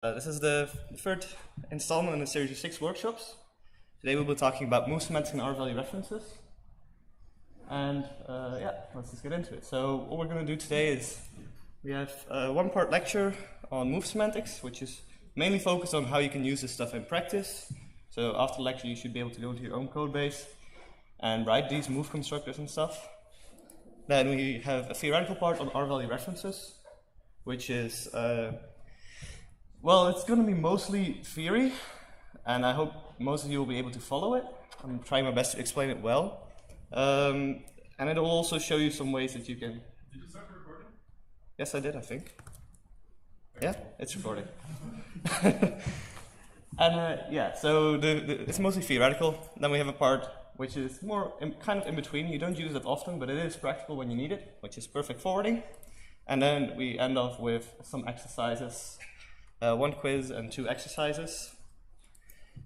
This is the third installment in a series of 6 workshops. Today we'll be talking about move semantics and Rvalue references. And yeah, let's just get into it. So what we're going to do today is we have one part lecture on move semantics, which is mainly focused on how you can use this stuff in practice. So after the lecture you should be able to go into your own code base and write these move constructors and stuff. Then we have a theoretical part on Rvalue references, which is well, it's going to be mostly theory, and I hope most of you will be able to follow it. I'm trying my best to explain it well. And it will also show you some ways that you can... Did you start the recording? Yes, I did, I think. Yeah, it's recording. And yeah, so it's mostly theoretical. Then we have a part which is more kind of in between. You don't use it often, but it is practical when you need it, which is perfect forwarding. And then we end off with some exercises. 1 quiz and 2 exercises.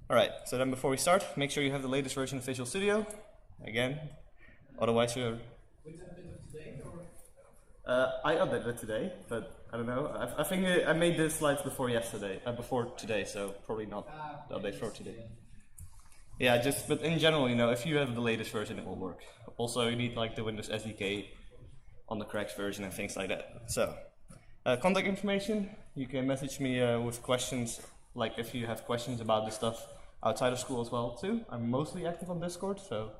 Alright, so then before we start, make sure you have the latest version of Visual Studio. Again, otherwise you're... Was it a bit of today, I updated it today, but I don't know. I think I made the slides before today, so probably not the update for today. Yeah, but in general, you know, if you have the latest version, it will work. Also, you need like the Windows SDK on the correct version and things like that. So, contact information. You can message me with questions, like if you have questions about this stuff outside of school as well too. I'm mostly active on Discord, so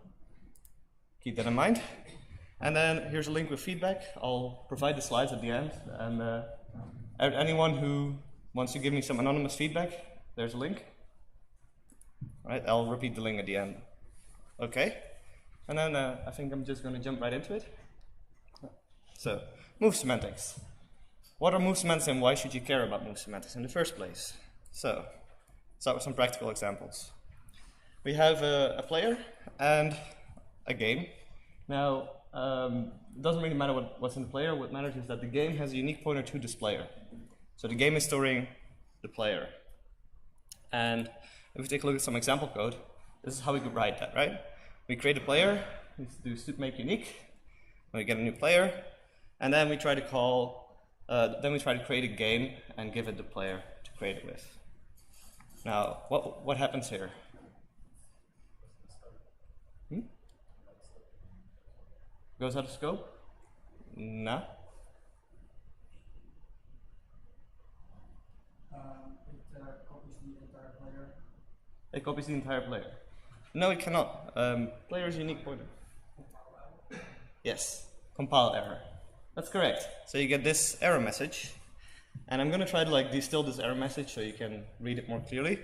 keep that in mind. And then here's a link with feedback. I'll provide the slides at the end, and anyone who wants to give me some anonymous feedback, there's a link. All right, I'll repeat the link at the end. Okay, and then I think I'm just going to jump right into it. So, move semantics. What are move semantics and why should you care about move semantics in the first place? So, start with some practical examples. We have a player and a game. Now, it doesn't really matter what's in the player. What matters is that the game has a unique pointer to this player. So the game is storing the player. And if we take a look at some example code, this is how we could write that, right? We create a player, we do suit make unique, and we get a new player, and then we try to call create a game and give it the player to create it with. Now, what happens here? Goes out of scope? No. it copies the entire player. It copies the entire player. No, it cannot. Player is a unique pointer. Yes, compile error. That's correct. So you get this error message, and I'm going to try to like distill this error message so you can read it more clearly.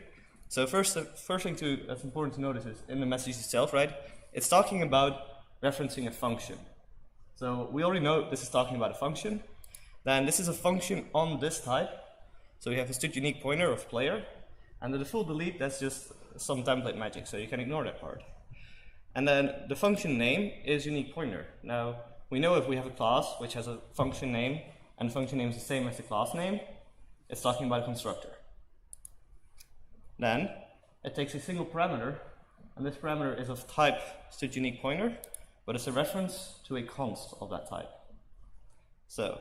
So first thing that's important to notice is in the message itself, right? It's talking about referencing a function. So we already know this is talking about a function. Then this is a function on this type. So we have a std unique pointer of player, and the default delete, that's just some template magic, so you can ignore that part. And then the function name is unique pointer. Now, we know if we have a class which has a function name, and the function name is the same as the class name, it's talking about a constructor. Then, it takes a single parameter, and this parameter is of type std unique pointer, but it's a reference to a const of that type. So,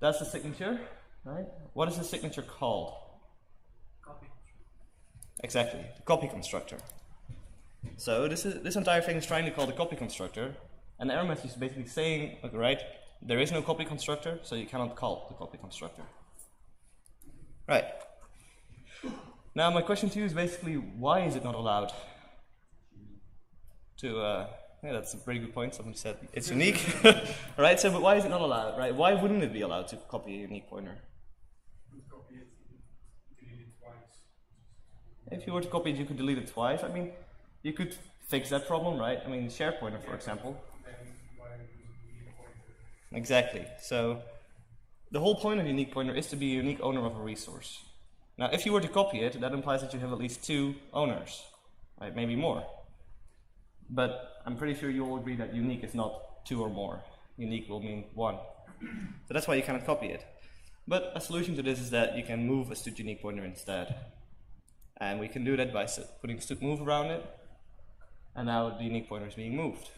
that's the signature, right? What is the signature called? Copy. Exactly, the copy constructor. So this entire thing is trying to call the copy constructor, and the error message is basically saying, okay, right, there is no copy constructor, so you cannot call the copy constructor. Right. Now my question to you is basically, why is it not allowed to, yeah, that's a pretty good point, someone said it's unique. Right, so but why is it not allowed, right? Why wouldn't it be allowed to copy a unique pointer? Copy it, delete it twice. If you were to copy it, you could delete it twice. I mean, you could fix that problem, right? I mean, share pointer, for example. Exactly. So the whole point of unique pointer is to be a unique owner of a resource. Now, if you were to copy it, that implies that you have at least 2 owners, right? Maybe more. But I'm pretty sure you all agree that unique is not 2 or more. Unique will mean 1. So that's why you cannot copy it. But a solution to this is that you can move a std unique pointer instead. And we can do that by putting std move around it. And now the unique pointer is being moved.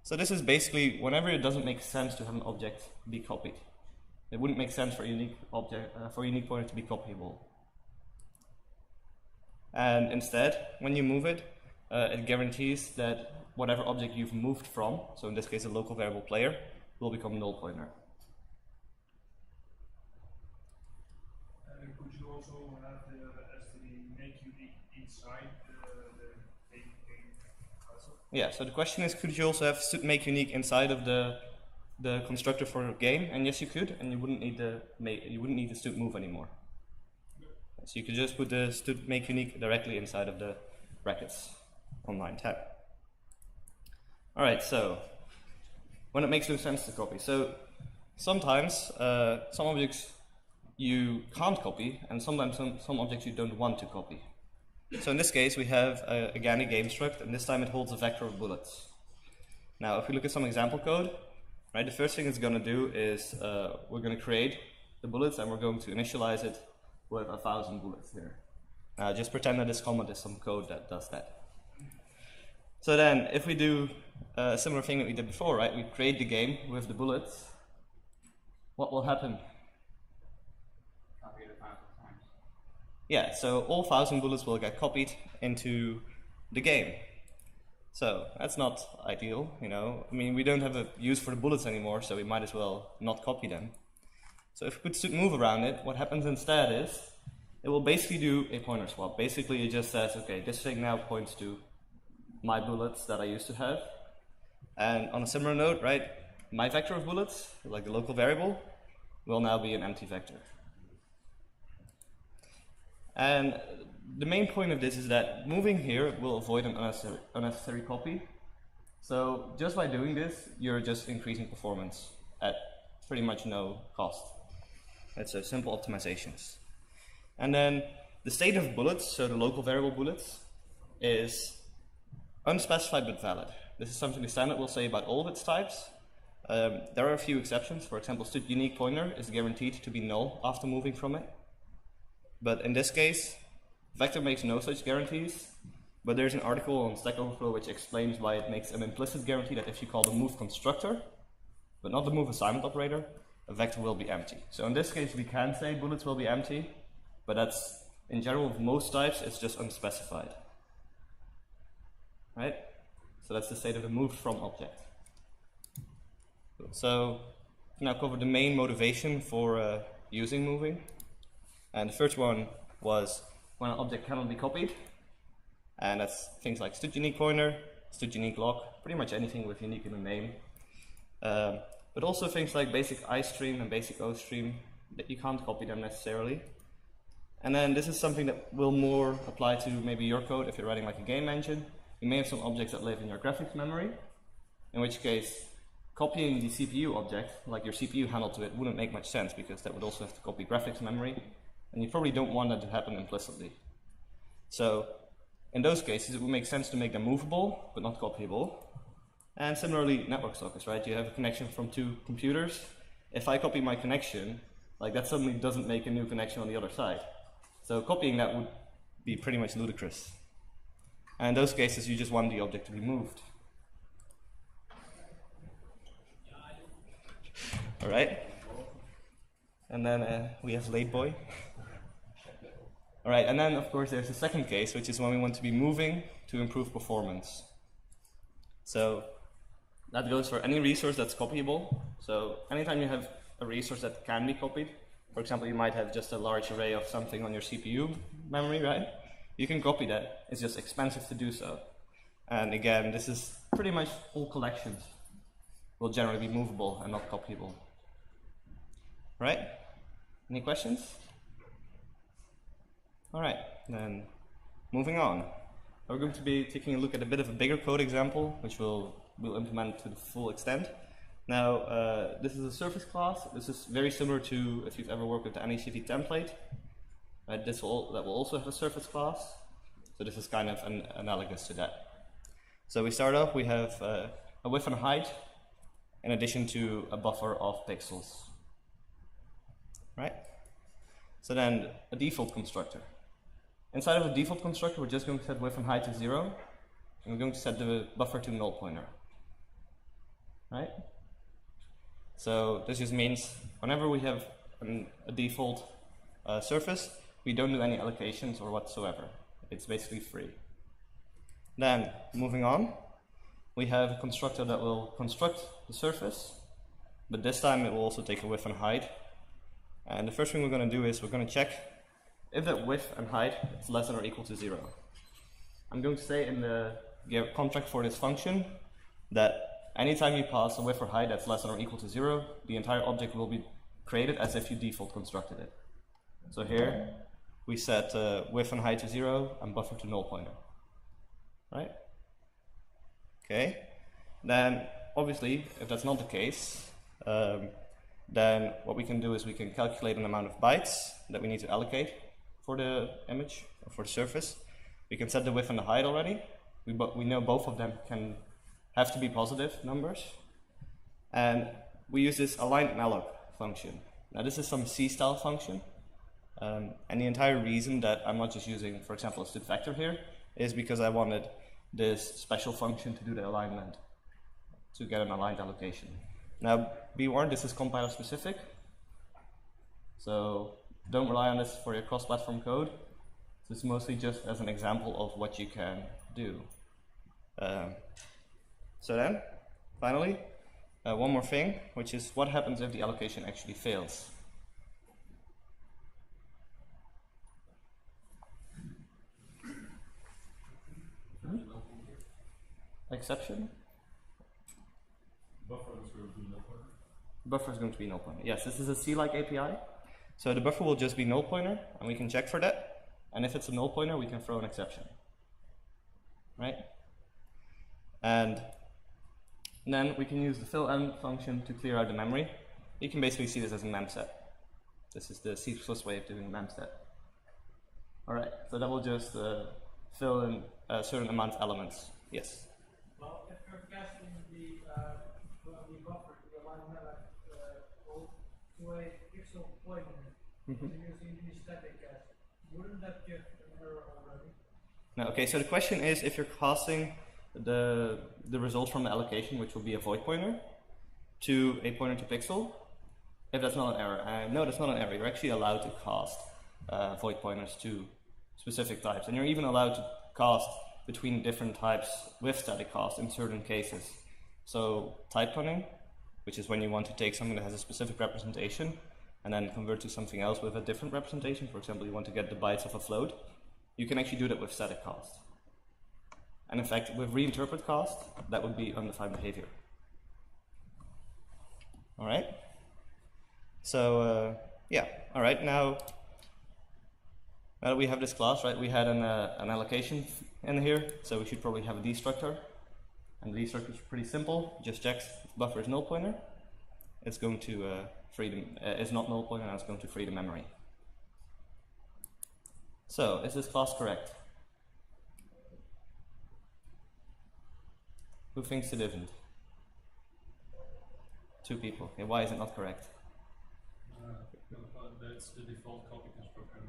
So this is basically whenever it doesn't make sense to have an object be copied. It wouldn't make sense for a unique object for a unique pointer to be copyable. And instead, when you move it, it guarantees that whatever object you've moved from, so in this case a local variable player, will become null pointer. Could you also have as the make unique inside the game also? Yeah, so the question is, could you also have make unique inside of the constructor for a game? And yes, you could, and you wouldn't need the std move anymore. So you could just put the std make unique directly inside of the brackets on line 10. All right, so when it makes no sense to copy. So sometimes some objects you can't copy, and sometimes some objects you don't want to copy. So in this case, we have again a game struct, and this time it holds a vector of bullets. Now, if we look at some example code, right, the first thing it's going to do is we're going to create the bullets, and we're going to initialize it with 1,000 bullets here. Now, just pretend that this comment is some code that does that. So then, if we do a similar thing that we did before, right, we create the game with the bullets, what will happen? Copy it 1,000 times. Yeah, so all 1,000 bullets will get copied into the game. So that's not ideal, you know. I mean, we don't have a use for the bullets anymore, so we might as well not copy them. So if we put std move around it, what happens instead is it will basically do a pointer swap. Basically, it just says, okay, this thing now points to my bullets that I used to have. And on a similar note, right, my vector of bullets, like the local variable, will now be an empty vector. And the main point of this is that moving here will avoid an unnecessary copy. So just by doing this, you're just increasing performance at pretty much no cost. It's a simple optimizations. And then the state of bullets, so the local variable bullets, is unspecified but valid. This is something the standard will say about all of its types. There are a few exceptions. For example, std unique pointer is guaranteed to be null after moving from it. But in this case, Vector makes no such guarantees, but there's an article on Stack Overflow which explains why it makes an implicit guarantee that if you call the move constructor, but not the move assignment operator, a vector will be empty. So in this case, we can say bullets will be empty, but that's, in general, with most types, it's just unspecified. Right? So that's the state of the moved from object. So now cover the main motivation for using moving. And the first one was when an object cannot be copied. And that's things like std unique pointer, std unique lock, pretty much anything with unique in the name. But also things like basic iStream and basic OStream, that you can't copy them necessarily. And then this is something that will more apply to maybe your code if you're writing like a game engine. You may have some objects that live in your graphics memory, in which case copying the CPU object, like your CPU handle to it, wouldn't make much sense because that would also have to copy graphics memory, and you probably don't want that to happen implicitly. So in those cases, it would make sense to make them movable, but not copyable. And similarly, network sockets, right? You have a connection from two computers. If I copy my connection, like that suddenly doesn't make a new connection on the other side. So copying that would be pretty much ludicrous. And in those cases, you just want the object to be moved. All right. And then we have late boy. All right, and then of course there's the second case, which is when we want to be moving to improve performance. So that goes for any resource that's copyable. So anytime you have a resource that can be copied, for example, you might have just a large array of something on your CPU memory, right? You can copy that. It's just expensive to do so. And again, this is pretty much all collections will generally be movable and not copyable. Right? Any questions? All right, then moving on. We're going to be taking a look at a bit of a bigger code example, which we'll implement to the full extent. Now, this is a surface class. This is very similar to if you've ever worked with the NHTV template. Right, that will also have a surface class. So this is kind of analogous to that. So we start off, we have a width and height in addition to a buffer of pixels. Right? So then a default constructor. Inside of a default constructor, we're just going to set width and height to 0, and we're going to set the buffer to null pointer. Right? So this just means whenever we have a default surface, we don't do any allocations or whatsoever. It's basically free. Then, moving on, we have a constructor that will construct the surface, but this time it will also take a width and height. And the first thing we're going to do is we're going to check if that width and height is less than or equal to 0. I'm going to say in the contract for this function that anytime you pass a width or height that's less than or equal to 0, the entire object will be created as if you default constructed it. So here we set width and height to 0 and buffer to null pointer. Right? Okay. Then obviously, if that's not the case, then what we can do is we can calculate an amount of bytes that we need to allocate for the image or for the surface. We can set the width and the height already. We know both of them have to be positive numbers. And we use this align_malloc function. Now this is some C-style function. And the entire reason that I'm not just using, for example, a std vector here is because I wanted this special function to do the alignment, to get an aligned allocation. Now, be warned, this is compiler specific, so don't rely on this for your cross-platform code. This is mostly just as an example of what you can do. So then, finally, one more thing, which is what happens if the allocation actually fails. Exception? Buffer is going to be null pointer. Buffer is going to be null pointer. Yes, this is a C-like API. So the buffer will just be null pointer, and we can check for that. And if it's a null pointer, we can throw an exception. Right? And then we can use the fill_end function to clear out the memory. You can basically see this as a memset. This is the C++ way of doing memset. All right, so that will just fill in a certain amount of elements. Yes? Well, if you're casting the buffer, the align_malloc to a pixel pointer, using the static cast, wouldn't that give an error already? No, okay, so the question is if you're casting the result from the allocation, which will be a void pointer, to a pointer to pixel, if that's not an error. No, that's not an error. You're actually allowed to cast void pointers to specific types, and you're even allowed to cast between different types with static cast in certain cases. So type cloning, which is when you want to take something that has a specific representation and then convert to something else with a different representation. For example, you want to get the bytes of a float. You can actually do that with static cast. And in fact, with reinterpret cast, that would be undefined behavior. All right. So yeah. All right. Now that we have this class, right, we had an allocation in here, so we should probably have a destructor. And the destructor is pretty simple. Just checks if buffer is null pointer. It's going to it's not null pointer, and it's going to free the memory. So, is this class correct? Who thinks it isn't? 2 people. Okay, why is it not correct? That's the default copy constructor.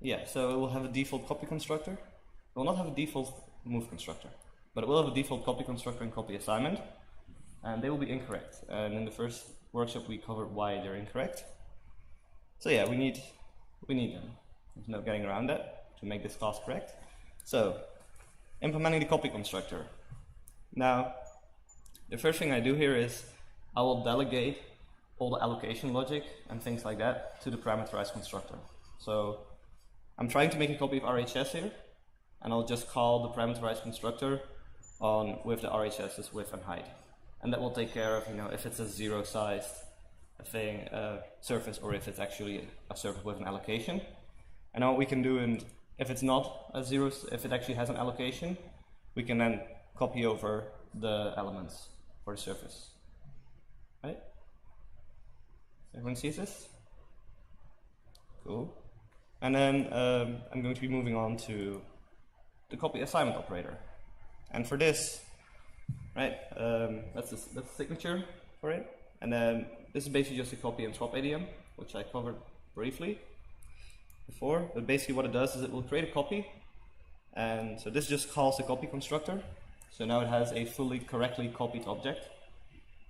Yeah, so it will have a default copy constructor. It will not have a default move constructor, but it will have a default copy constructor and copy assignment, and they will be incorrect. And in the first workshop we covered why they're incorrect. So yeah, we need them. There's no getting around that to make this class correct. So, implementing the copy constructor. Now, the first thing I do here is I will delegate all the allocation logic and things like that to the parameterized constructor. So, I'm trying to make a copy of RHS here, and I'll just call the parameterized constructor on with the RHS's width and height. And that will take care of, if it's a zero-sized thing, surface, or if it's actually a surface with an allocation. And now what we can do, and if it's not a zero, if it actually has an allocation, we can then copy over the elements for the surface. Right? Everyone sees this? Cool. And then I'm going to be moving on to the copy assignment operator. And for this, right, that's the signature for it. And then this is basically just a copy and swap idiom, which I covered briefly before. But basically what it does is it will create a copy. And so this just calls the copy constructor. So now it has a fully correctly copied object.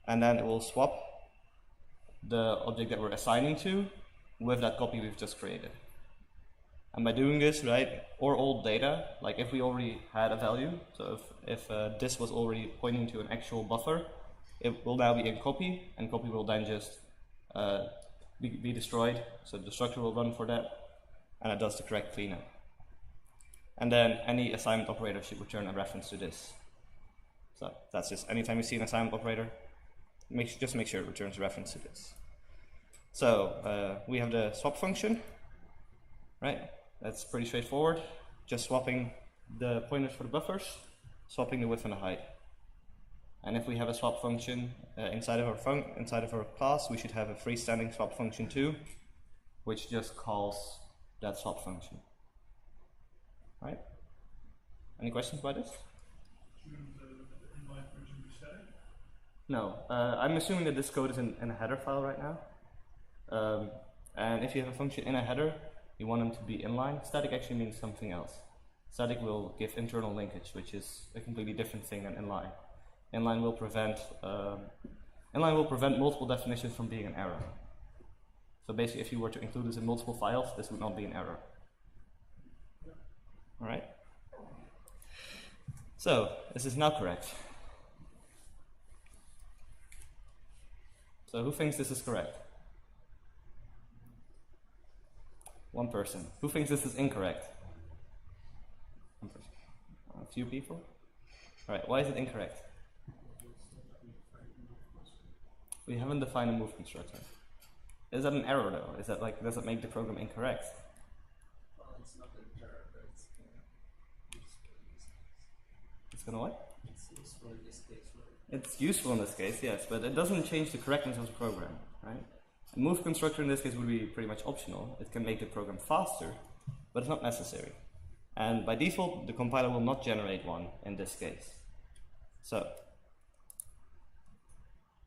and then it will swap the object that we're assigning to with that copy we've just created. And by doing this, right, or old data, like if we already had a value, so if this was already pointing to an actual buffer, it will now be in copy, and copy will then just be destroyed. So the structure will run for that, and it does the correct cleanup. And then any assignment operator should return a reference to this. So that's just anytime you see an assignment operator, just make sure it returns a reference to this. So we have the swap function, right? That's pretty straightforward. Just swapping the pointers for the buffers, swapping the width and the height. And if we have a swap function inside of our class, we should have a freestanding swap function too, which just calls that swap function. Right? Any questions about this? Shouldn't the inline function be static? No, I'm assuming that this code is in a header file right now. And if you have a function in a header, you want them to be inline. Static actually means something else. Static will give internal linkage, which is a completely different thing than inline. Inline will prevent multiple definitions from being an error. So basically, if you were to include this in multiple files, this would not be an error. All right. So this is now correct. So who thinks this is correct? One person. Who thinks this is incorrect? One person. A few people. All right. Why is it incorrect? We haven't defined a move constructor. Is that an error though? Is that like, does it make the program incorrect? Well, it's not an error, but it's It's gonna what? It's useful in this case, right? It's useful in this case, yes, but it doesn't change the correctness of the program, right? A move constructor in this case would be pretty much optional. It can make the program faster, but it's not necessary. And by default, the compiler will not generate one in this case. So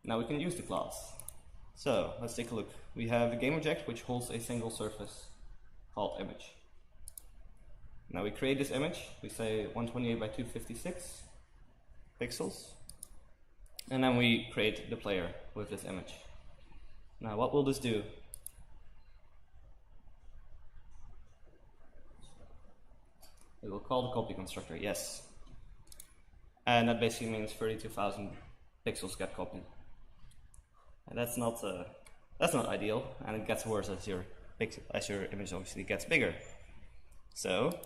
now we can use the class. So let's take a look. We have a game object which holds a single surface called image. Now we create this image. We say 128 by 256 pixels. And then we create the player with this image. Now what will this do? We will call the copy constructor, yes. And that basically means 32,000 pixels get copied. And that's not ideal, and it gets worse as your image obviously gets bigger. So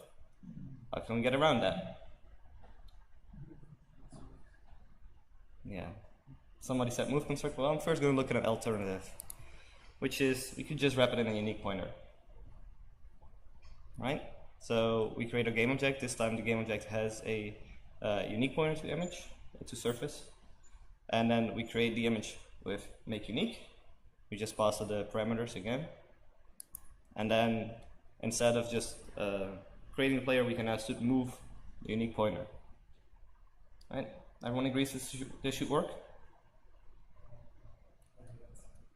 how can we get around that? Yeah, somebody said move constructor. Well, I'm first going to look at an alternative, which is we could just wrap it in a unique pointer, right? So we create a game object. This time the game object has a unique pointer to the image, to surface, and then we create the image with make unique. We just pass the parameters again, and then instead of just creating the player, we can now move the unique pointer. Right? Everyone agrees this should work?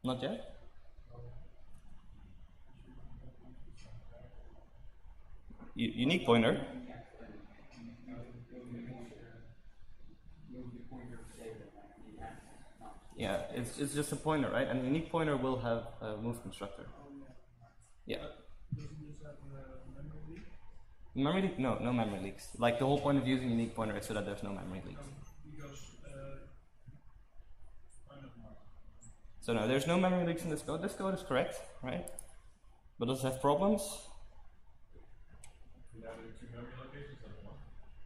Not yet? Unique pointer. Yeah, it's just a pointer, right? And a unique pointer will have a move constructor. Yeah. Doesn't this have a memory leak? Memory leak? No, no memory leaks. Like the whole point of using unique pointer is so that there's no memory leaks. Because I don't know. So no, there's no memory leaks in this code. This code is correct, right? But does it have problems? You have 2 memory locations at once.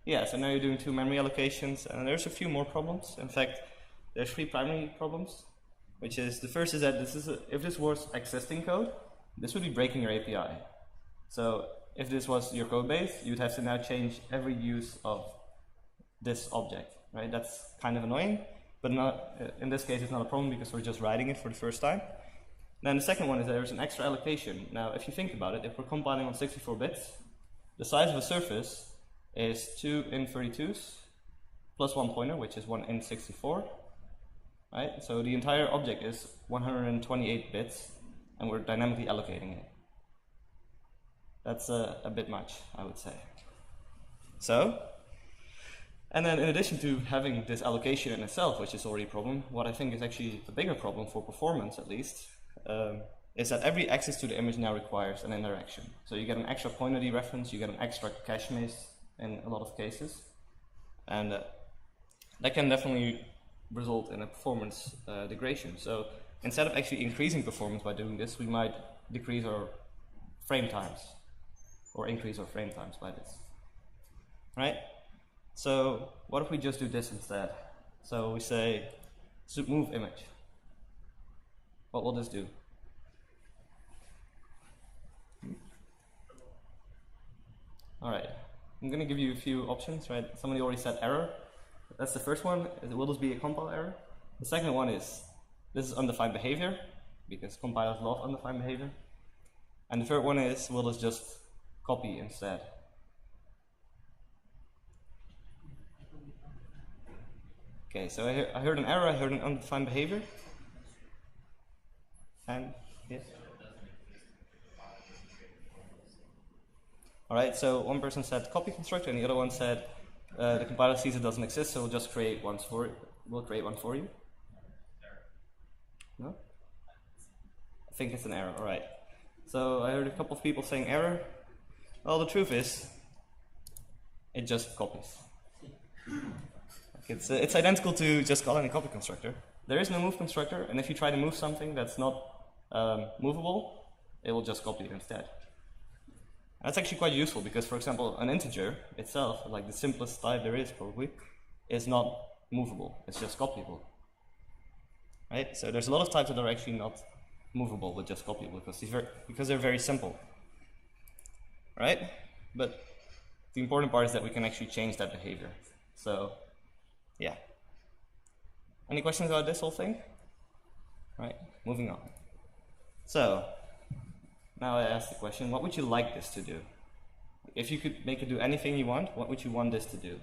Yeah, so now you're doing 2 memory allocations, and there's a few more problems. In fact, there's 3 primary problems, which is, the first is that if this was existing code, this would be breaking your API. So if this was your code base, you'd have to now change every use of this object, right? That's kind of annoying, but not, in this case it's not a problem because we're just writing it for the first time. Then the second one is that there's an extra allocation. Now if you think about it, if we're compiling on 64 bits, the size of a surface is 2 in32s plus 1 pointer, which is 1 in 64. Right? So the entire object is 128 bits, and we're dynamically allocating it. That's a bit much, I would say. So And then in addition to having this allocation in itself, which is already a problem, what I think is actually a bigger problem for performance at least, is that every access to the image now requires an interaction. So you get an extra pointer dereference, you get an extra cache miss in a lot of cases. And that can definitely result in a performance degradation. So instead of actually increasing performance by doing this, we might decrease our frame times or increase our frame times by this. Right? So what if we just do this instead? So we say move image. What will this do? Alright, I'm going to give you a few options, right? Somebody already said error. That's the first one. Will this be a compile error? The second one is, this is undefined behavior, because compilers love undefined behavior. And the third one is, will this just copy instead? Okay, so I heard an error, I heard an undefined behavior. And, yes? Alright, so one person said copy constructor, and the other one said the compiler sees it doesn't exist, so we'll just create one for it. We'll create one for you. No? I think it's an error, alright. So I heard a couple of people saying error. Well, the truth is, it just copies. It's identical to just calling a copy constructor. There is no move constructor, and if you try to move something that's not movable, it will just copy it instead. That's actually quite useful because, for example, an integer itself, like the simplest type there is probably, is not movable. It's just copyable. Right? So there's a lot of types that are actually not movable but just copyable because they're very simple. Right? But the important part is that we can actually change that behavior. So, yeah. Any questions about this whole thing? Right, moving on. So, now I ask the question, what would you like this to do? If you could make it do anything you want, what would you want this to do?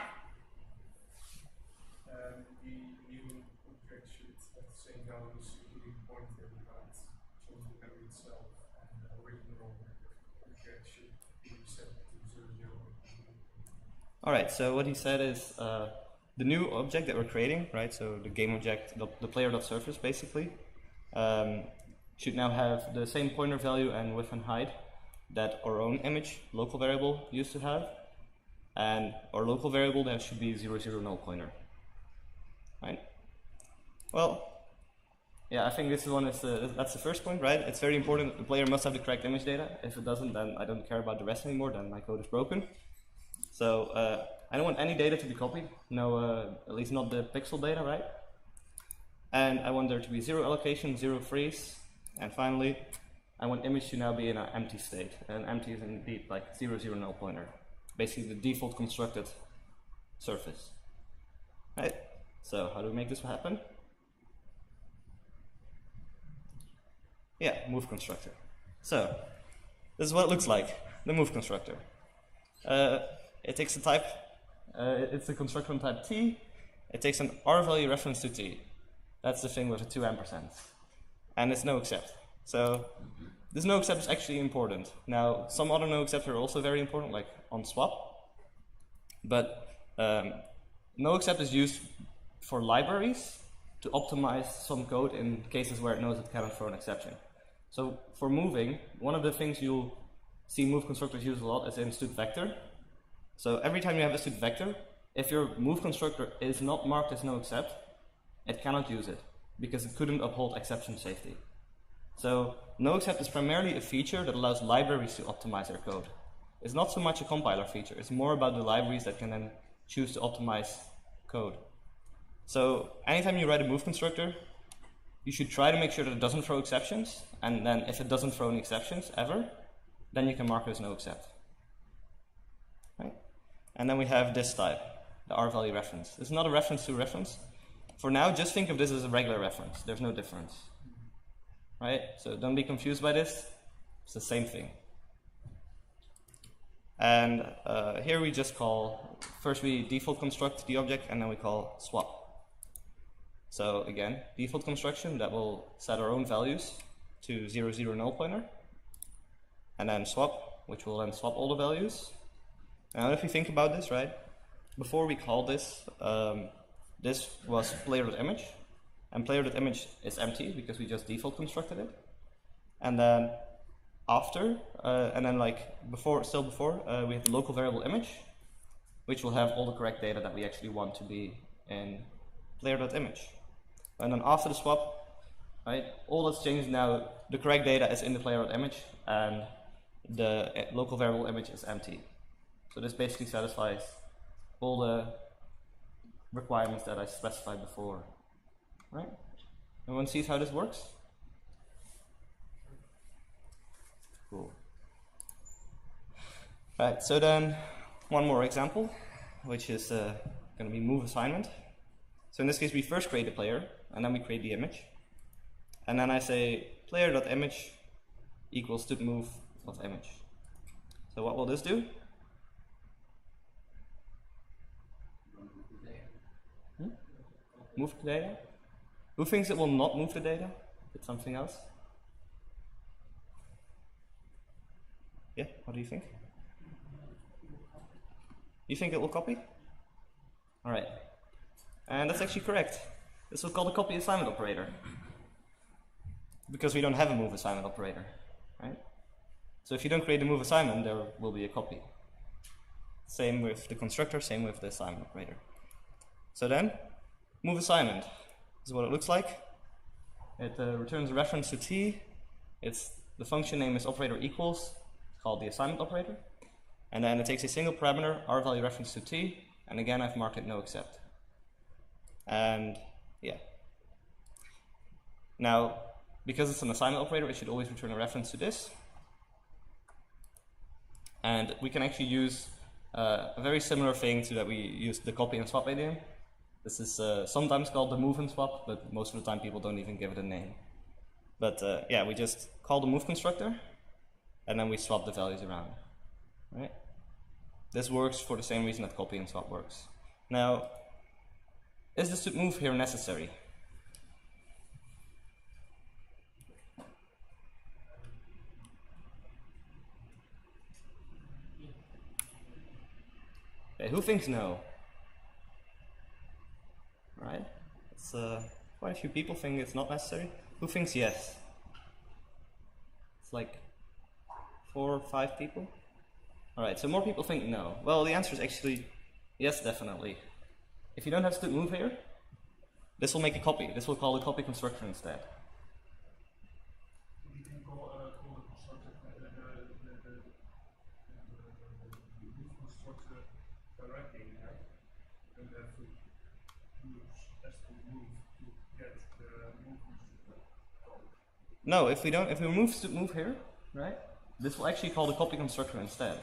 The new object should have the same values including pointer without changing the memory itself, and the original object should be set to 0, 0. Alright, so what he said is the new object that we're creating, right? So the game object, the player.surface basically, should now have the same pointer value and width and height that our own image local variable used to have, and our local variable that should be 0, 0 null pointer. Right? Well, yeah, I think this one is that's the first point, right? It's very important that the player must have the correct image data. If it doesn't, then I don't care about the rest anymore. Then my code is broken. So I don't want any data to be copied. No, at least not the pixel data, right? And I want there to be 0 allocation, 0 freeze, and finally, I want image to now be in an empty state. And empty is indeed like 0, 0 null pointer, basically the default constructed surface. Right? So how do we make this happen? Yeah, move constructor. So this is what it looks like, the move constructor. It takes a type, it's a constructor on type T. It takes an Rvalue reference to T. That's the thing with the 2 ampersands. And it's no except. So this no except is actually important. Now, some other no excepts are also very important, like on swap. But no except is used for libraries to optimize some code in cases where it knows it cannot throw an exception. So for moving, one of the things you'll see move constructors use a lot is in std vector. So every time you have a std vector, if your move constructor is not marked as no except, it cannot use it because it couldn't uphold exception safety. So no except is primarily a feature that allows libraries to optimize their code. It's not so much a compiler feature, it's more about the libraries that can then choose to optimize code. So anytime you write a move constructor, you should try to make sure that it doesn't throw exceptions, and then if it doesn't throw any exceptions ever, then you can mark it as no except. Right? And then we have this type, the Rvalue reference. It's not a reference to reference. For now, just think of this as a regular reference. There's no difference. Right? So don't be confused by this. It's the same thing. And here we just call, first we default construct the object, and then we call swap. So again, default construction that will set our own values to 0, 0 null pointer. And then swap, which will then swap all the values. Now if you think about this, right, before we call this, this was player.image, and player.image is empty because we just default constructed it. And then after, and then like before, still before, we have the local variable image, which will have all the correct data that we actually want to be in player.image. And then after the swap, right, all that's changed now, the correct data is in the player.image, and the local variable image is empty. So this basically satisfies all the requirements that I specified before, right? Everyone sees how this works? Cool. Right, so then one more example, which is going to be move assignment. So in this case, we first create the player, and then we create the image. And then I say player.image equals to move of image. So what will this do? Move the data? Who thinks it will not move the data? It's something else? Yeah, what do you think? You think it will copy? Alright. And that's actually correct. This will call the copy assignment operator. Because we don't have a move assignment operator, right? So if you don't create a move assignment, there will be a copy. Same with the constructor, same with the assignment operator. So then, move assignment. This is what it looks like. It returns a reference to t. The function name is operator equals, called the assignment operator. And then it takes a single parameter, Rvalue reference to t, and again I've marked it no except. And yeah. Now, because it's an assignment operator, it should always return a reference to this. And we can actually use a very similar thing to that we use the copy and swap idiom. This is sometimes called the move and swap, but most of the time people don't even give it a name. But yeah, we just call the move constructor, and then we swap the values around. Right? This works for the same reason that copy and swap works. Now, is this to move here necessary? Okay, who thinks no? Right? It's, quite a few people think it's not necessary. Who thinks yes? It's like 4 or 5 people. Alright, so more people think no. Well, the answer is actually yes, definitely. If you don't have split move here, this will make a copy. This will call the copy constructor instead. You can call the constructor, the move constructor directly, right? And have to use as to move to get the move constructor called. No, if we remove split move here, right? This will actually call the copy constructor instead.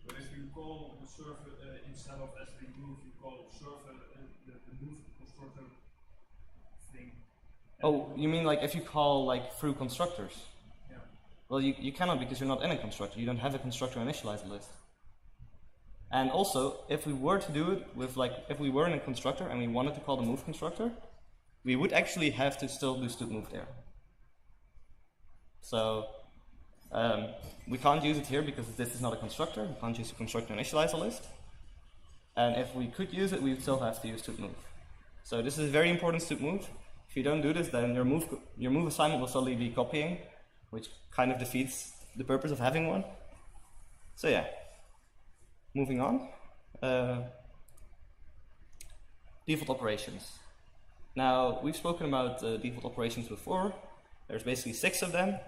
But if you call the server instead of as move, you call server the move constructor thing. Oh, you mean like if you call like through constructors? Yeah. Well, you cannot because you're not in a constructor. You don't have a constructor initializer list. And also, if we were to do it with like, if we were in a constructor and we wanted to call the move constructor, we would actually have to still do split move there. So we can't use it here because this is not a constructor. We can't use a constructor initializer list. And if we could use it, we would still have to use split move. So this is a very important split move. If you don't do this, then your move assignment will suddenly be copying, which kind of defeats the purpose of having one. So yeah, moving on. Default operations. Now, we've spoken about default operations before. There's basically 6 of them.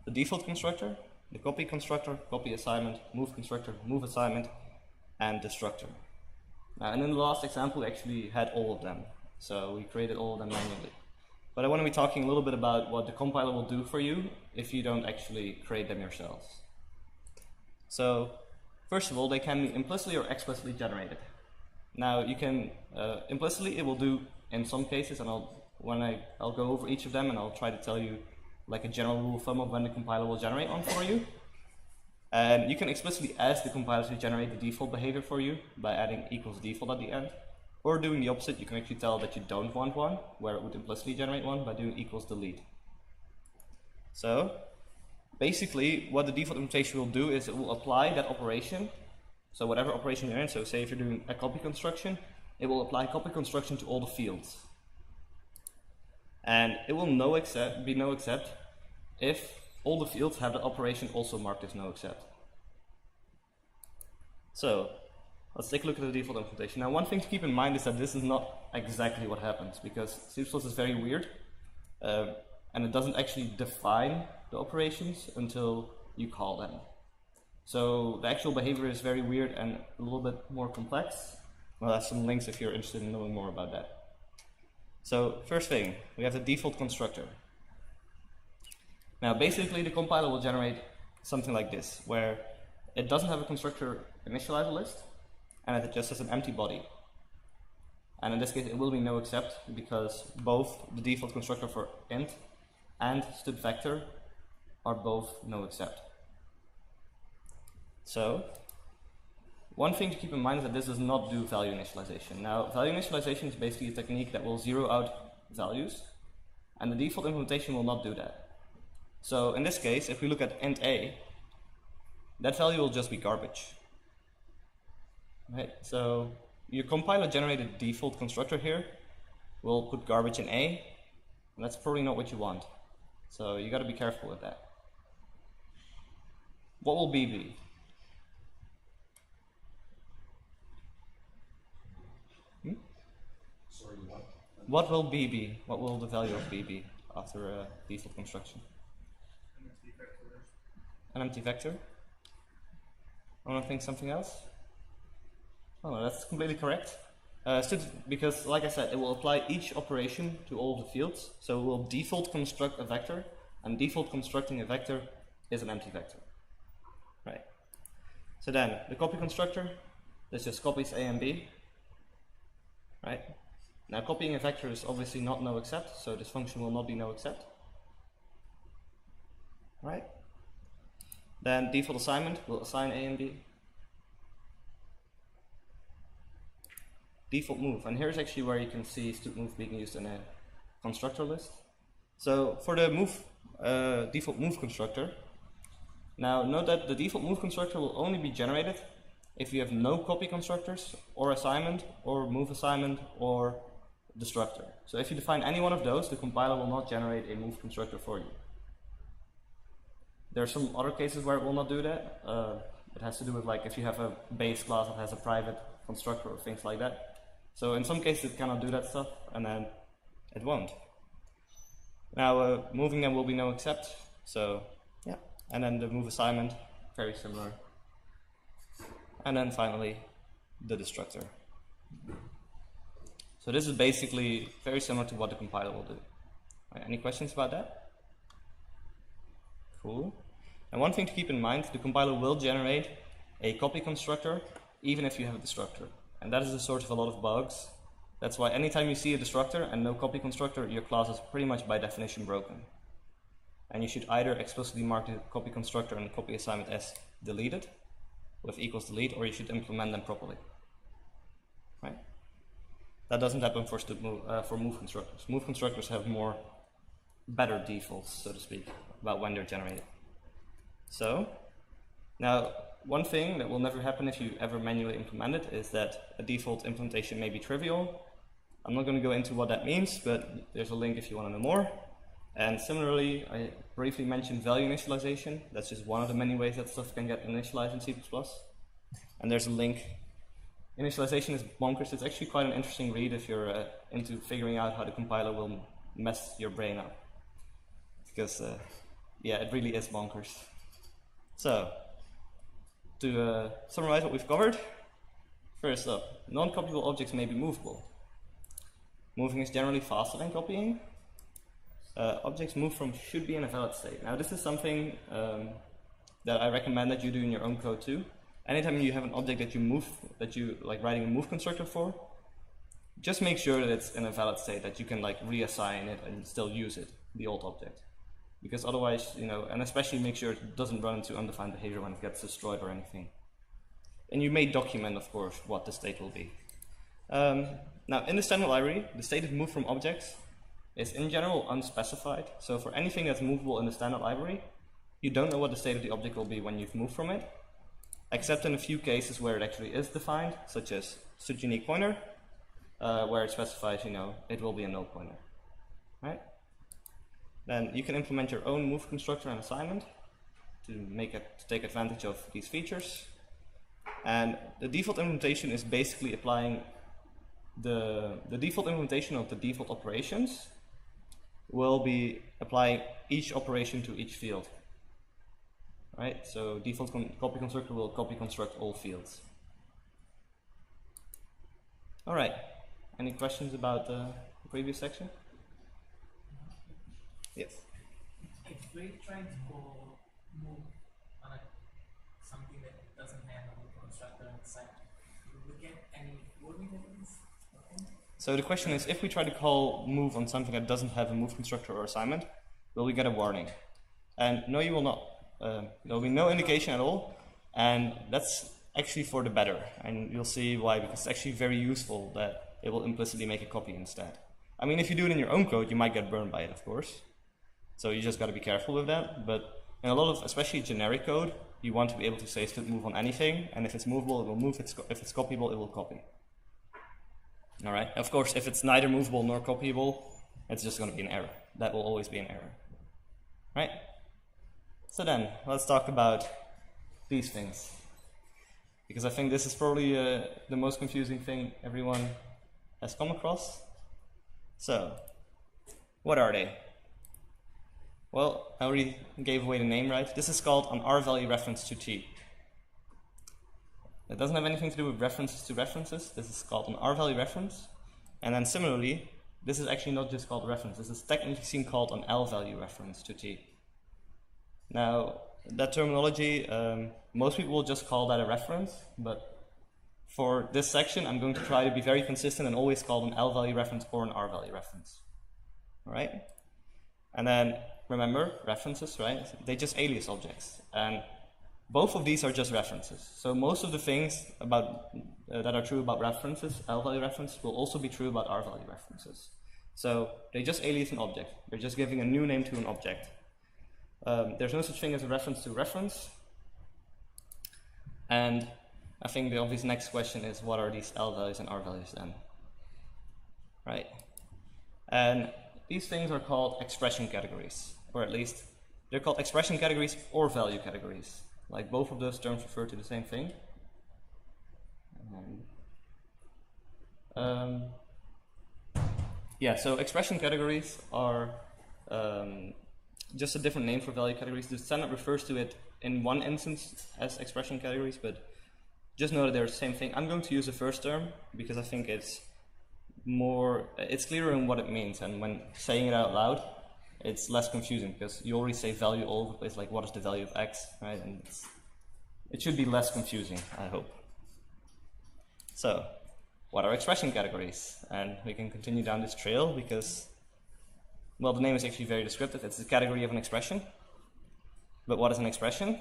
The default constructor, the copy constructor, copy assignment, move constructor, move assignment, and destructor. And in the last example, we actually had all of them. So we created all of them manually. But I want to be talking a little bit about what the compiler will do for you if you don't actually create them yourselves. So, first of all, they can be implicitly or explicitly generated. Now, you can, implicitly it will do in some cases, and I'll go over each of them and I'll try to tell you like a general rule of thumb of when the compiler will generate one for you. And you can explicitly ask the compiler to generate the default behavior for you by adding equals default at the end. Or doing the opposite, you can actually tell that you don't want one, where it would implicitly generate one by doing equals delete. So, basically what the default implementation will do is it will apply that operation. So whatever operation you're in, so say if you're doing a copy construction, it will apply copy construction to all the fields. And it will be no except if all the fields have the operation also marked as no except. So let's take a look at the default implementation. Now one thing to keep in mind is that this is not exactly what happens, because C++ is very weird, and it doesn't actually define the operations until you call them. So the actual behavior is very weird and a little bit more complex. Well, I have some links if you're interested in knowing more about that. So first thing, we have the default constructor. Now basically the compiler will generate something like this, where it doesn't have a constructor initializer list, and it just has an empty body. And in this case it will be no except, because both the default constructor for int and std vector are both no except. So one thing to keep in mind is that this does not do value initialization. Now value initialization is basically a technique that will zero out values, and the default implementation will not do that. So in this case, if we look at int a, that value will just be garbage. Right? So your compiler generated default constructor here will put garbage in a, and that's probably not what you want. So you got to be careful with that. What will b be? Sorry, what? What will b be? What will the value of b be after a default construction? An empty vector. I want to think something else. Oh, no, that's completely correct. Because, like I said, it will apply each operation to all the fields. So it will default construct a vector, and default constructing a vector is an empty vector. Right. So then, the copy constructor, this just copies a and b. Right. Now, copying a vector is obviously not no except, so this function will not be no except. Right. Then default assignment will assign a and b. Default move, and here's actually where you can see std move being used in a constructor list. So for the move, default move constructor, now note that the default move constructor will only be generated if you have no copy constructors, or assignment, or move assignment, or destructor. So if you define any one of those, the compiler will not generate a move constructor for you. There are some other cases where it will not do that. It has to do with like if you have a base class that has a private constructor or things like that. So in some cases it cannot do that stuff, and then it won't. Now moving them will be no except, so yeah. And then the move assignment, very similar. And then finally the destructor. So this is basically very similar to what the compiler will do. Right, any questions about that? Cool. And one thing to keep in mind, the compiler will generate a copy constructor even if you have a destructor. And that is the source of a lot of bugs. That's why anytime you see a destructor and no copy constructor, your class is pretty much by definition broken. And you should either explicitly mark the copy constructor and copy assignment as deleted with equals delete, or you should implement them properly. Right? That doesn't happen for move constructors. Move constructors have more better defaults, so to speak, about when they're generated. So now one thing that will never happen if you ever manually implement it is that a default implementation may be trivial. I'm not going to go into what that means, but there's a link if you want to know more. And similarly, I briefly mentioned value initialization. That's just one of the many ways that stuff can get initialized in C++. And there's a link. Initialization is bonkers. It's actually quite an interesting read if you're into figuring out how the compiler will mess your brain up. Because, yeah, it really is bonkers. So, to summarize what we've covered, first up, non-copyable objects may be movable. Moving is generally faster than copying. Objects moved from should be in a valid state. Now this is something that I recommend that you do in your own code too. Anytime you have an object that you move, that you like writing a move constructor for, just make sure that it's in a valid state, that you can like reassign it and still use it, the old object. Because otherwise, you know, and especially make sure it doesn't run into undefined behavior when it gets destroyed or anything. And you may document, of course, what the state will be. Now, in the standard library, the state of move from objects is in general unspecified. So for anything that's movable in the standard library, you don't know what the state of the object will be when you've moved from it, except in a few cases where it actually is defined, such as std unique pointer, where it specifies, it will be a null pointer, right? Then you can implement your own move constructor and assignment to take advantage of these features. And the default implementation is basically applying the default implementation of the default operations will be applying each operation to each field, right? So default copy constructor will copy construct all fields. All right. Any questions about the previous section? Yes. If we try to move on something that doesn't have a constructor on the side, will we get any warning events? So the question is, if we try to call move on something that doesn't have a move constructor or assignment, will we get a warning? And no, you will not. There will be no indication at all, and that's actually for the better. And you'll see why, because it's actually very useful that it will implicitly make a copy instead. I mean, if you do it in your own code, you might get burned by it, of course. So you just got to be careful with that. But in a lot of, especially generic code, you want to be able to say std move on anything, and if it's movable, it will move. If it's copyable, it will copy. All right. Of course, if it's neither movable nor copyable, it's just going to be an error. That will always be an error. Right? So then, let's talk about these things, because I think this is probably the most confusing thing everyone has come across. So, what are they? Well, I already gave away the name, right? This is called an Rvalue reference to T. It doesn't have anything to do with references to references. This is called an Rvalue reference. And then similarly, this is actually not just called a reference. This is technically seen called an Lvalue reference to T. Now, that terminology, most people will just call that a reference, but for this section, I'm going to try to be very consistent and always call an Lvalue reference or an Rvalue reference. All right? And then, remember, references, right? They just alias objects. And both of these are just references. So most of the things about that are true about references, Lvalue reference, will also be true about Rvalue references. So they just alias an object. They're just giving a new name to an object. There's no such thing as a reference to reference. And I think the obvious next question is, what are these Lvalues and Rvalues then? Right? And these things are called expression categories, or at least they're called expression categories or value categories. Like, both of those terms refer to the same thing. Yeah, so expression categories are just a different name for value categories. The standard refers to it in one instance as expression categories, but just know that they're the same thing. I'm going to use the first term because I think it's clearer in what it means, and when saying it out loud, it's less confusing because you already say value all over the place, like what is the value of x, right? And it should be less confusing, I hope. So, what are expression categories? And we can continue down this trail because, well, the name is actually very descriptive. It's the category of an expression. But what is an expression?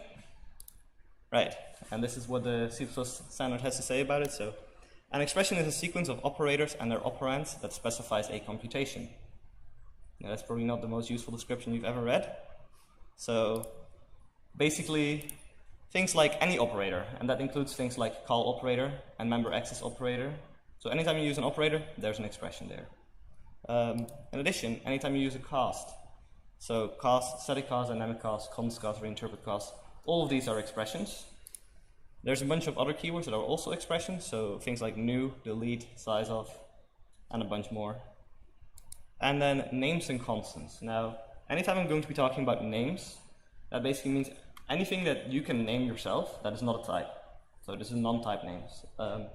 Right, and this is what the C++ standard has to say about it. So, an expression is a sequence of operators and their operands that specifies a computation. Now, that's probably not the most useful description you've ever read. So, basically, things like any operator, and that includes things like call operator and member access operator. So anytime you use an operator, there's an expression there. In addition, anytime you use a cast, so cast, static cast, dynamic cast, const cast, reinterpret cast, all of these are expressions. There's a bunch of other keywords that are also expressions, so things like new, delete, size of, and a bunch more. And then names and constants. Now, anytime I'm going to be talking about names, that basically means anything that you can name yourself that is not a type. So this is non-type names.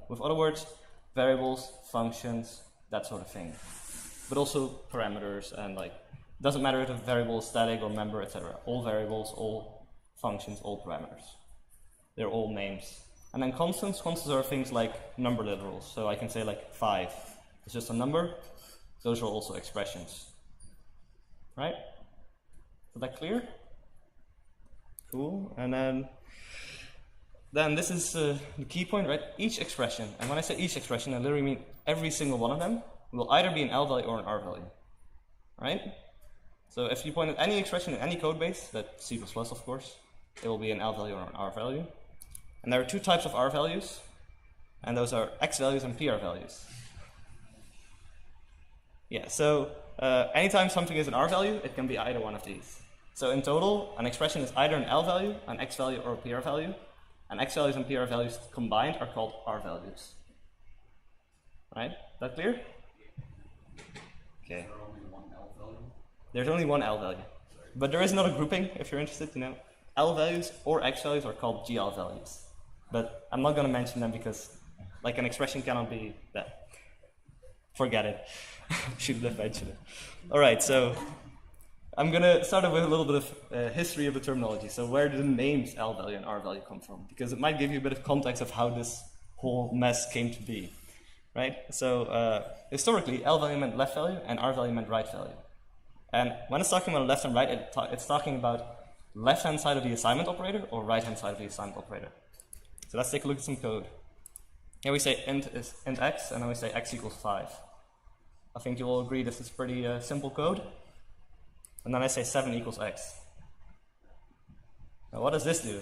With other words, variables, functions, that sort of thing. But also parameters, and like, doesn't matter if a variable is static or member, etc. All variables, all functions, all parameters. They're all names. And then constants are things like number literals. So I can say like 5. It's just a number. Those are also expressions. Right? Is that clear? Cool. And then this is the key point, right? Each expression, and when I say each expression, I literally mean every single one of them, will either be an Lvalue or an Rvalue. Right? So if you point at any expression in any code base, that's C++ of course, it will be an L value or an R value. And there are two types of R values, and those are X values and PR values. Yeah, so anytime something is an R value, it can be either one of these. So in total, an expression is either an L value, an X value, or a PR value. And X values and PR values combined are called R values. Right? That clear? Okay. There's only one L value. But there is another grouping, if you're interested to know. L values or X values are called GL values. But I'm not going to mention them because like an expression cannot be that. Forget it. Should have mentioned it. Alright, so I'm going to start off with a little bit of history of the terminology. So where do the names L value and R value come from? Because it might give you a bit of context of how this whole mess came to be. Right? So historically, L value meant left value and R value meant right value. And when it's talking about left and right, it's talking about left-hand side of the assignment operator or right-hand side of the assignment operator. So let's take a look at some code. Here we say int is int x, and then we say x equals 5. I think you will agree this is pretty simple code. And then I say 7 equals x. Now what does this do?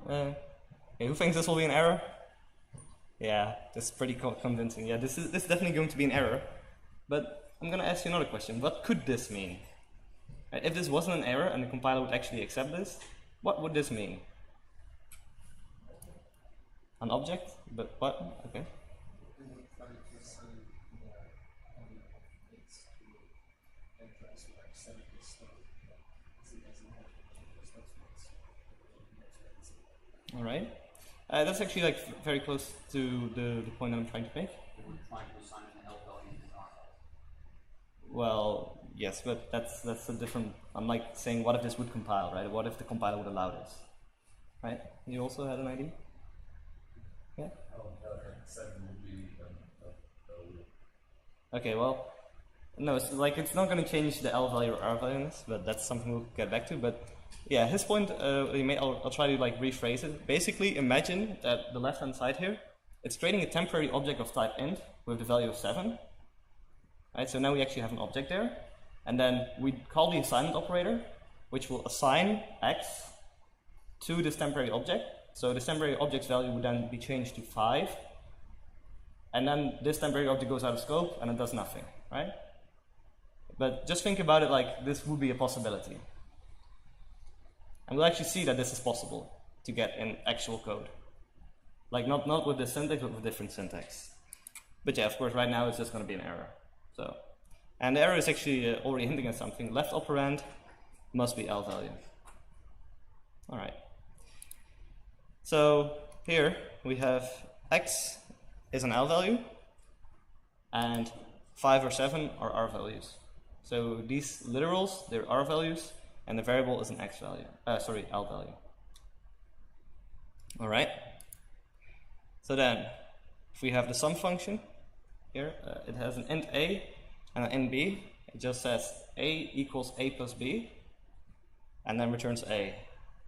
Okay, who thinks this will be an error? Yeah, this is pretty convincing. Yeah, this is definitely going to be an error. But I'm going to ask you another question. What could this mean? Right, if this wasn't an error and the compiler would actually accept this, what would this mean? An object? But what? Okay. All right. That's actually like very close to the point that I'm trying to make. Well, yes, but that's a different. I'm like saying, what if this would compile, right? What if the compiler would allow this, right? You also had an idea. Yeah. Okay. Well, no. It's like it's not going to change the L value or R value in this, but that's something we'll get back to. But yeah, his point, I'll try to like rephrase it. Basically, imagine that the left-hand side here, it's creating a temporary object of type int with the value of 7. Right, so now we actually have an object there. And then we call the assignment operator, which will assign x to this temporary object. So this temporary object's value would then be changed to 5. And then this temporary object goes out of scope and it does nothing, right? But just think about it like this would be a possibility. And we'll actually see that this is possible to get in actual code. Like not with this syntax, but with different syntax. But yeah, of course, right now it's just going to be an error. So, and the error is actually already hinting at something. Left operand must be L value. All right. So here we have x is an L value, and 5 or 7 are R values. So these literals, they're R values, and the variable is an X value. L value. All right. So then, if we have the sum function here, it has an int a and an int b. It just says a equals a plus b, and then returns a.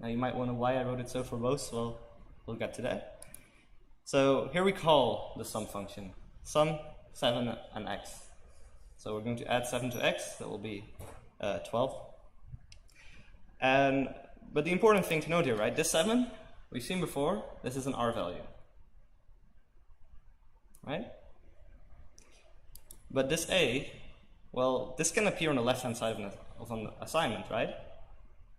Now you might wonder why I wrote it so verbose. Well, we'll get to that. So here we call the sum function sum 7 and x. So we're going to add 7 to x. That will be 12. But the important thing to note here, right? This 7 we've seen before. This is an R value, right? But this a, well, this can appear on the left-hand side of an assignment, right?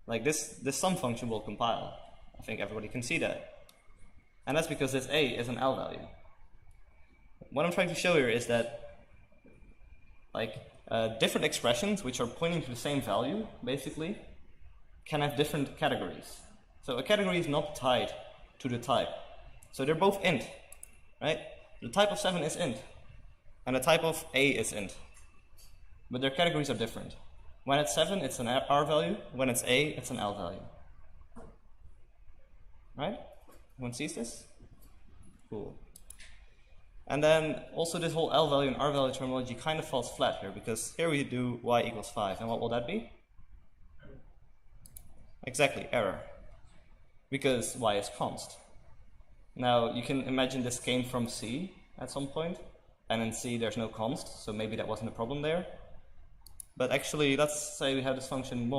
Like this sum function will compile. I think everybody can see that. And that's because this a is an L value. What I'm trying to show here is that like different expressions which are pointing to the same value, basically, can have different categories. So a category is not tied to the type. So they're both int, right? The type of 7 is int, and the type of a is int. But their categories are different. When it's 7, it's an R value. When it's a, it's an L value. Right? Everyone sees this? Cool. And then also this whole L value and R value terminology kind of falls flat here, because here we do y equals 5. And what will that be? Exactly, error. Because y is const. Now you can imagine this came from C at some point. and in C there's no const, so maybe that wasn't a problem there. But actually, let's say we have this function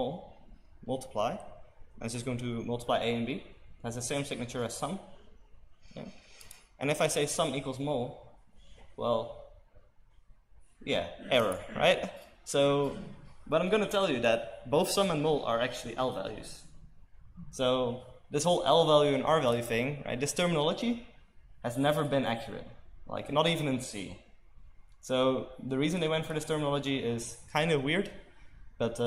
multiply, and it's just going to multiply a and b. It has the same signature as sum. Okay. And if I say sum equals mul, well, yeah, error, right? So, but I'm going to tell you that both sum and mul are actually L values. So this whole L value and R value thing, right? This terminology has never been accurate, like not even in C. So the reason they went for this terminology is kind of weird, but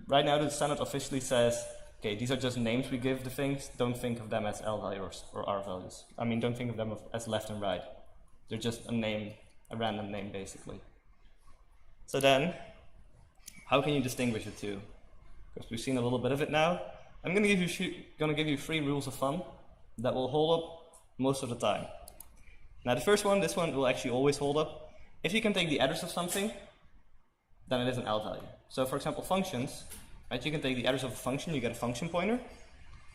right now the standard officially says, okay, these are just names we give the things. Don't think of them as L values or R values. I mean, don't think of them as left and right. They're just a name, a random name, basically. So then, how can you distinguish the two? Because we've seen a little bit of it now. I'm going to give you 3 rules of thumb that will hold up most of the time. Now the first one, this one will actually always hold up. If you can take the address of something, then it is an L value. So for example, functions, right? You can take the address of a function, you get a function pointer.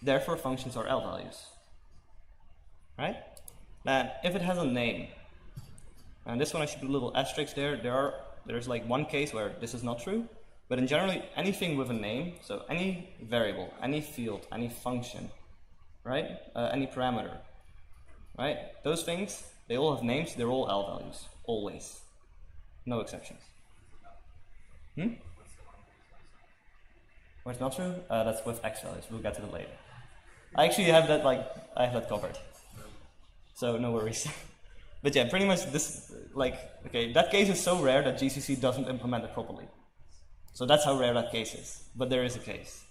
Therefore, functions are L values, right? Now, if it has a name, and this one I should put a little asterisk there. There's like one case where this is not true, but in generally anything with a name, so any variable, any field, any function, right? Any parameter, right? Those things, they all have names. They're all L values, always, no exceptions. What's not true? That's with X values. We'll get to that later. I actually have that I have that covered, so no worries. But yeah, pretty much this, okay, that case is so rare that GCC doesn't implement it properly. So that's how rare that case is. But there is a case.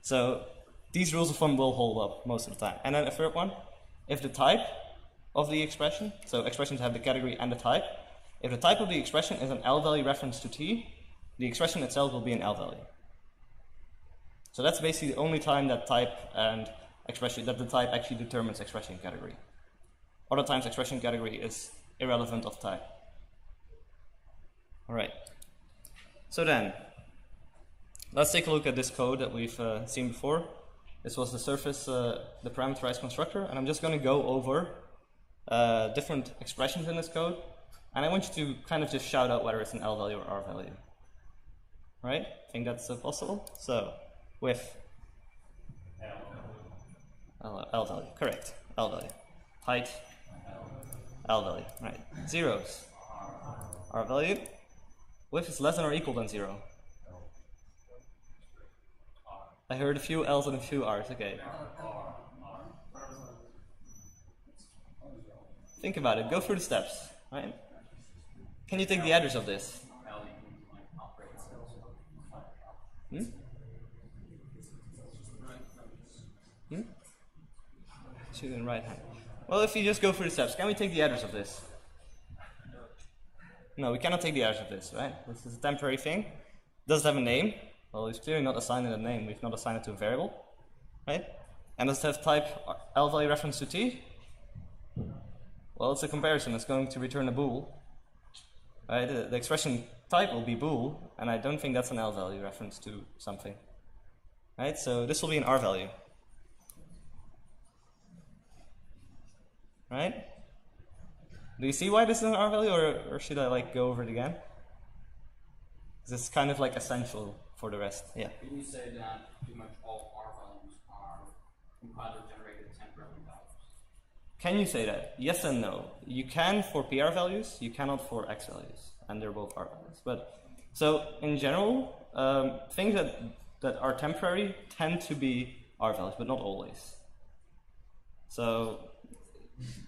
So these rules of thumb will hold up most of the time. And then a third one, if the type of the expression, so expressions have the category and the type, if the type of the expression is an L value reference to T, the expression itself will be an L value. So that's basically the only time that type and expression, that the type actually determines expression category. Other times expression category is irrelevant of type. Alright. So then, let's take a look at this code that we've seen before. This was the surface, the parameterized constructor, and I'm just going to go over different expressions in this code, and I want you to kind of just shout out whether it's an L value or R value. Right? Think that's possible? So, with L value, correct. L value. Height, L value, right. Zeros, R value. Width is less than or equal than 0. I heard a few L's and a few R's, okay. Think about it, go through the steps, right? Can you take the address of this? Shoot in right hand. Well, if you just go through the steps, can we take the address of this? No, we cannot take the address of this, right? This is a temporary thing. Does it have a name? Well, it's clearly not assigned it a name. We've not assigned it to a variable, right? And does it have type L value reference to T? Well, it's a comparison. It's going to return a bool, right? The expression type will be bool, and I don't think that's an L value reference to something, right? So this will be an R value. Right? Do you see why this is an R value, or should I go over it again? This is kind of essential for the rest. Yeah. Can you say that pretty much all R values are compiler-generated temporary values? Can you say that? Yes and no. You can for PR values, you cannot for X values, and they're both R values. But so in general, things that are temporary tend to be R values, but not always. So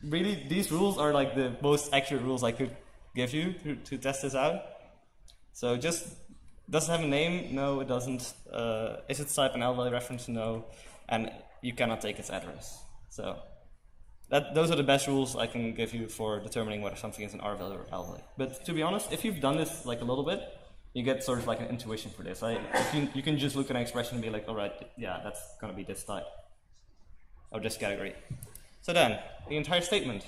really, these rules are the most accurate rules I could give you to test this out. So just, does it have a name? No, it doesn't. Is its type an L value reference? No. And you cannot take its address. So those are the best rules I can give you for determining whether something is an R value or L value. But to be honest, if you've done this a little bit, you get sort of an intuition for this. You can just look at an expression and be like, all right, yeah, that's going to be this type or this category. So then, the entire statement,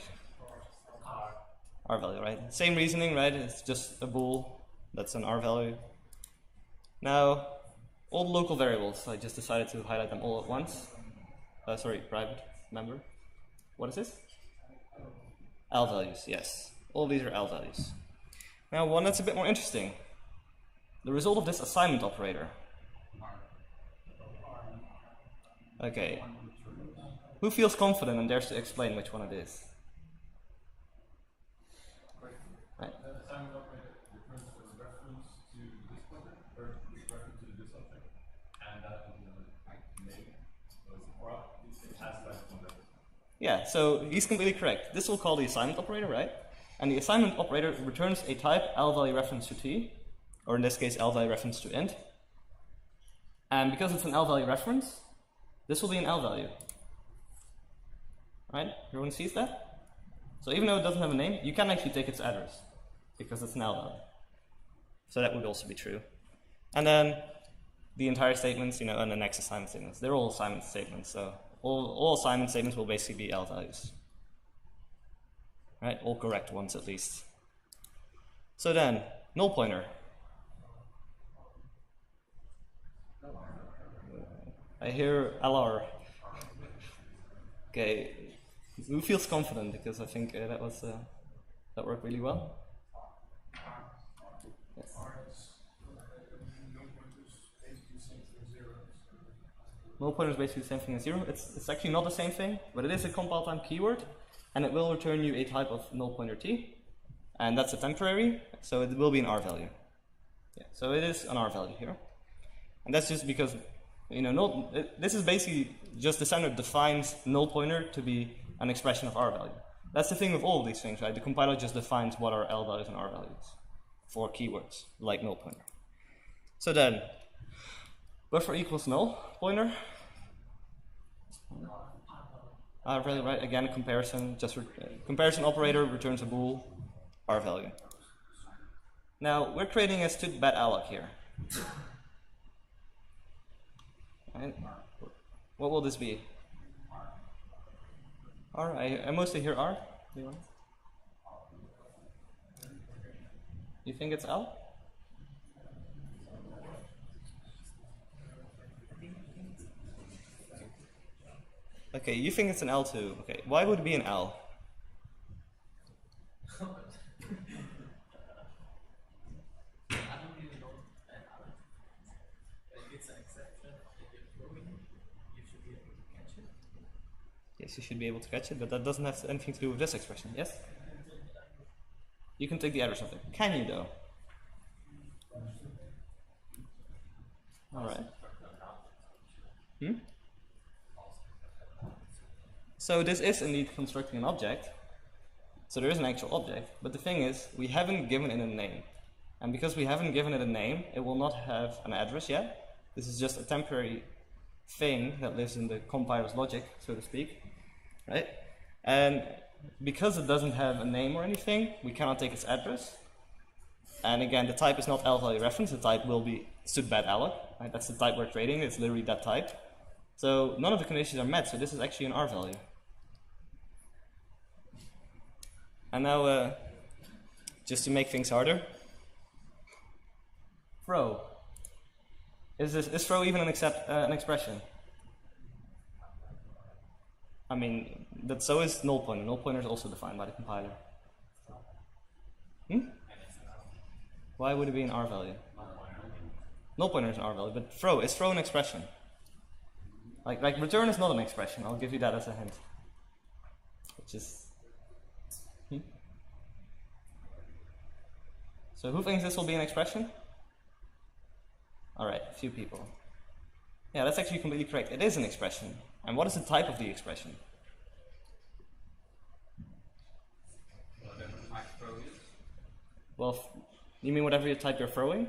R value, right? Same reasoning, right? It's just a bool, that's an R value. Now, all the local variables, I just decided to highlight them all at once. Sorry, private member. What is this? L values, yes. All these are L values. Now one that's a bit more interesting. The result of this assignment operator. Okay. Who feels confident and dares to explain which one it is? Right. The assignment operator returns a reference to this pointer, or reference to this object, and that is the name. Or it has that pointer. Yeah, so he's completely correct. This we'll call the assignment operator, right? And the assignment operator returns a type L value reference to t, or in this case L value reference to int. And because it's an L value reference, this will be an L value. Right? Everyone sees that? So even though it doesn't have a name, you can actually take its address because it's an L value. So that would also be true. And then the entire statements, and the next assignment statements, they're all assignment statements. So all assignment statements will basically be L values. Right? All correct ones at least. So then, null pointer. I hear LR. Okay. Who feels confident? Because I think that worked really well. Yes. Null pointer is basically the same thing as 0. It's actually not the same thing, but it is a compile time keyword, and it will return you a type of null pointer t, and that's a temporary, so it will be an R value. Yeah, so it is an R value here, and that's just because this is basically just the standard defines null pointer to be an expression of R value. That's the thing with all of these things, right? The compiler just defines what are L values and R values for keywords like null pointer. So then, buffer equals null pointer. R value, right? Again, comparison. Comparison operator returns a bool R value. Now we're creating a std-bad alloc here. Right. What will this be? R. I mostly hear R. You think it's L? Okay, you think it's an L too. Okay, why would it be an L? Yes, you should be able to catch it, but that doesn't have anything to do with this expression, yes? You can take the address of it. Can you, though? Alright. So this is indeed constructing an object. So there is an actual object, but the thing is, we haven't given it a name. And because we haven't given it a name, it will not have an address yet. This is just a temporary thing that lives in the compiler's logic, so to speak. Right? And because it doesn't have a name or anything, we cannot take its address. And again, the type is not L value reference, the type will be std-bad alloc. Right? That's the type we're creating, it's literally that type. So none of the conditions are met, so this is actually an R value. And now, just to make things harder, throw. Is throw even an expression? I mean, so is null pointer. Null pointer is also defined by the compiler. Why would it be an R value? Null pointer is an R value, but is throw an expression? Like return is not an expression. I'll give you that as a hint. Which is. So who thinks this will be an expression? Alright, a few people. Yeah, that's actually completely correct. It is an expression. And what is the type of the expression? Well, you mean whatever type you're throwing?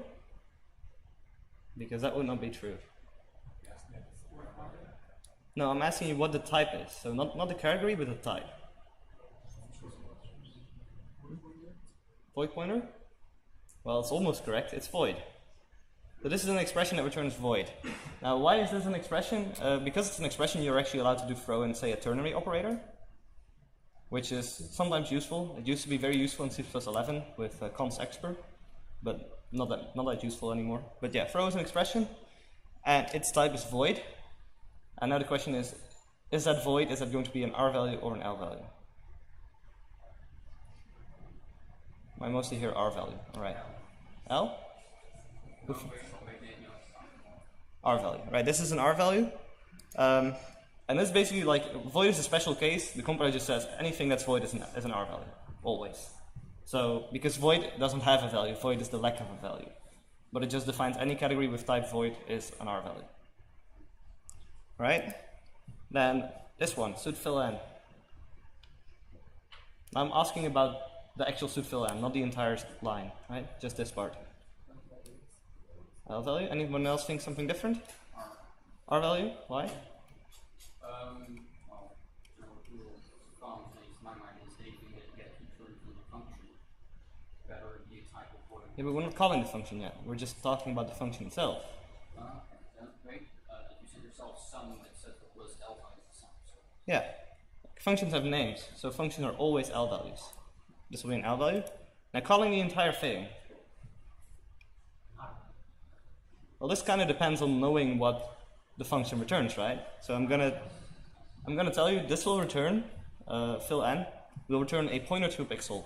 Because that would not be true. No, I'm asking you what the type is. So not the category, but the type. Void pointer? Well, it's almost correct. It's void. So this is an expression that returns void. Now, why is this an expression? Because it's an expression, you're actually allowed to do throw in, say, a ternary operator, which is sometimes useful. It used to be very useful in C++11 with cons expr, but not that useful anymore. But yeah, throw is an expression, and its type is void. And now the question is that void, is that going to be an R value or an L value? I mostly hear R value. All right. L? R value. Right, this is an R value. And this is basically like, void is a special case. The compiler just says anything that's void is an R value, always. So, because void doesn't have a value, void is the lack of a value. But it just defines any category with type void is an R value. Right? Then this one, should fill in. I'm asking about the actual should fill in, not the entire line, right? Just this part. L value. Anyone else think something different? R value. Why? Well, from my mind is anything that you get returned from the function better be a type of void. Yeah, but we're not calling the function yet. We're just talking about the function itself. Right? You said yourself some that says the list L values of some. So. Yeah. Functions have names, so functions are always L values. This will be an L value. Now calling the entire thing. Well, this kind of depends on knowing what the function returns, right? So I'm gonna tell you this will return fill n will return a pointer to a pixel.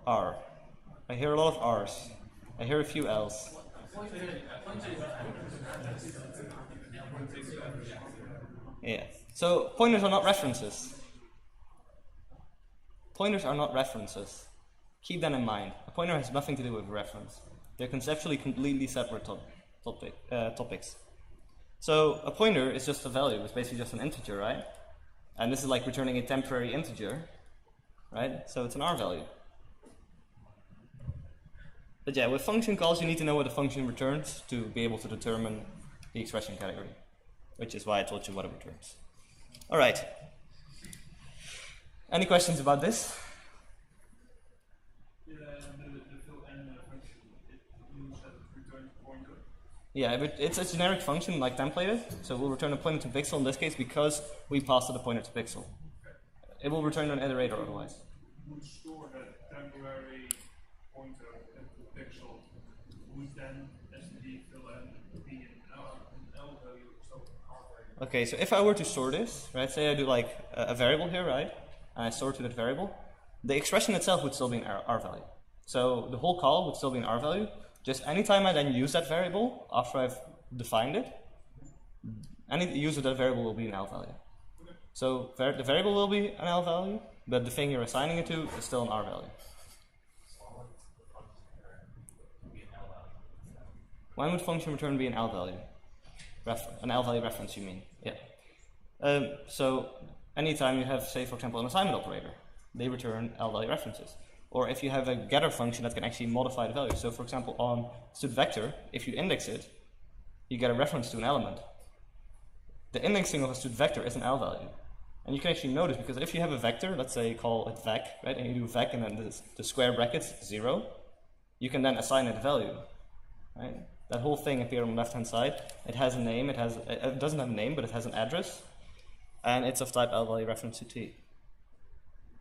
R. I hear a lot of R's. I hear a few L's. Yeah. So pointers are not references. Pointers are not references. Keep that in mind. A pointer has nothing to do with a reference. They're conceptually completely separate topics. So a pointer is just a value. It's basically just an integer, right? And this is like returning a temporary integer, right? So it's an R value. But yeah, with function calls, you need to know what the function returns to be able to determine the expression category, which is why I told you what it returns. All right. Any questions about this? Yeah, the fill n function, it means that it returns pointer. Yeah, but it's a generic function like templated, so we'll return a pointer to pixel in this case because we passed the pointer to pixel. It will return an iterator otherwise. Would store that temporary pointer into pixel, would then std fill n be an L value, so R value. Okay, so if I were to store this, right, say I do like a variable here, right, and I store to that variable, the expression itself would still be an R value. So the whole call would still be an R value. Just anytime I then use that variable after I've defined it, any use of that variable will be an L value. So the variable will be an L value, but the thing you're assigning it to is still an R value. When would function return be an L value? An L value reference, you mean? Yeah. So anytime you have, say, for example, an assignment operator, they return L value references. Or if you have a getter function that can actually modify the value. So for example, on studVector, if you index it, you get a reference to an element. The indexing of a studVector is an L value. And you can actually notice, because if you have a vector, let's say call it vec, right, and you do vec and then the square brackets 0, you can then assign it a value, right? That whole thing appeared on the left-hand side. It has a name, it doesn't have a name, but it has an address, and it's of type L value reference to T.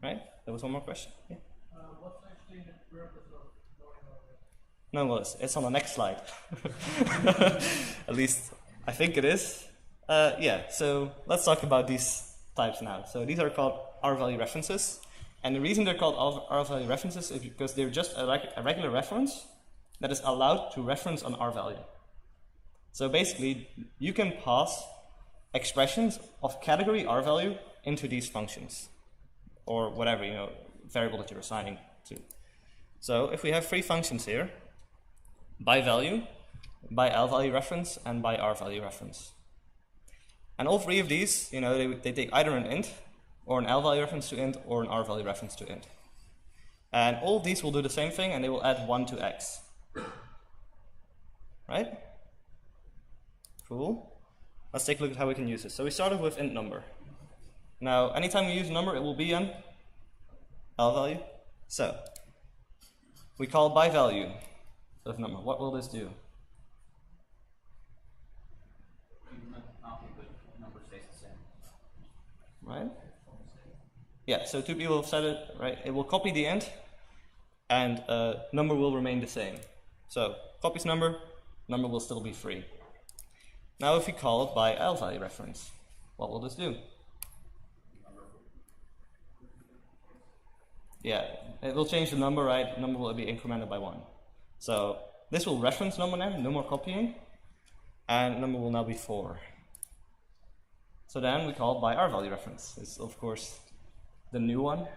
Right? There was one more question. Yeah. What's actually the purpose of going over it? No, well, it's on the next slide. At least I think it is. Yeah, so let's talk about these types now. So these are called R value references. And the reason they're called R value references is because they're just a regular reference that is allowed to reference an R value. So basically, you can pass expressions of category R value into these functions, or whatever, variable that you're assigning to. So if we have three functions here, by value, by L value reference, and by R value reference. And all three of these, they take either an int, or an L value reference to int, or an R value reference to int. And all of these will do the same thing, and they will add 1 to x. Right? Cool. Let's take a look at how we can use this. So we started with int number. Now, anytime we use a number, it will be an L value. So we call by value of number. What will this do? Number stays the same. Right? Yeah, so two people have said it, right? It will copy the int, and number will remain the same. So copies number will still be free. Now if we call it by L-value reference, what will this do? Yeah, it will change the number, right? The number will be incremented by 1. So this will reference number now, no more copying, and number will now be 4. So then we call it by R-value reference. It's of course the new one.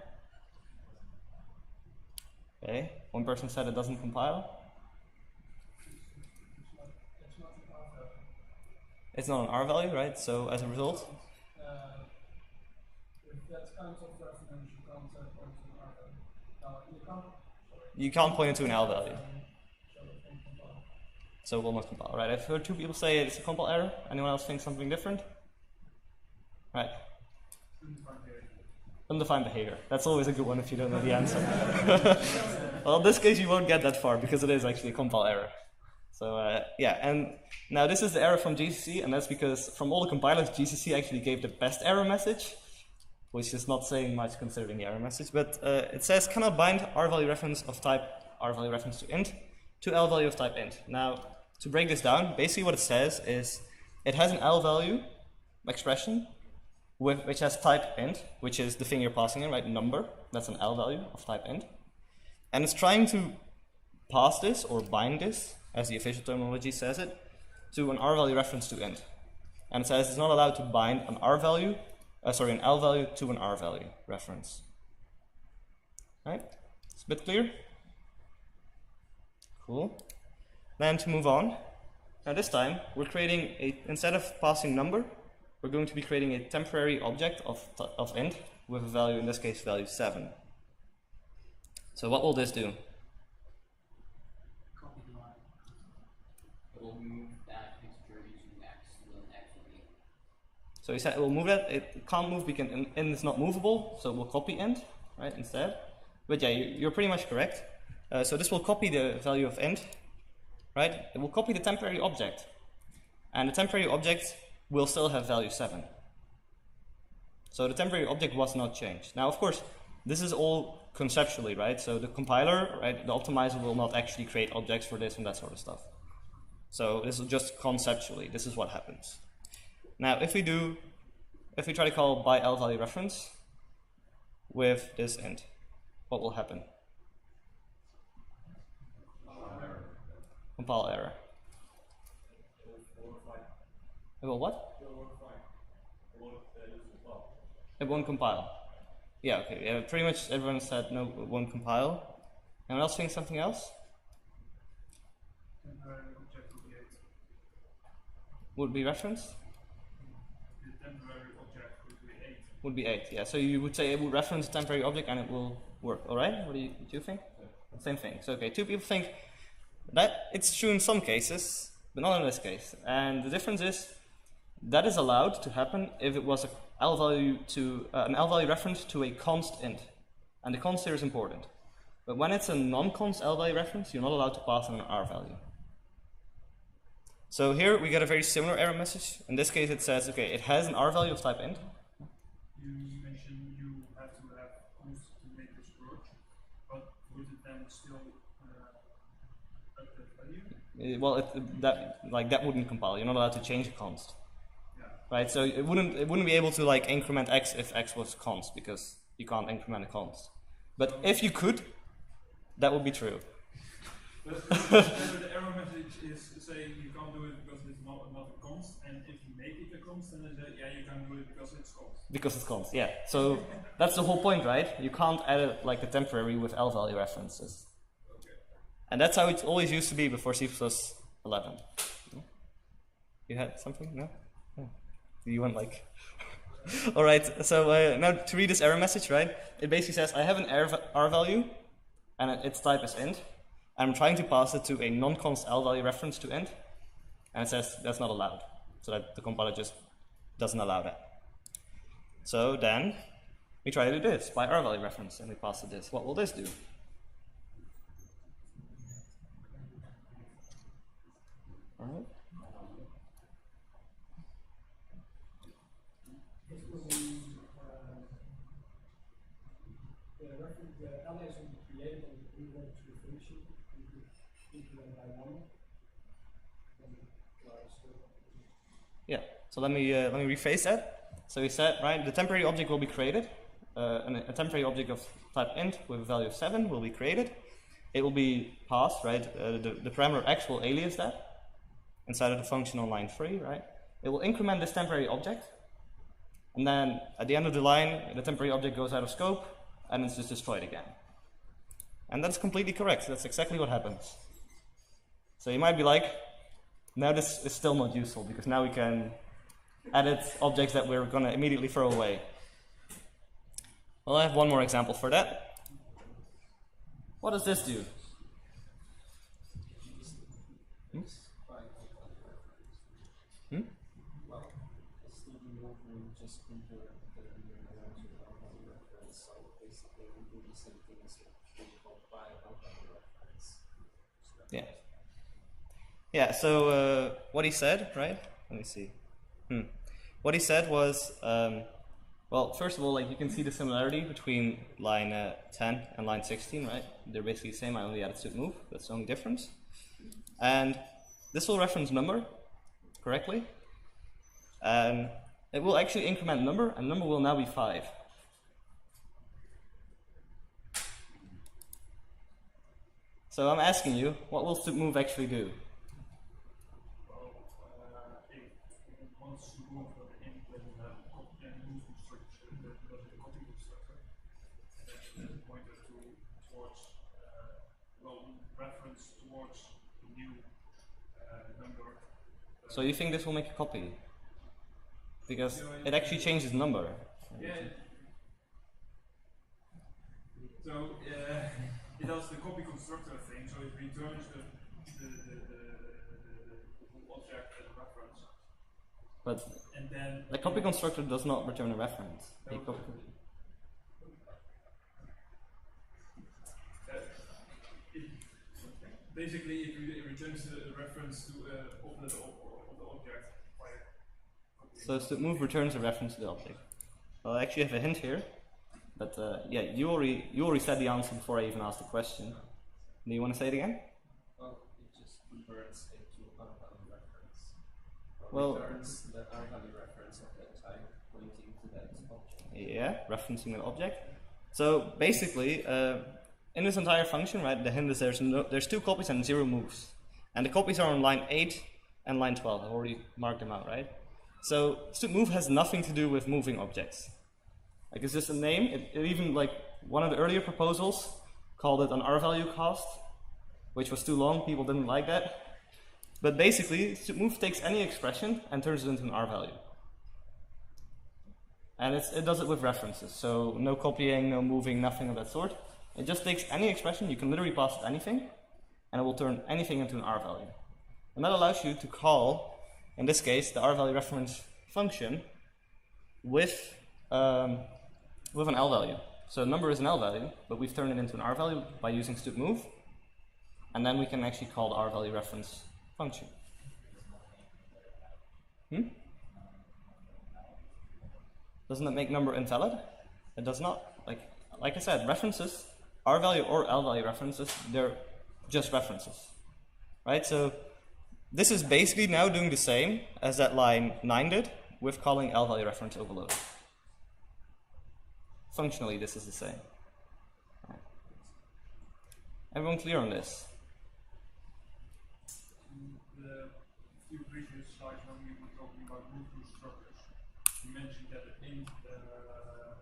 Okay, one person said it doesn't compile. It's not an R value, right? So as a result, If that's kind of reference, you can't point to an R value. you can't point it to an L value. So it will not compile, right? I've heard 2 people say it's a compile error. Anyone else think something different? Right. Undefined behavior. That's always a good one if you don't know the answer. Well, in this case you won't get that far because it is actually a compile error. So yeah, and now this is the error from GCC, and that's because from all the compilers, GCC actually gave the best error message, which is not saying much considering the error message, but it says cannot bind R-value reference of type R-value reference to int to L-value of type int. Now, to break this down, basically what it says is it has an L-value expression which has type int, which is the thing you're passing in, right? Number, that's an L-value of type int. And it's trying to pass this or bind this, as the official terminology says it, to an R-value reference to int. And it says it's not allowed to bind an R-value, an L-value to an R-value reference. Right? It's a bit clear? Cool. Then to move on, now this time we're creating instead of passing number, we're going to be creating a temporary object of int with a value, in this case value 7. So what will this do? Copy the line. It will move that integer using x, and then x will be. So we said it will move that. It can't move because int is not movable, so we'll copy int, right, instead. But yeah, you're pretty much correct. So this will copy the value of int, right? It will copy the temporary object, and the temporary object will still have value 7. So the temporary object was not changed. Now, of course, this is all conceptually, right? So the compiler, right, the optimizer will not actually create objects for this and that sort of stuff. So this is just conceptually, this is what happens. Now, if we try to call by L value reference with this int, what will happen? Compile error. It will what? It won't compile. Yeah, okay. Yeah, pretty much everyone said no, it won't compile. Anyone else think something else? Temporary object would be 8. Would be reference? The temporary object would be 8. Would be 8, yeah. So you would say it will reference a temporary object and it will work, alright? What do you think? Yeah. Same thing. So okay, 2 people think that it's true in some cases, but not in this case. And the difference is that is allowed to happen if it was an L value reference to a const int. And the const here is important. But when it's a non-const L value reference, you're not allowed to pass in an R value. So here we get a very similar error message. In this case it says, okay, it has an R value of type int. You mentioned you have to have const to make this work, but would it then still update value? Well, that wouldn't compile. You're not allowed to change a const. Right, so it wouldn't be able to like increment x if x was const because you can't increment a const. But if you could, that would be true. But the error message is saying you can't do it because it's not a const, and if you make it a const, then it's yeah, you can do it because it's const. Because it's const, yeah. So that's the whole point, right? You can't add it like a temporary with L value references. Okay. And that's how it always used to be before C++11. You had something? No? You want like all right, so now to read this error message, right, it basically says I have an R value and its type is int, and I'm trying to pass it to a non-const L value reference to int, and it says that's not allowed, so that the compiler just doesn't allow that. So then we try to do this by R value reference and we pass it this. What will this do? All right. The L is on the create and we want to function, we could increment by 1. So let me rephrase that. So we said, right, the temporary object will be created. A temporary object of type int with a value of 7 will be created. It will be passed, right? The parameter x will alias that inside of the function on line 3, right? It will increment this temporary object, and then at the end of the line, the temporary object goes out of scope, and it's just destroyed again. And that's completely correct. That's exactly what happens. So you might be like, now this is still not useful, because now we can edit objects that we're going to immediately throw away. Well, I have one more example for that. What does this do? Hmm? Hmm? Well, it's the movement just compare the reference, so basically we do the same thing as we call by reference. Yeah. Yeah, so what he said, right? Let me see. What he said was, well, first of all, like you can see the similarity between line 10 and line 16, right? They're basically the same, I only added move, that's the only difference. And this will reference number correctly. And it will actually increment number, and number will now be 5. So I'm asking you, what will move actually do? Well, if it wants to move the int doesn't have a copy and move constructor, that does a copy constructor, and then pointer towards reference towards the new number. So you think this will make a copy? Because it actually changes number. Yeah. So it does the copy constructor thing, so it returns the whole object as a reference. But And then the copy constructor does not return a reference. Basically, it returns the reference to of the object. So move returns a reference to the object. Well, I actually have a hint here, but yeah, you already said the answer before I even asked the question. Do you want to say it again? Well, it just converts it to R-value reference. Well, returns the R-value reference of that type pointing to that object. Yeah, referencing an object. So basically, in this entire function, right, the hint is there's 2 copies and 0 moves. And the copies are on line 8 and line 12. I've already marked them out, right? So move has nothing to do with moving objects. Like it's just a name. It even, like, one of the earlier proposals called it an R-value cost, which was too long. People didn't like that. But basically, move takes any expression and turns it into an R-value. And it does it with references. So no copying, no moving, nothing of that sort. It just takes any expression. You can literally pass it anything, and it will turn anything into an R-value. And that allows you to call, in this case, the R-value reference function with an L-value. So number is an L-value, but we've turned it into an R-value by using move, and then we can actually call the R-value reference function. Doesn't it make number invalid? It does not. Like I said, references, R-value or L-value references, they're just references, right? So this is basically now doing the same as that line 9 did with calling L-value reference overload. Functionally, this is the same. Right. Everyone clear on this? The few previous slides when we were talking about move constructors, you mentioned that the int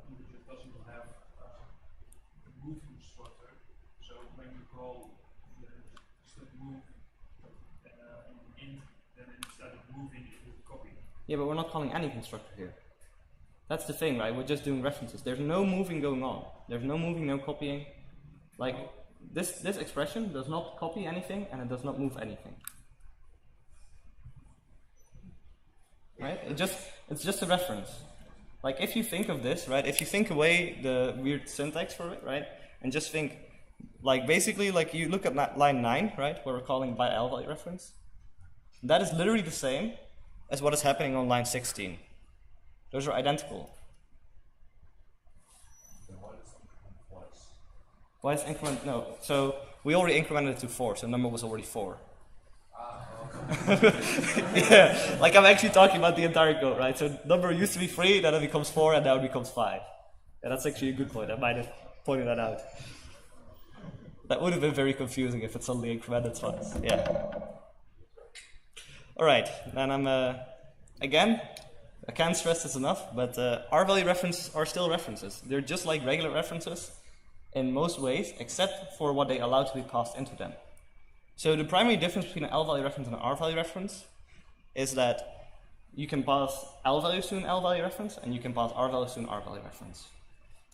integer doesn't have a move constructor. So when you call the move int, then instead of moving it will copy. Yeah, but we're not calling any constructor here. That's the thing, right? We're just doing references. There's no moving going on. There's no moving, no copying. Like, this expression does not copy anything, and it does not move anything. Right? It's just a reference. Like, if you think of this, right? If you think away the weird syntax for it, right? And just think, like, basically, like, you look at line 9, right? Where we're calling by L value reference. That is literally the same as what is happening on line 16. Those are identical. Then why does something twice? Why is increment? No. So we already incremented it to 4, so number was already 4. Yeah, like I'm actually talking about the entire code, right? So number used to be 3, then it becomes 4, and now it becomes 5. Yeah, that's actually a good point. I might have pointed that out. That would have been very confusing if it suddenly incremented twice. Yeah. All right, then again, I can't stress this enough, but R-value references are still references. They're just like regular references in most ways, except for what they allow to be passed into them. So the primary difference between an L-value reference and an R-value reference is that you can pass L-values to an L-value reference, and you can pass R-values to an R-value reference.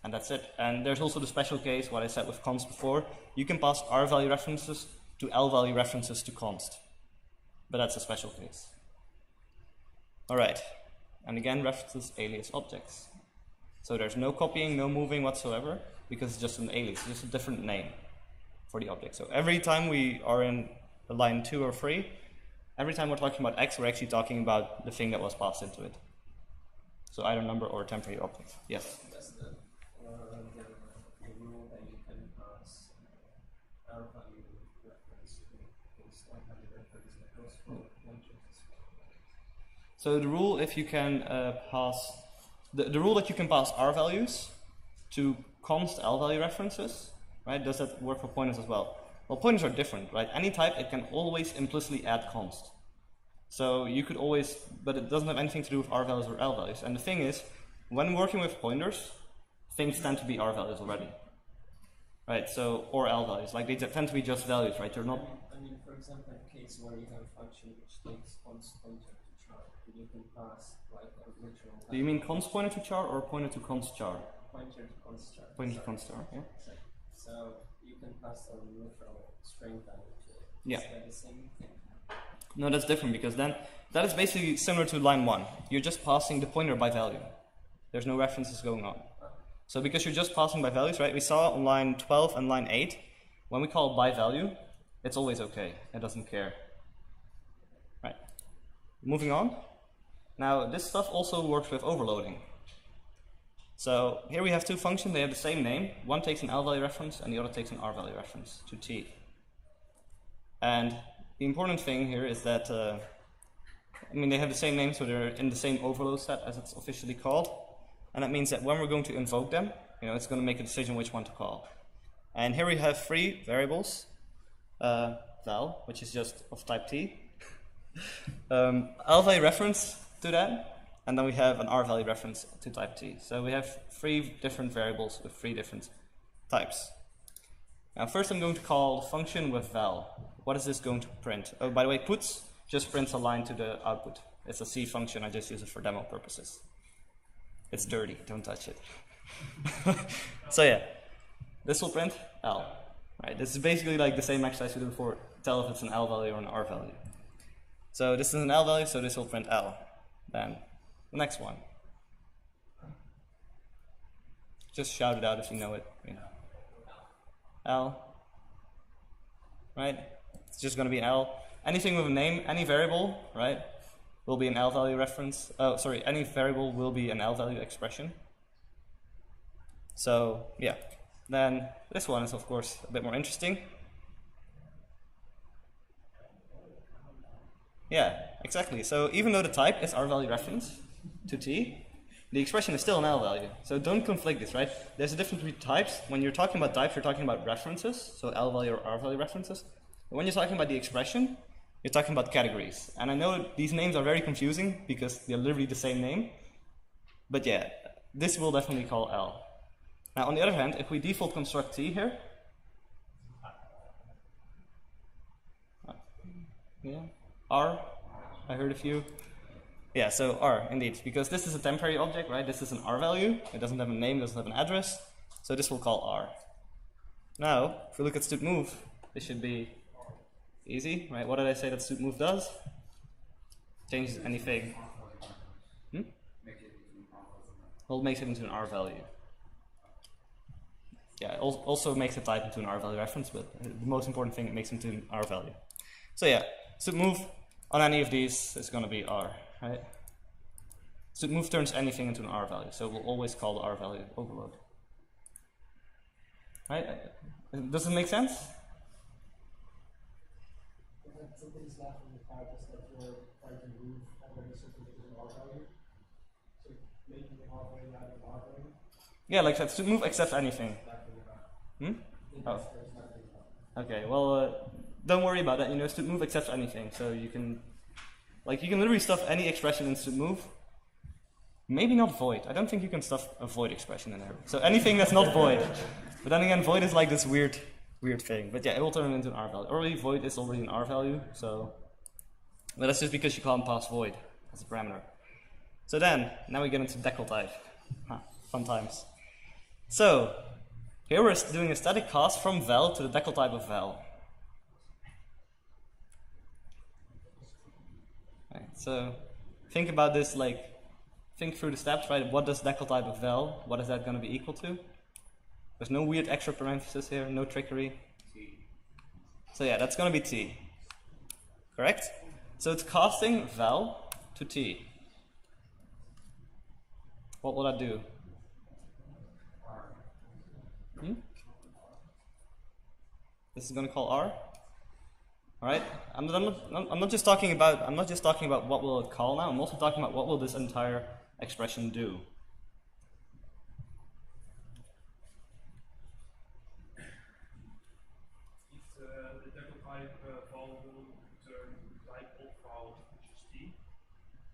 And that's it. And there's also the special case, what I said with const before. You can pass R-value references to L-value references to const. But that's a special case. All right. And again, references alias objects. So there's no copying, no moving whatsoever, because it's just an alias, it's just a different name for the object. So every time we are in line 2 or 3, every time we're talking about X, we're actually talking about the thing that was passed into it. So either number or temporary object. Yes? That's the rule that you can pass R-value reference to this R-value reference that goes for pointers. So the rule, if you can pass, the rule that you can pass R values to const L value references, right? Does that work for pointers as well? Well, pointers are different, right? Any type, it can always implicitly add const. So you could always, but it doesn't have anything to do with R values or L values. And the thing is, when working with pointers, things tend to be R values already, right? So, or L values, like they tend to be just values, right? They're not. I mean, for example, a case where you have a function which takes const pointer to char, you can pass like a literal. Do you mean const pointer to char or pointer to const char? Pointer to const char. Pointer to const char, yeah. So you can pass a literal string value to it. Yeah. Is that the same thing? No, that's different because then that is basically similar to line 1. You're just passing the pointer by value. There's no references going on. So because you're just passing by values, right? We saw on line 12 and line 8, when we call by value, it's always okay. It doesn't care. Right. Moving on. Now this stuff also works with overloading. So here we have two functions, they have the same name. One takes an L value reference and the other takes an R value reference to T. And the important thing here is that, I mean, they have the same name, so they're in the same overload set as it's officially called. And that means that when we're going to invoke them, you know, it's going to make a decision which one to call. And here we have 3 variables, val, which is just of type T, L value reference to that, and then we have an R value reference to type T. So we have 3 different variables with 3 different types. Now first I'm going to call the function with val. What is this going to print? Oh, by the way, puts just prints a line to the output. It's a C function, I just use it for demo purposes. It's dirty, don't touch it. So yeah, this will print L. Right, this is basically like the same exercise we did before, tell if it's an L value or an R value. So this is an L value, so this will print L. Then the next one. Just shout it out if you know it. You know. L. Right? It's just going to be an L. Anything with a name, any variable, right, will be an L value reference. Oh, sorry, any variable will be an L value expression. So, yeah. Then this one is, of course, a bit more interesting. Yeah, exactly. So even though the type is R value reference to T, the expression is still an L value. So don't conflict this, right? There's a difference between types. When you're talking about types, you're talking about references, so L value or R value references. But when you're talking about the expression, you're talking about categories. And I know these names are very confusing because they're literally the same name. But yeah, this will definitely call L. Now on the other hand, if we default construct T here, yeah, R, I heard a few. Yeah, so R, indeed, because this is a temporary object, right? This is an R value. It doesn't have a name, doesn't have an address. So this will call R. Now, if we look at std move, this should be easy, right? What did I say that std move does? Changes anything. Well, makes it into an R value. Yeah, it also makes a type into an R value reference, but the most important thing, it makes it into an R value. So yeah, std move on any of these is going to be R, right? Std move turns anything into an R value, so we'll always call the R value overload. Right? Does it make sense? just that you're trying to move already something to an R value. So making the R value out of an R value. Yeah, like that. To move accepts anything. Hmm? Oh. Okay. Well, don't worry about that. You know, to move accepts anything. So you can literally stuff any expression in to move. Maybe not void. I don't think you can stuff a void expression in there. So anything that's not void. But then again, void is like this weird thing. But yeah, it will turn into an R value. Already void is already an R value. So, but that's just because you can't pass void as a parameter. So then, now we get into Decltype. Fun times. So, here we're doing a static cast from val to the Decltype of val. Right, so, think about this think through the steps, right? What does Decltype of val, what is that going to be equal to? There's no weird extra parenthesis here, no trickery. So yeah, that's going to be t. Correct? So it's casting val to t. What will that do? This is going to call r. All right. I'm not just talking about what will it call now. I'm also talking about what will this entire expression do. If the Decltype val will return type of val, which is t,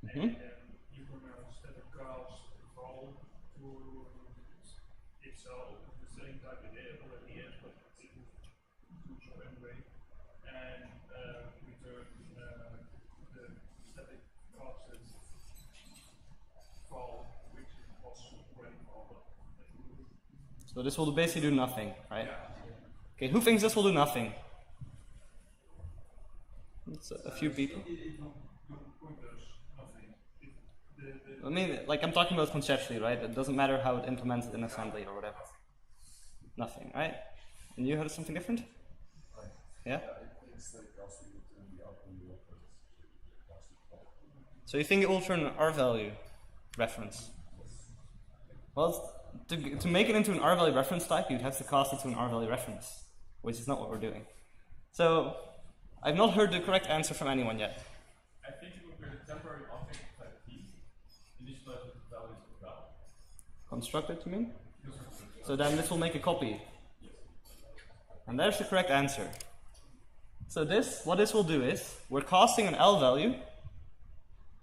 and then you can static cast val to itself, the same type it already is, but it will do so anyway, and return the static casted val, which was already called. So this will basically do nothing, right? Yeah. Okay, who thinks this will do nothing? It's a few people. It does nothing. I mean, like I'm talking about conceptually, right? It doesn't matter how it implements it in assembly or whatever. Nothing, right? And you heard something different? Yeah? So you think it will turn an R value reference? Well, to make it into an R value reference type, you'd have to cast it to an R value reference, which is not what we're doing. So I've not heard the correct answer from anyone yet. I think it would be a temporary object type t, initialized with the values of val. Constructed, you mean? So then this will make a copy. And there's the correct answer. So what this will do is, we're casting an L value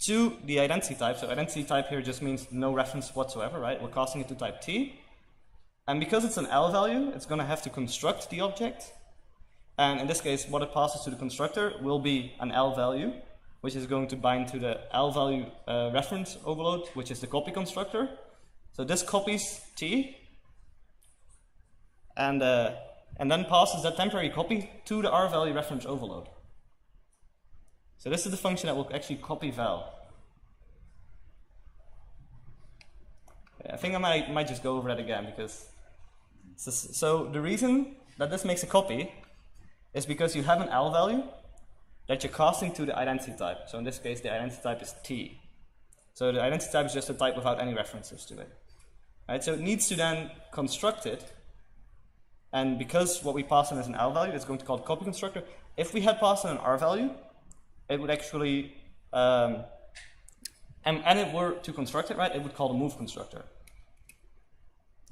to the identity type. So identity type here just means no reference whatsoever, right? We're casting it to type t. And because it's an L value, it's going to have to construct the object. And in this case, what it passes to the constructor will be an L value, which is going to bind to the L value reference overload, which is the copy constructor. So this copies t, and then passes that temporary copy to the R value reference overload. So this is the function that will actually copy val. I think I might just go over that again because so the reason that this makes a copy is because you have an L value that you're casting to the identity type. So in this case, the identity type is t. So the identity type is just a type without any references to it. Right? So it needs to then construct it. And because what we pass in is an L value, it's going to call the copy constructor. If we had passed in an R value, it would actually, and it were to construct it, right, it would call the move constructor.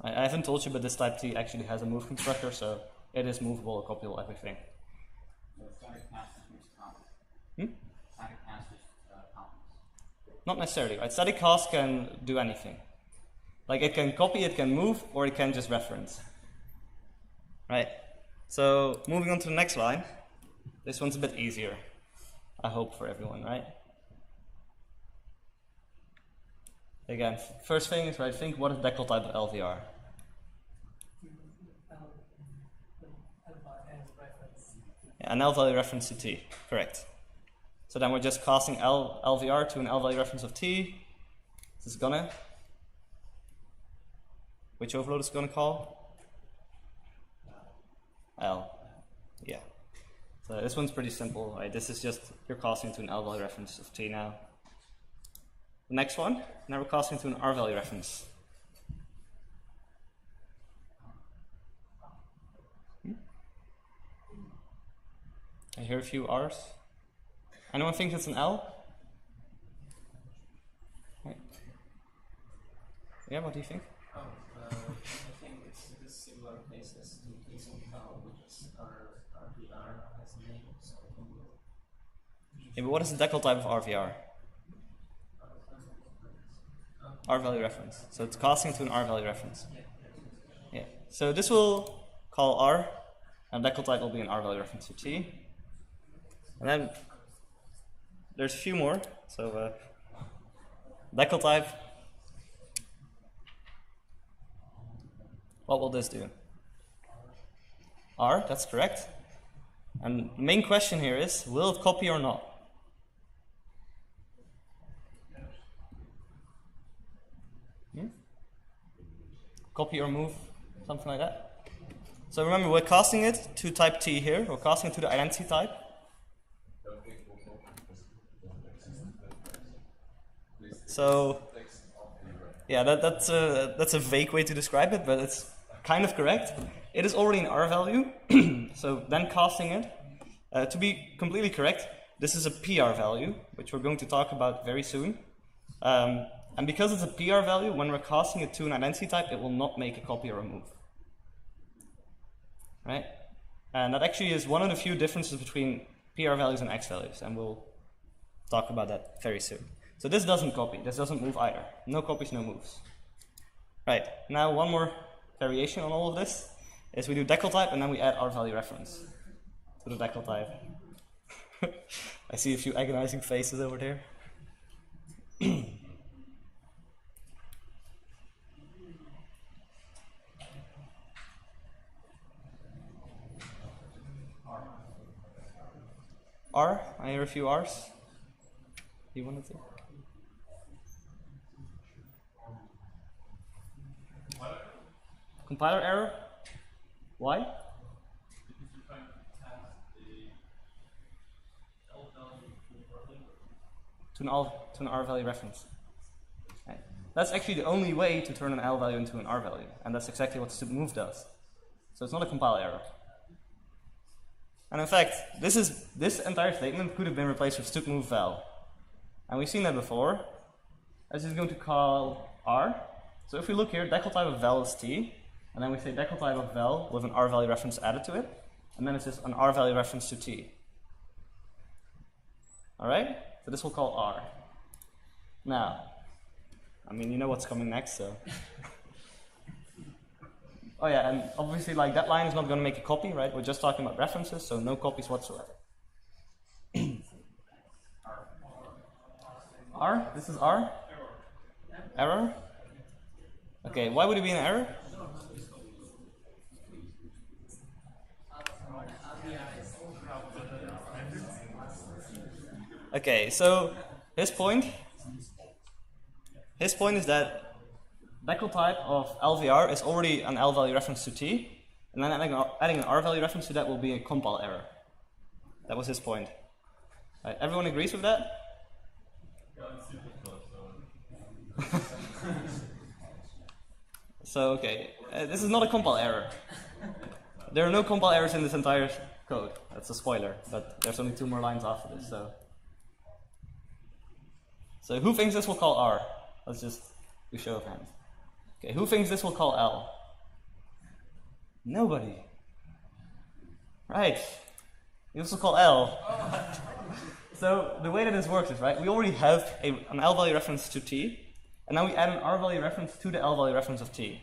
I haven't told you, but this type T actually has a move constructor, so it is movable, copyable, everything. So static cast is common. Static cast is common. Not necessarily, right? Static cast can do anything. Like it can copy, it can move, or it can just reference. Right? So moving on to the next line. This one's a bit easier, I hope, for everyone, right? Again, first thing is, right, think what is Decltype of LVR? Yeah, an L value reference to T, correct. So then we're just casting LVR to an L value reference of T. This is gonna, which overload is gonna call? L, yeah. So this one's pretty simple, right? This is just, you're casting to an L value reference of T now. The next one, now we're casting to an R value reference. I hear a few R's. Anyone think it's an L? Right. Yeah, what do you think? I think it's a similar case as the case of Val, which is RVR has a name, so I think Yeah, but what is the Decltype of RVR? R-value reference. So it's casting to an R-value reference. Yeah. So this will call R, and Decltype will be an R-value reference to T. And then there's a few more. So Decltype. What will this do? R, that's correct. And the main question here is, will it copy or not? Copy or move, something like that. So remember, we're casting it to type T here. We're casting it to the identity type. So yeah, that's a vague way to describe it, but it's kind of correct. It is already an R value, so then casting it. To be completely correct, this is a PR value, which we're going to talk about very soon. And because it's a PR value, when we're casting it to an identity type, it will not make a copy or a move. Right? And that actually is one of the few differences between PR values and X values, and we'll talk about that very soon. So this doesn't copy, this doesn't move either. No copies, no moves. Right, now one more variation on all of this is we do Decltype and then we add R-value reference to the Decltype. I see a few agonizing faces over there. R, I hear a few R's. You wanted to? Compiler error? Why? Because you trying to pass a L value to an R value reference. Right. That's actually the only way to turn an L value into an R value, and that's exactly what the move does. So it's not a compile error. And in fact, this entire statement could have been replaced with stup move val. And we've seen that before. As is going to call R. So if we look here, Decltype of val is T, and then we say Decltype of val with an R value reference added to it, and then it's just an R value reference to T. Alright? So this will call R. Now, I mean, you know what's coming next, so. Oh yeah, and obviously like that line is not going to make a copy, right? We're just talking about references, so no copies whatsoever. R? This is R? Error? Okay, why would it be an error? Okay, so his point is that Decltype of LVR is already an L value reference to T, and then adding an R value reference to that will be a compile error. That was his point. Right, everyone agrees with that? Yeah, it's super close, So, okay, this is not a compile error. There are no compile errors in this entire code. That's a spoiler, but there's only 2 more lines after this, so. So who thinks this will call R? Let's just do show of hands. Okay, who thinks this will call L? Nobody. Right. This will call L. So the way that this works is, right, we already have an L value reference to T, and now we add an R value reference to the L value reference of T.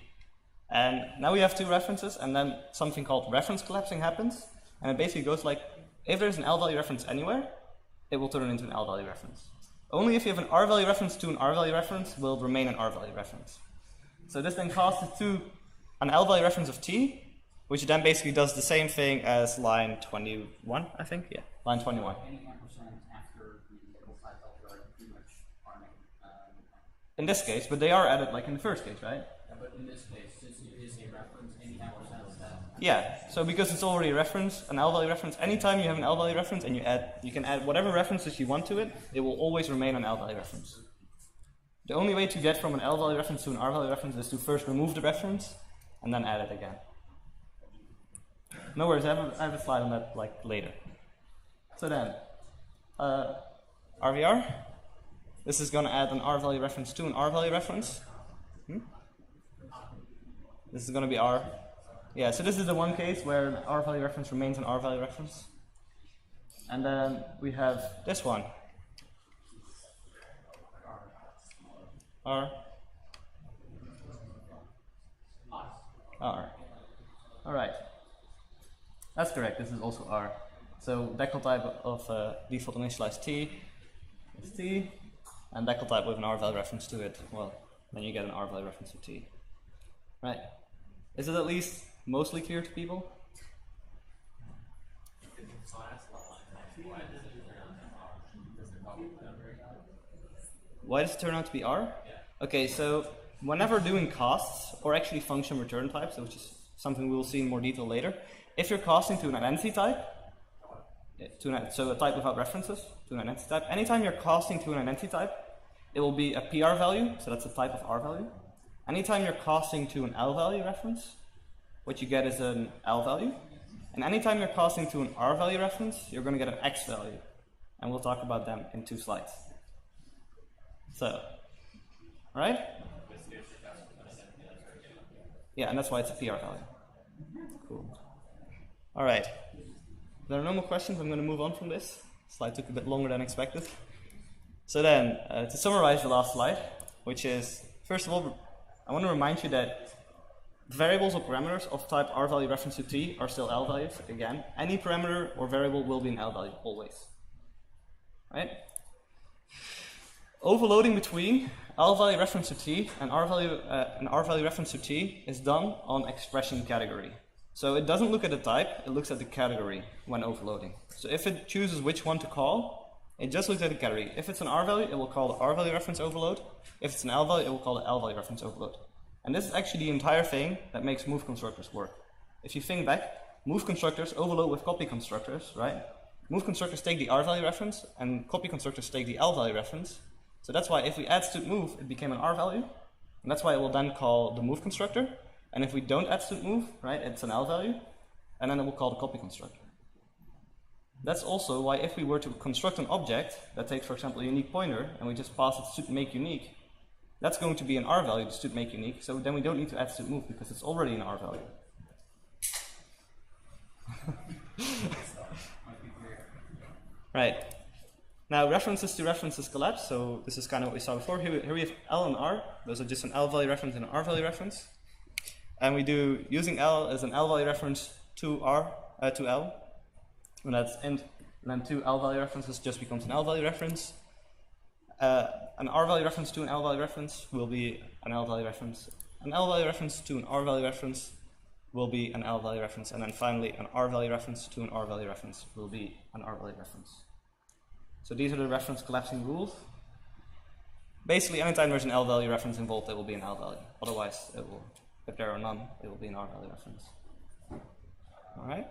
And now we have 2 references, and then something called reference collapsing happens, and it basically goes like, if there's an L value reference anywhere, it will turn it into an L value reference. Only if you have an R value reference to an R value reference will it remain an R value reference. So this then casts it to an L value reference of T, which then basically does the same thing as line 21, I think? Yeah, line 21. Any ampersand after the Decltype LVR are pretty much farming. In this case, but they are added like in the first case, right? Yeah, but in this case, since it is a reference, any ampersand is that. Yeah, so because it's already a reference, an L value reference, anytime you have an L value reference and you can add whatever references you want to it, it will always remain an L value reference. The only way to get from an L value reference to an R value reference is to first remove the reference and then add it again. No worries, I have a slide on that like later. So then, RVR. This is going to add an R value reference to an R value reference. This is going to be R. Yeah, so this is the one case where an R value reference remains an R value reference. And then we have this one. R. Alright. That's correct, this is also R. So Decltype of default initialized T is T, and Decltype with an R value reference to it, well, then you get an R value reference to T. Right. Is it at least mostly clear to people? Why does it turn out to be R? Okay, so whenever doing casts, or actually function return types, which is something we will see in more detail later, if you're casting to an identity type, so a type without references to an identity type, anytime you're casting to an identity type, it will be a PR value, so that's a type of R value. Anytime you're casting to an L value reference, what you get is an L value. And anytime you're casting to an R value reference, you're going to get an X value. And we'll talk about them in 2 slides. So, right? Yeah, and that's why it's a PR value. Cool. All right. If there are no more questions, I'm going to move on from this. Slide took a bit longer than expected. So then, to summarize the last slide, which is, first of all, I want to remind you that variables or parameters of type R value reference to T are still L values. Again, any parameter or variable will be an L value, always. Right? Overloading between L value reference to T and R value reference to T is done on expression category. So it doesn't look at the type, it looks at the category when overloading. So if it chooses which one to call, it just looks at the category. If it's an R value, it will call the R value reference overload. If it's an L value, it will call the L value reference overload. And this is actually the entire thing that makes move constructors work. If you think back, move constructors overload with copy constructors, right? Move constructors take the R value reference, and copy constructors take the L value reference. So that's why if we add std move, it became an R value, and that's why it will then call the move constructor. And if we don't add std move, right, it's an L value, and then it will call the copy constructor. That's also why if we were to construct an object that takes, for example, a unique pointer, and we just pass it std make unique, that's going to be an R value, the std make unique, so then we don't need to add std move because it's already an R value. Right. Now references to references collapse, so this is kind of what we saw before. Here we have L and R, those are just an L value reference and an R value reference. And we do using L as an L value reference to L, and that's int, and then 2 L value references just becomes an L value reference. An R value reference to an L value reference will be an L value reference. An L value reference to an R value reference will be an L value reference, and then finally an R value reference to an R value reference will be an R value reference. So these are the reference collapsing rules. Basically, anytime there's an L value reference involved, it will be an L value. Otherwise, it will, if there are none, it will be an R value reference. All right?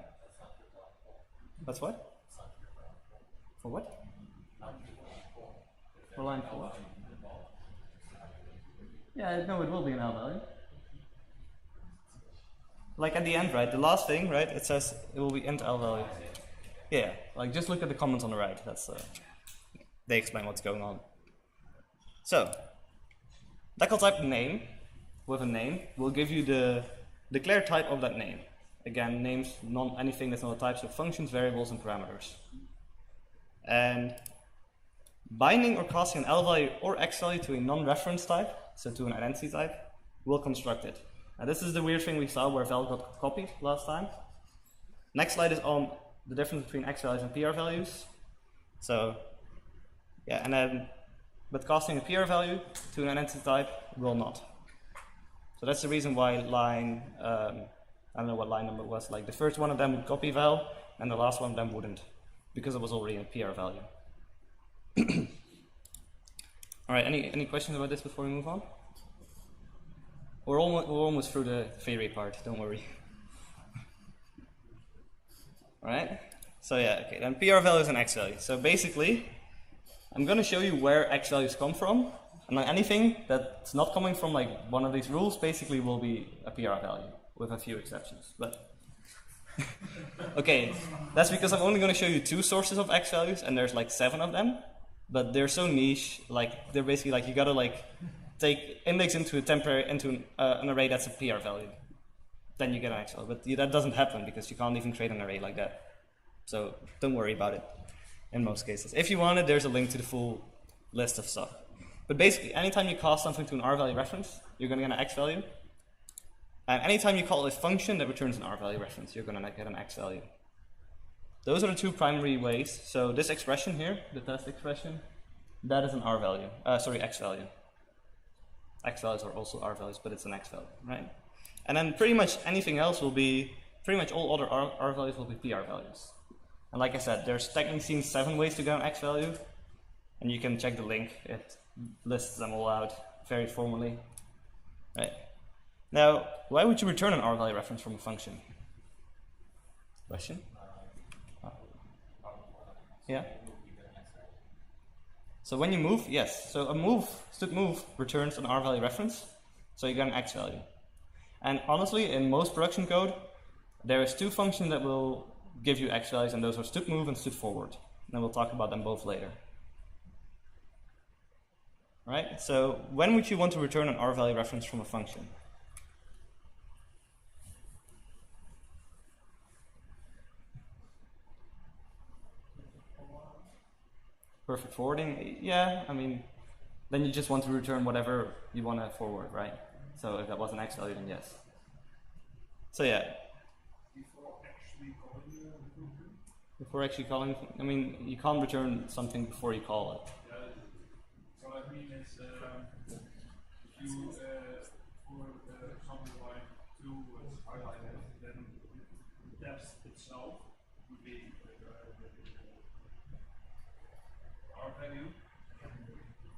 That's what? For what? For line 4. Yeah, no, it will be an L value. Like at the end, right? The last thing, right? It says it will be int L value. Yeah, like just look at the comments on the right. That's they explain what's going on. So, Decltype name with a name will give you the declared type of that name. Again, names anything that's not a type, so functions, variables, and parameters. And binding or casting an L value or X value to a non-reference type, so to an identity type, will construct it. Now this is the weird thing we saw where val got copied last time. Next slide is on the difference between X values and PR values. So, yeah, and then, but casting a PR value to an identity type will not. So that's the reason why line, I don't know what line number it was, like the first one of them would copy val, and the last one of them wouldn't, because it was already a PR value. All right, any questions about this before we move on? We're almost through the theory part, don't worry. Alright, so yeah, okay, then PR values and X values. So basically, I'm going to show you where X values come from, and then anything that's not coming from like one of these rules basically will be a PR value, with a few exceptions. But Okay, that's because I'm only going to show you 2 sources of x values, and there's like 7 of them, but they're so niche. Like they're basically like you gotta like take index into a temporary an array that's a PR value, then you get an x value. But that doesn't happen because you can't even create an array like that. So don't worry about it. In most cases, if you want it, there's a link to the full list of stuff. But basically, anytime you call something to an R-value reference, you're going to get an x value. And anytime you call a function that returns an R-value reference, you're going to get an x value. Those are the 2 primary ways. So this expression here, the test expression, that is an R value. X value. X values are also R values, but it's an x value, right? And then pretty much anything else will be, pretty much all other R values will be PR values. And like I said, there's technically 7 ways to get an x value, and you can check the link. It lists them all out very formally, right? Now, why would you return an R-value reference from a function? Question? Yeah? So when you move, yes. So a move, std move, returns an R-value reference, so you get an x value. And honestly, in most production code, there is 2 functions that will give you x values, and those are std move and std forward. And we'll talk about them both later. Right? So when would you want to return an R-value reference from a function? Perfect forwarding, yeah, I mean, then you just want to return whatever you want to forward, right? So if that was an x value, then yes. So yeah. Before actually calling, I mean, you can't return something before you call it. What I mean is, if you, for something like to highlight it, then the test itself would be R value,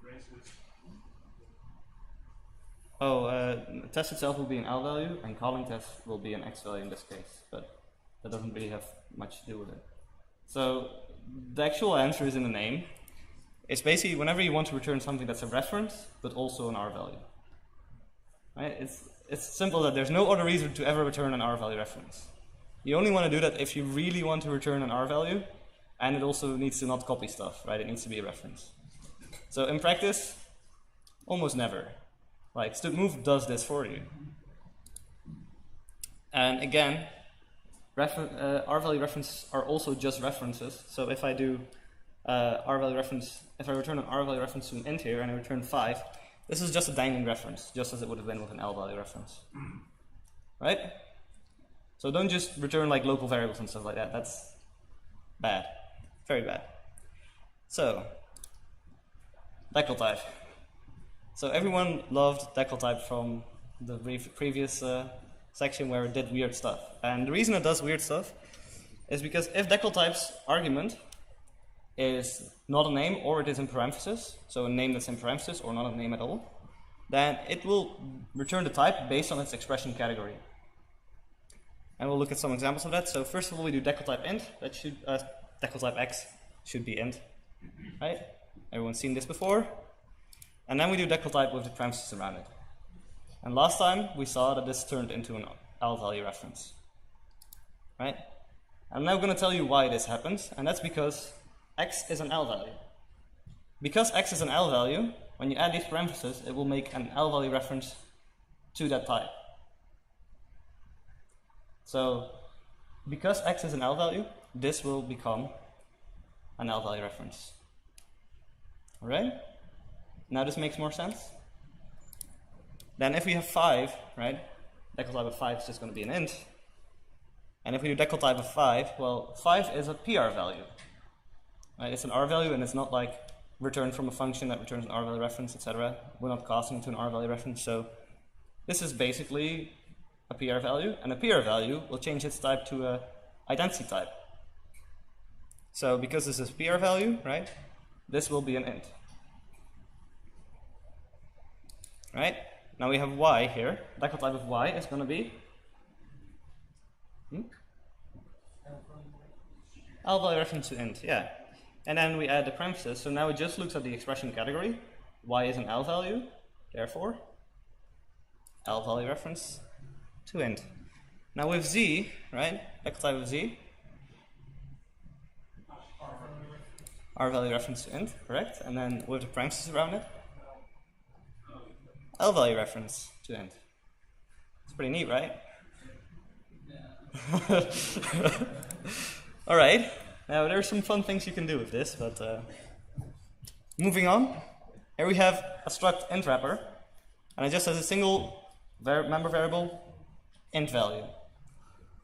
braces. Test itself will be an L value, and calling test will be an X value in this case, but that doesn't really have much to do with it. So the actual answer is in the name. It's basically whenever you want to return something that's a reference, but also an R value. Right? It's simple that there's no other reason to ever return an R value reference. You only want to do that if you really want to return an R value, and it also needs to not copy stuff, right? It needs to be a reference. So in practice, almost never. Like std move does this for you. And again, R value references are also just references. So if I do R value reference, if I return an R value reference to an int here and I return 5, this is just a dangling reference, just as it would have been with an L value reference. Right? So don't just return like local variables and stuff like that. That's bad. Very bad. So, Decltype. So everyone loved Decltype from the previous section where it did weird stuff. And the reason it does weird stuff is because if Decltype's argument is not a name or it is in parentheses, so a name that's in parentheses or not a name at all, then it will return the type based on its expression category. And we'll look at some examples of that. So first of all, we do Decltype int. That should Decltype x should be int, right? Everyone's seen this before. And then we do Decltype with the parentheses around it. And last time we saw that this turned into an L value reference, right? I'm now going to tell you why this happens, and that's because x is an L value. Because x is an L value, when you add these parentheses, it will make an L value reference to that type. So, because x is an L value, this will become an L value reference. Alright? Now this makes more sense? Then if we have 5, right, Decltype of 5 is just going to be an int. And if we do Decltype of 5, well, 5 is a PR value. Right? It's an R value, and it's not like returned from a function that returns an R value reference, etc. We're not casting it to an R value reference, so this is basically a PR value, and a PR value will change its type to a identity type. So because this is a PR value, right, this will be an int. Right? Now we have y here. Decltype of y is going to be L value reference to int, yeah. And then we add the parentheses, so now it just looks at the expression category. Y is an L value, therefore L value reference to int. Now with z, right, Decltype of z, R value reference to int, correct, and then with the parentheses around it, L value reference to int. It's pretty neat, right? All right. Now there are some fun things you can do with this, but moving on. Here we have a struct int wrapper, and it just has a single member variable int value.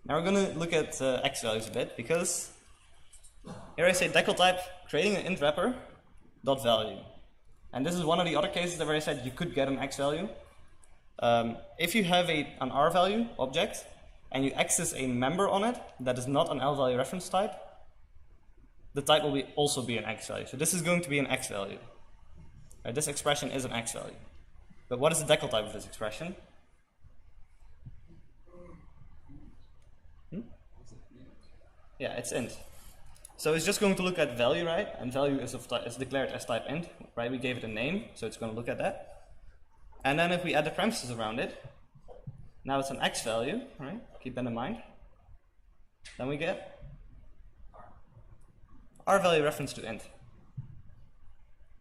Now we're going to look at x values a bit, because here I say Decltype creating an int wrapper dot value, and this is one of the other cases where I said you could get an x value. If you have an R value object and you access a member on it that is not an L value reference type, the type will also be an x value. So this is going to be an x value. Right, this expression is an x value. But what is the Decltype of this expression? Yeah, it's int. So it's just going to look at value, right? And value is declared as type int, right? We gave it a name, so it's going to look at that. And then if we add the parentheses around it, now it's an x value, right? Keep that in mind. Then we get R value reference to int.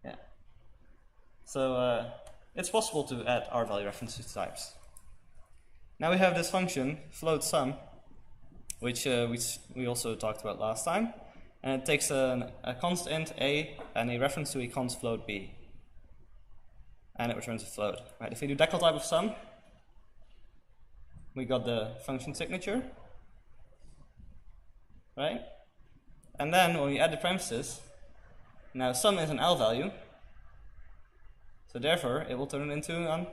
Yeah. So it's possible to add R value references to types. Now we have this function float sum, which we also talked about last time, and it takes a const int a and a reference to a const float b, and it returns a float. Right? If we do Decltype of sum, we got the function signature, right? And then when we add the parentheses, now sum is an L value, so therefore it will turn it into an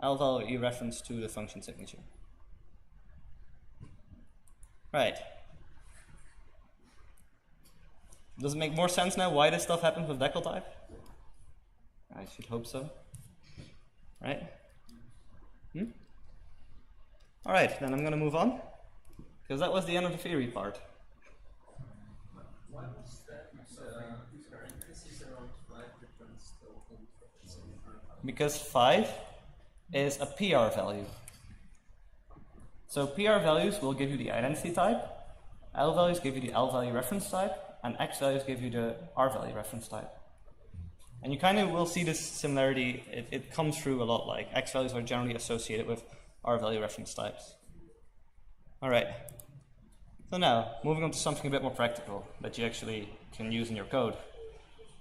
L value reference to the function signature. Right. Does it make more sense now why this stuff happens with Decltype? I should hope so. Right? Alright, then I'm going to move on, because that was the end of the theory part. Why was that parentheses around 5 returns the int? Because 5 is a PR value. So PR values will give you the identity type, L values give you the L value reference type, and X values give you the R value reference type. And you kind of will see this similarity, it comes through a lot, like X values are generally associated with R value reference types. Alright, so now, moving on to something a bit more practical that you actually can use in your code.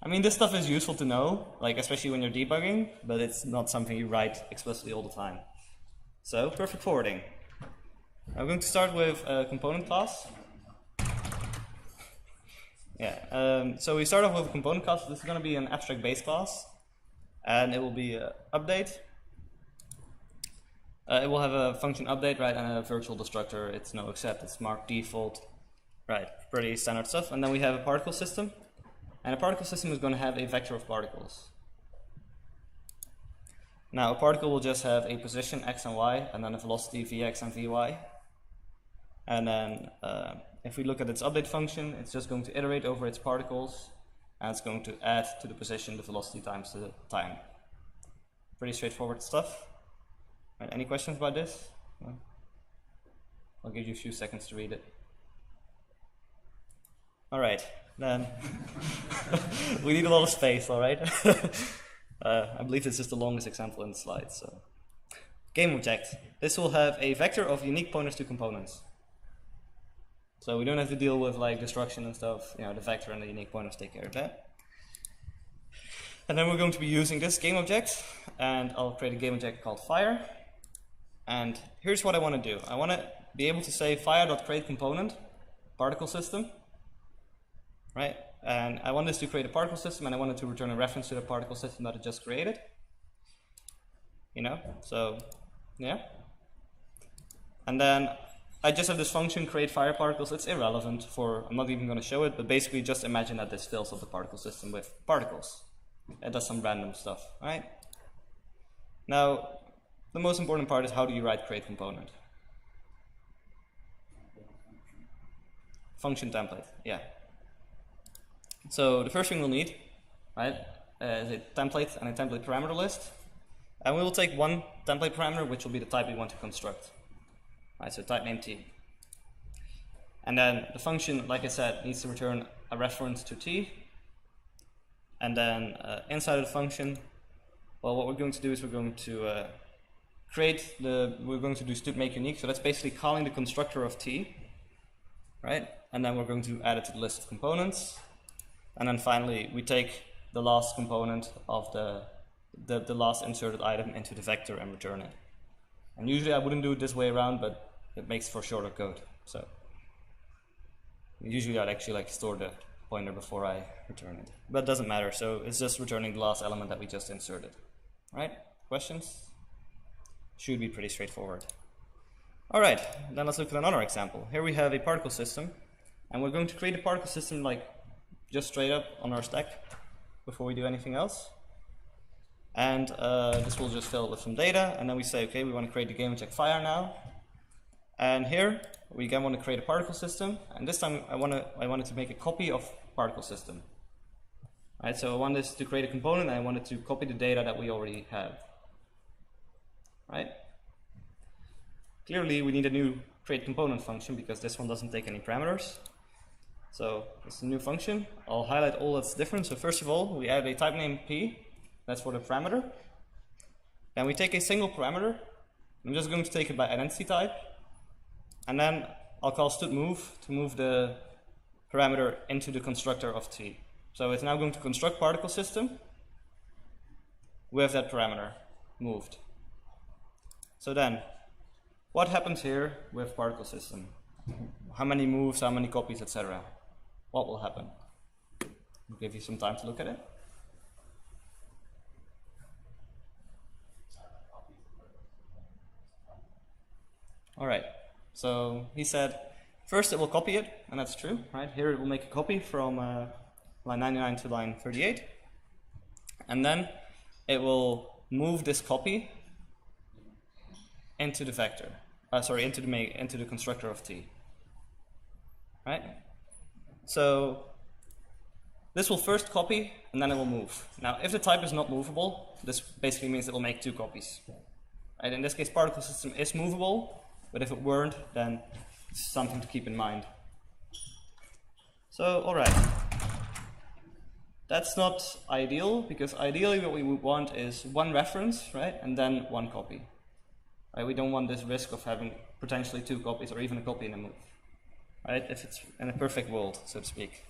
I mean, this stuff is useful to know, like especially when you're debugging, but it's not something you write explicitly all the time. So, perfect forwarding. I'm going to start with a component class. Yeah, so we start off with a component class. This is going to be an abstract base class, and it will be update. It will have a function update, right, and a virtual destructor. It's no accept, it's marked default, right, pretty standard stuff. And then we have a particle system, and a particle system is going to have a vector of particles. Now, a particle will just have a position x and y, and then a velocity vx and vy. And then if we look at its update function, it's just going to iterate over its particles, and it's going to add to the position the velocity times the time. Pretty straightforward stuff. Right, any questions about this? No? I'll give you a few seconds to read it. All right, then we need a lot of space, all right? I believe this is the longest example in the slides. So, game object. This will have a vector of unique pointers to components. So we don't have to deal with like destruction and stuff. You know, the vector and the unique pointers take care of that. And then we're going to be using this game object, and I'll create a game object called fire. And here's what I want to do. I want to be able to say fire.createComponent particle system, right? And I want this to create a particle system, and I want it to return a reference to the particle system that it just created. You know, so yeah. And then I just have this function create fire particles. It's irrelevant for, I'm not even going to show it, but basically just imagine that this fills up the particle system with particles. It does some random stuff, right? Now, the most important part is how do you write create component? Function template, yeah. So the first thing we'll need, right, is a template and a template parameter list. And we will take one template parameter, which will be the type we want to construct. Right, so type name t. And then the function, like I said, needs to return a reference to t. And then inside of the function, well, what we're going to do is we're going to do std make unique. So that's basically calling the constructor of t, right? And then we're going to add it to the list of components. And then finally, we take the last component of the last inserted item into the vector and return it. And usually I wouldn't do it this way around, but it makes for shorter code. So usually I'd actually like store the pointer before I return it. But it doesn't matter, so it's just returning the last element that we just inserted. Right? Questions? Should be pretty straightforward. Alright, then let's look at another example. Here we have a particle system, and we're going to create a particle system like just straight up on our stack before we do anything else. And this will just fill it with some data, and then we say, okay, we want to create the game check fire now. And here we again want to create a particle system, and this time I wanted to make a copy of particle system. Right, so I wanted to create a component, and I wanted to copy the data that we already have. Right? Clearly we need a new create component function because this one doesn't take any parameters. So it's a new function. I'll highlight all that's different. So first of all, we add a type name p. That's for the parameter. And we take a single parameter. I'm just going to take it by identity type. And then I'll call std_move to move the parameter into the constructor of t. So it's now going to construct particle system with that parameter moved. So then, what happens here with particle system? How many moves, how many copies, etc. What will happen? I'll give you some time to look at it. Alright, so he said, first it will copy it, and that's true, right? Here it will make a copy from line 99 to line 38, and then it will move this copy into the vector, into the constructor of t, right? So this will first copy, and then it will move. Now, if the type is not movable, this basically means it will make two copies. Right? In this case, particle system is movable, but if it weren't, then it's something to keep in mind. So, all right. That's not ideal, because ideally what we would want is one reference, right, and then one copy. Right? We don't want this risk of having potentially two copies or even a copy in a move. Right? If it's in a perfect world, so to speak.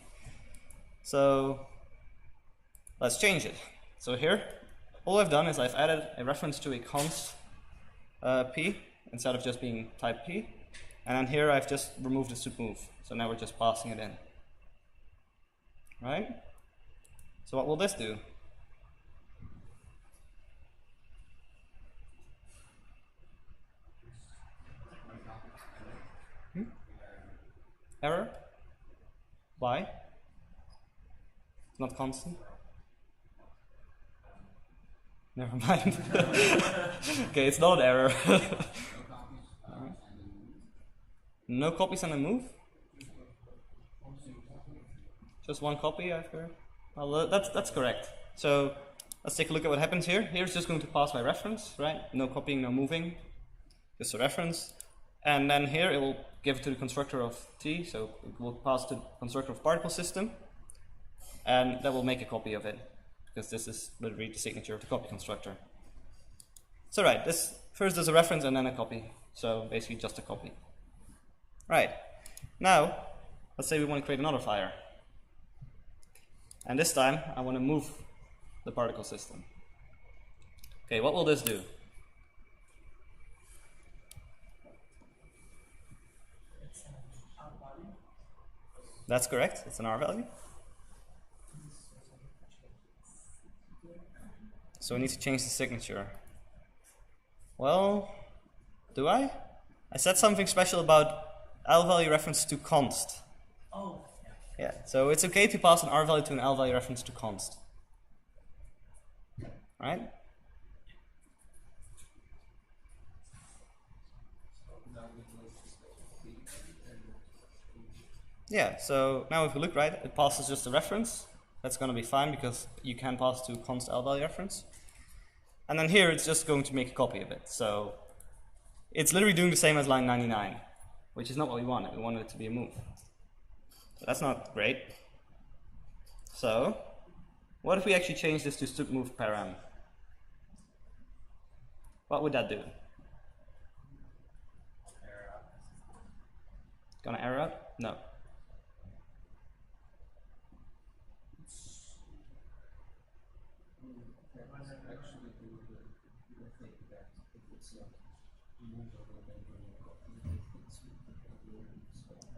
So let's change it. So here, all I've done is I've added a reference to a const p instead of just being type p, and then here I've just removed the std_move. So now we're just passing it in. Right? So what will this do? Error? Why? It's not constant? Never mind. Okay, it's not an error. No copies and a move? Just one copy, I've heard. Well, that's correct. So let's take a look at what happens here. Here's just going to pass my reference, right? No copying, no moving, just a reference. And then here it will give it to the constructor of t, so it will pass to the constructor of particle system, and that will make a copy of it, because this will read the signature of the copy constructor. So right, this first does a reference and then a copy, so basically just a copy. Right, now let's say we want to create another fire, and this time I want to move the particle system. Okay, what will this do? That's correct, it's an R-value. So we need to change the signature. Well, do I? I said something special about L-value reference to const. Oh, Yeah, so it's okay to pass an R-value to an L-value reference to const. Right? Yeah, so now if we look, right, it passes just a reference. That's going to be fine because you can pass to const L-value reference. And then here it's just going to make a copy of it. So it's literally doing the same as line 99, which is not what we wanted. We wanted it to be a move. So that's not great. So what if we actually change this to std move param? What would that do? Gonna error out? No.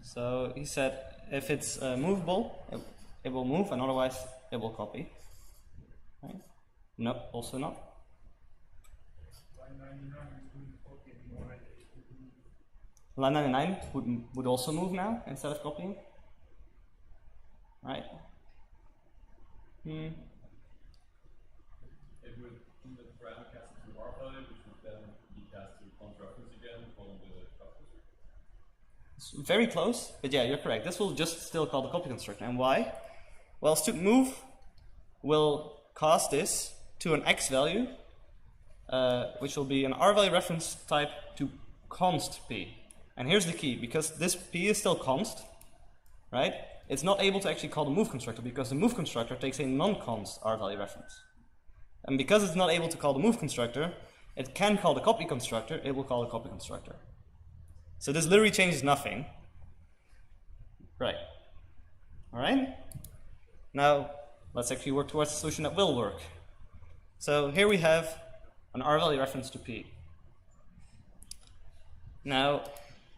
So he said if it's movable, it will move, and otherwise it will copy. Right? No, also not. Line 99 would also move now instead of copying. Right? It would in the param cast it to Rvalue, which would then be cast to constructors again following the constructor. It's very close, but yeah, you're correct. This will just still call the copy constructor. And why? Well, std move will cast this to an x value, which will be an Rvalue reference type to const p. And here's the key, because this p is still const, right? It's not able to actually call the move constructor because the move constructor takes a non-const Rvalue reference. And because it's not able to call the move constructor, it can call the copy constructor, it will call the copy constructor. So this literally changes nothing. Right. Alright? Now, let's actually work towards a solution that will work. So here we have an Rvalue reference to p. Now,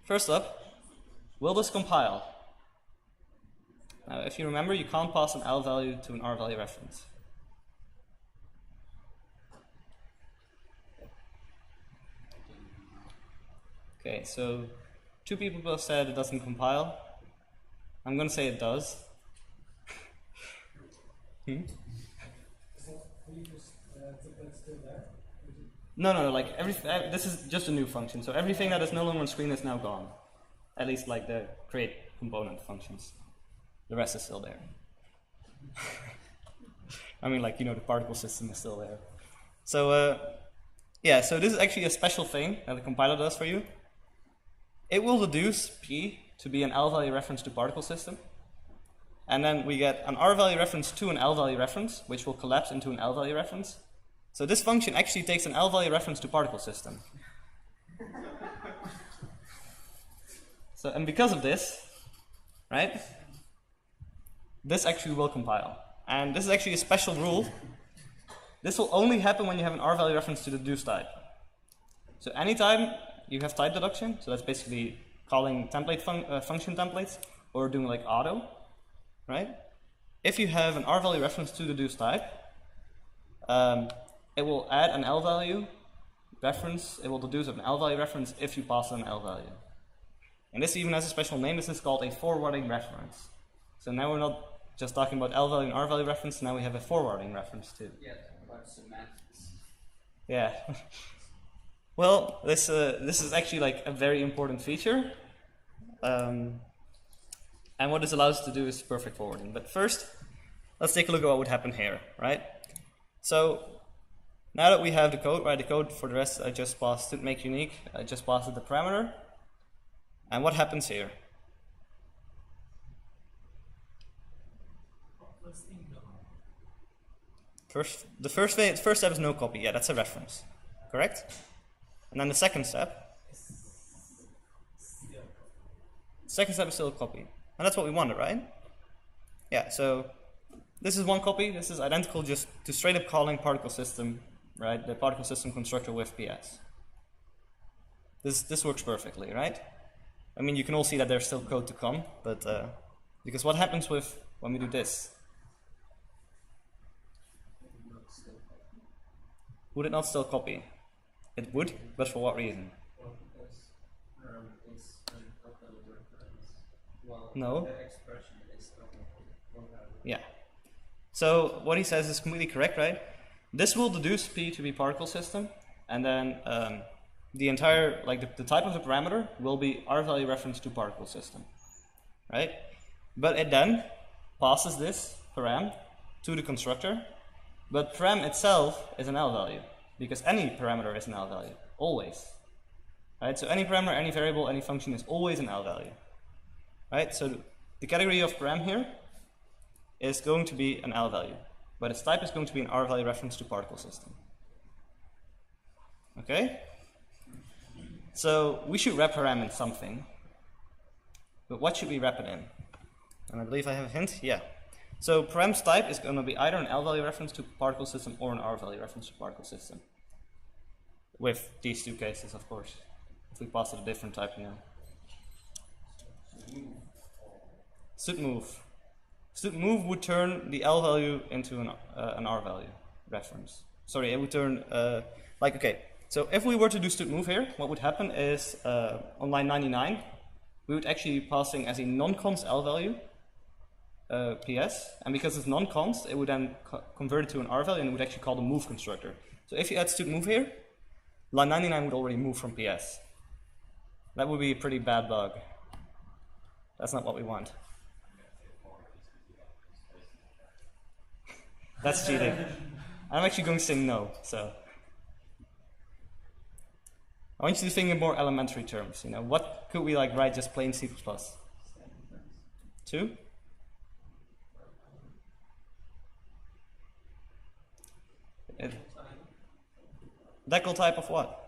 first up, will this compile? Now, if you remember, you can't pass an L value to an R value reference. Okay, so 2 people have said it doesn't compile. I'm going to say it does. No, like this is just a new function. So everything that is no longer on screen is now gone. At least like the create component functions. The rest is still there. I mean, like, you know, the particle system is still there. So yeah, so this is actually a special thing that the compiler does for you. It will deduce p to be an L value reference to particle system. And then we get an R value reference to an L value reference, which will collapse into an L value reference. So this function actually takes an L value reference to particle system. So, and because of this, right, this actually will compile. And this is actually a special rule. This will only happen when you have an R value reference to the deduce type. So anytime you have type deduction, so that's basically calling template function templates, or doing like auto, right? If you have an R value reference to the deduce type, it will add an L value reference, it will deduce an L value reference if you pass an L value. And this even has a special name, this is called a forwarding reference. So now we're not just talking about L value and R value reference, now we have a forwarding reference too. Yeah, about semantics. Yeah. Well, this is actually like a very important feature. And what this allows us to do is perfect forwarding. But first, let's take a look at what would happen here, right? So now that we have the code, right, the code for the rest I just passed to make unique, I just passed it the parameter. And what happens here? The first step is no copy. Yeah, that's a reference, correct? And then the second step. Second step is still a copy, and that's what we wanted, right? Yeah. So this is one copy. This is identical just to straight up calling particle system, right? The particle system constructor with PS. This works perfectly, right? I mean, you can all see that there's still code to come, but because what happens with when we do this? Would it not still copy? It would, but for what reason? Well, because it's an open reference. Well, No. the expression is open. Yeah. So what he says is completely correct, right? This will deduce P to be particle system, and then the entire, like the type of the parameter will be R value reference to particle system, right? But it then passes this param to the constructor, but param itself is an L value. because any parameter is an L value, always. Right? So any parameter, any variable, any function is always an L value. Right? So the category of param here is going to be an L value, but its type is going to be an R value reference to particle system. Okay? So we should wrap param in something, but what should we wrap it in? And I believe I have a hint. Yeah. So param's type is going to be either an L value reference to particle system or an R value reference to particle system. With these two cases, of course. If we pass it a different type now. Should move. Should move would turn the L value into an R value reference. Sorry, it would turn okay. So if we were to do should move here, what would happen is on line 99, we would actually be passing as a non-const L value PS, and because it's non-const, it would then convert it to an R value and it would actually call the move constructor. So if you add should move here, line 99 would already move from PS. That would be a pretty bad bug. That's not what we want. That's cheating. I'm actually going to say no, so. I want you to think in more elementary terms. You know, what could we like write just plain C++? 2? Decltype of what?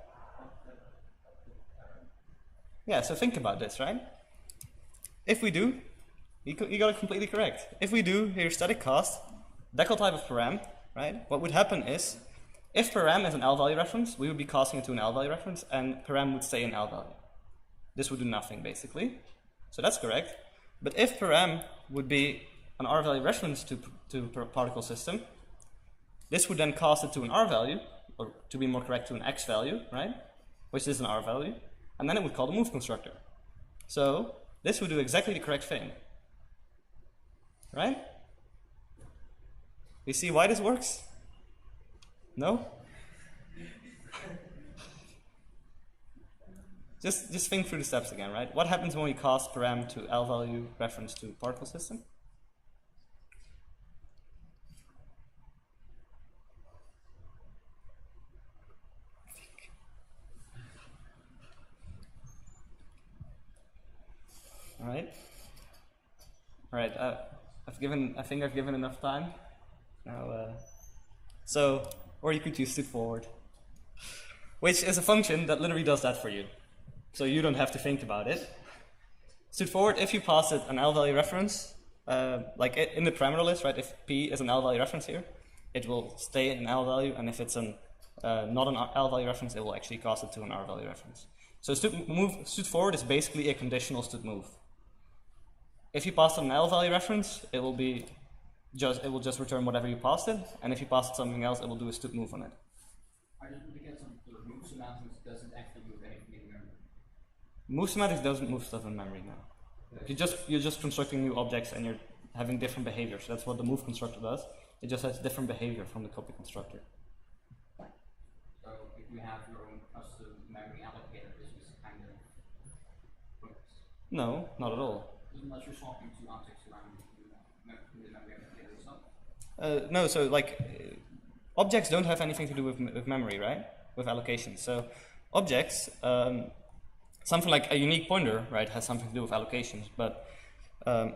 Yeah, so think about this, right? If we do, you got it completely correct. If we do here static cast, Decltype of param, right? What would happen is, if param is an L value reference, we would be casting it to an L value reference, and param would stay an L value. This would do nothing, basically. So that's correct. But if param would be an R value reference to particle system, this would then cast it to an R value, or to be more correct, to an X value, right? Which is an R value, and then it would call the move constructor. So this would do exactly the correct thing, right? You see why this works? No? Just think through the steps again, right? What happens when we cast param to L value reference to particle system? All right. I think I've given enough time. Now, or you could use should forward, which is a function that literally does that for you. So you don't have to think about it. Should forward, if you pass it an L value reference, like in the parameter list, right? If P is an L value reference here, it will stay an L value, and if it's not an L value reference, it will actually cast it to an R value reference. So should forward is basically a conditional should move. If you pass it an L value reference, it will just return whatever you passed it, and if you pass it something else, it will do a should move on it. I just because the move semantics doesn't actually move anything in memory. Move semantics doesn't move stuff in memory now. You're just constructing new objects and you're having different behaviors. That's what the move constructor does. It just has different behavior from the copy constructor. So if you have your own custom memory allocator, this is kind of pointless. No, not at all. Unless you're swapping two objects around the memory allocator itself. No, so like objects don't have anything to do with memory, right? With allocation. So objects, something like a unique pointer, right, has something to do with allocations. But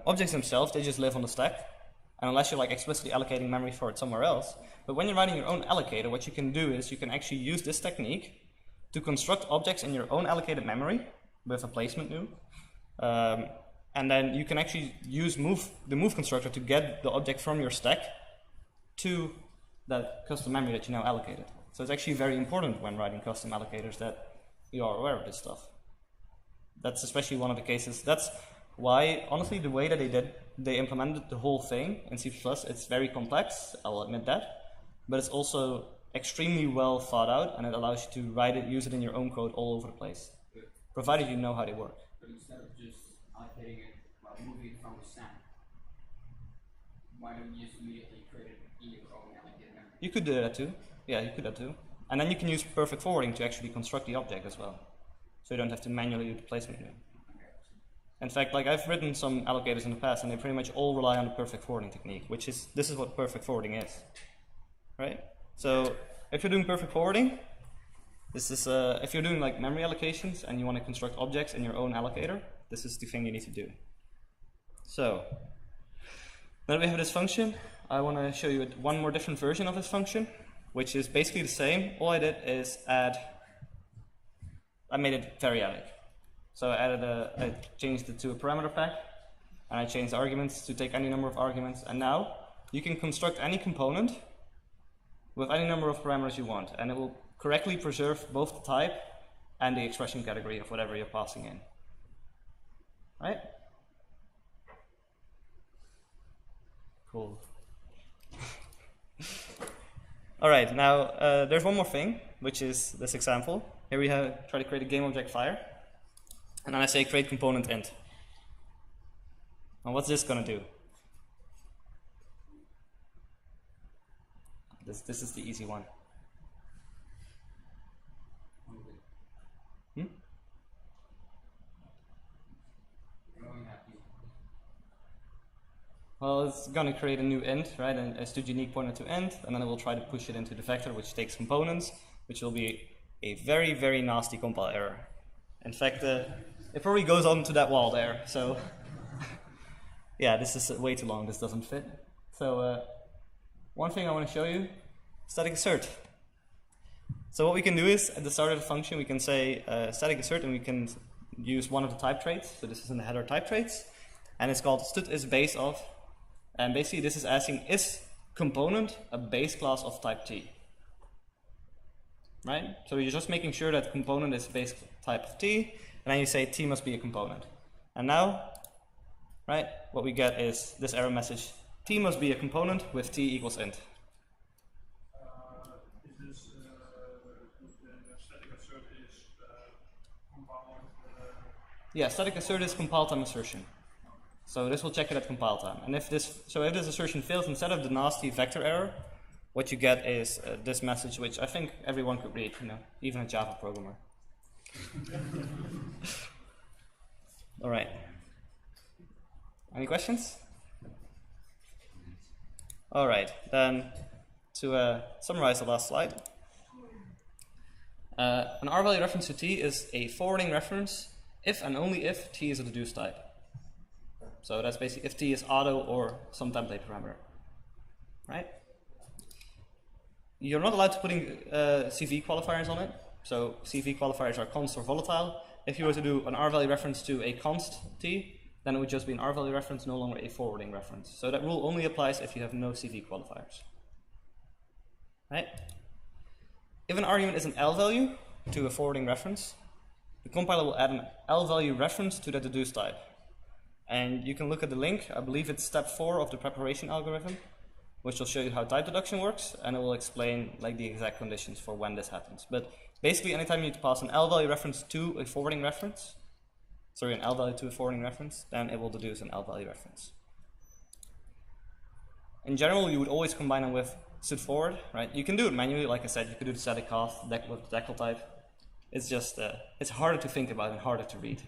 objects themselves, they just live on the stack, and unless you're like explicitly allocating memory for it somewhere else. But when you're writing your own allocator, what you can do is you can actually use this technique to construct objects in your own allocated memory with a placement new. And then you can actually use the move constructor to get the object from your stack to that custom memory that you now allocated. So it's actually very important when writing custom allocators that you are aware of this stuff. That's especially one of the cases. That's why, honestly, the way that they implemented the whole thing in C++, it's very complex, I'll admit that, but it's also extremely well thought out, and it allows you to use it in your own code all over the place, provided you know how they work. But instead of just allocating it, moving it from the stack, why don't you just immediately create it in your own allocated memory? You could do that too. Yeah, you could do that too. And then you can use perfect forwarding to actually construct the object as well. So you don't have to manually do the placement new. In fact, like I've written some allocators in the past, and they pretty much all rely on the perfect forwarding technique, this is what perfect forwarding is, right? So if you're doing perfect forwarding, this is if you're doing like memory allocations and you want to construct objects in your own allocator, this is the thing you need to do. So now that we have this function, I want to show you one more different version of this function, which is basically the same. All I did is I made it variadic. So I changed it to a parameter pack, and I changed the arguments to take any number of arguments, and now you can construct any component with any number of parameters you want, and it will correctly preserve both the type and the expression category of whatever you're passing in. Right? Cool. Alright, now there's one more thing, which is this example. Here we try to create a game object fire, and then I say create component int. Now what's this going to do? This is the easy one. Well, it's going to create a new int, right, and a std unique pointer to int, and then it will try to push it into the vector, which takes components, which will be a very, very nasty compile error. In fact, it probably goes on to that wall there, so yeah, this is way too long, this doesn't fit. So one thing I want to show you, static assert. So what we can do is, at the start of the function, we can say static assert, and we can use one of the type traits. So this is in the header type traits, and it's called stud is base of, and basically this is asking, is component a base class of type T? Right? So you're just making sure that component is base type of T, and then you say T must be a component. And now, right, what we get is this error message, T must be a component with T equals int. Is this the static assert is compiled? Yeah, static assert is compile time assertion. So this will check it at compile time. And if this assertion fails, instead of the nasty vector error, what you get is this message, which I think everyone could read, even a Java programmer. All right. Any questions? All right. Then to summarize the last slide, an Rvalue reference to T is a forwarding reference if and only if T is a deduced type. So that's basically if T is auto or some template parameter, right? You're not allowed to put CV qualifiers on it. So CV qualifiers are const or volatile. If you were to do an Rvalue reference to a const T, then it would just be an Rvalue reference, no longer a forwarding reference. So that rule only applies if you have no CV qualifiers, right? If an argument is an L value to a forwarding reference, the compiler will add an L value reference to the deduced type. And you can look at the link. I believe it's step 4 of the preparation algorithm, which will show you how type deduction works, and it will explain like the exact conditions for when this happens. But basically, anytime you need to pass an L value reference to a forwarding reference, an L value to a forwarding reference, then it will deduce an L value reference. In general, you would always combine them with std forward, right? You can do it manually, like I said. You could do the static cast with Decltype. It's just it's harder to think about and harder to read.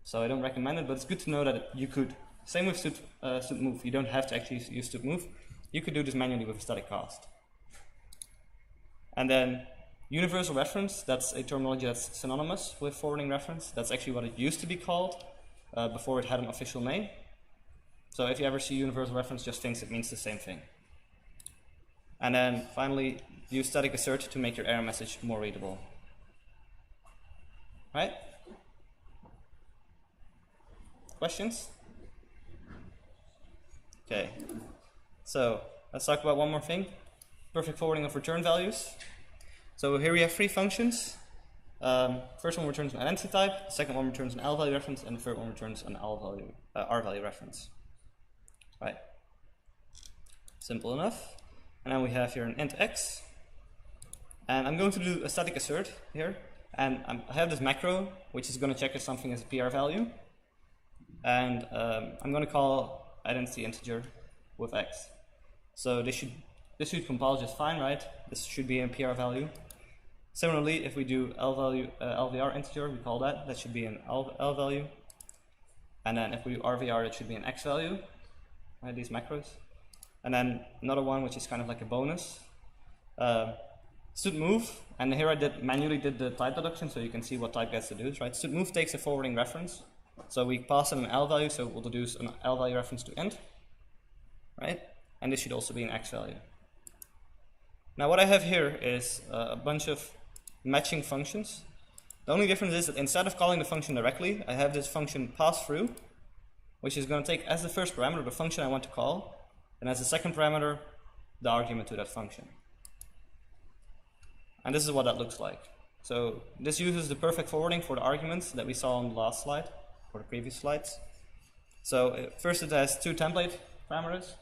So I don't recommend it, but it's good to know that you could. Same with std move. You don't have to actually use std move. You could do this manually with a static cast. And then universal reference, that's a terminology that's synonymous with forwarding reference. That's actually what it used to be called before it had an official name. So if you ever see universal reference, just think it means the same thing. And then finally, use static assert to make your error message more readable. Right? Questions? Okay. So let's talk about one more thing. Perfect forwarding of return values. So here we have 3 functions. First one returns an identity type, the second one returns an L value reference, and the third one returns an R value reference. Right. Simple enough. And then we have here an int x. And I'm going to do a static assert here. And I have this macro, which is going to check if something is a PR value. And I'm going to call identity integer with x. So this should compile just fine, right? This should be a PR value. Similarly, if we do LVR integer, we call that should be an L value. And then if we do RVR, it should be an X value, right, these macros. And then another one, which is kind of like a bonus. Std move, and here I manually did the type deduction so you can see what type gets deduced, right? Std move takes a forwarding reference. So we pass in an L value, so we'll deduce an L value reference to int, right? And this should also be an X value. Now what I have here is a bunch of matching functions. The only difference is that instead of calling the function directly, I have this function pass through, which is going to take as the first parameter the function I want to call, and as the second parameter, the argument to that function. And this is what that looks like. So this uses the perfect forwarding for the arguments that we saw on the last slide, or the previous slides. So first it has two template parameters,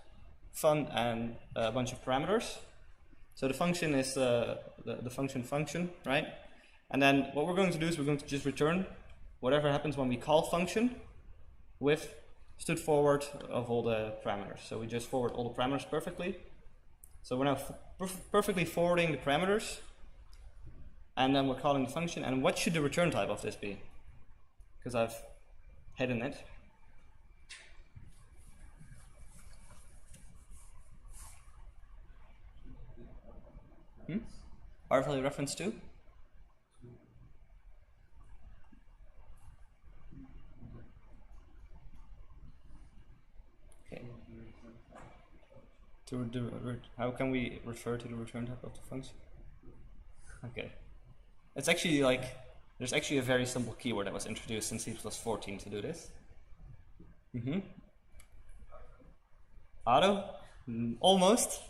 fun and a bunch of parameters. So the function is the function, right? And then what we're going to do is we're going to just return whatever happens when we call function with std forward of all the parameters. So we just forward all the parameters perfectly. So we're now perfectly forwarding the parameters, and then we're calling the function. And what should the return type of this be? Because I've hidden it. Rvalue reference to? Okay. How can we refer to the return type of the function? Okay. It's actually like, there's actually a very simple keyword that was introduced in C++14 to do this. Auto? Almost.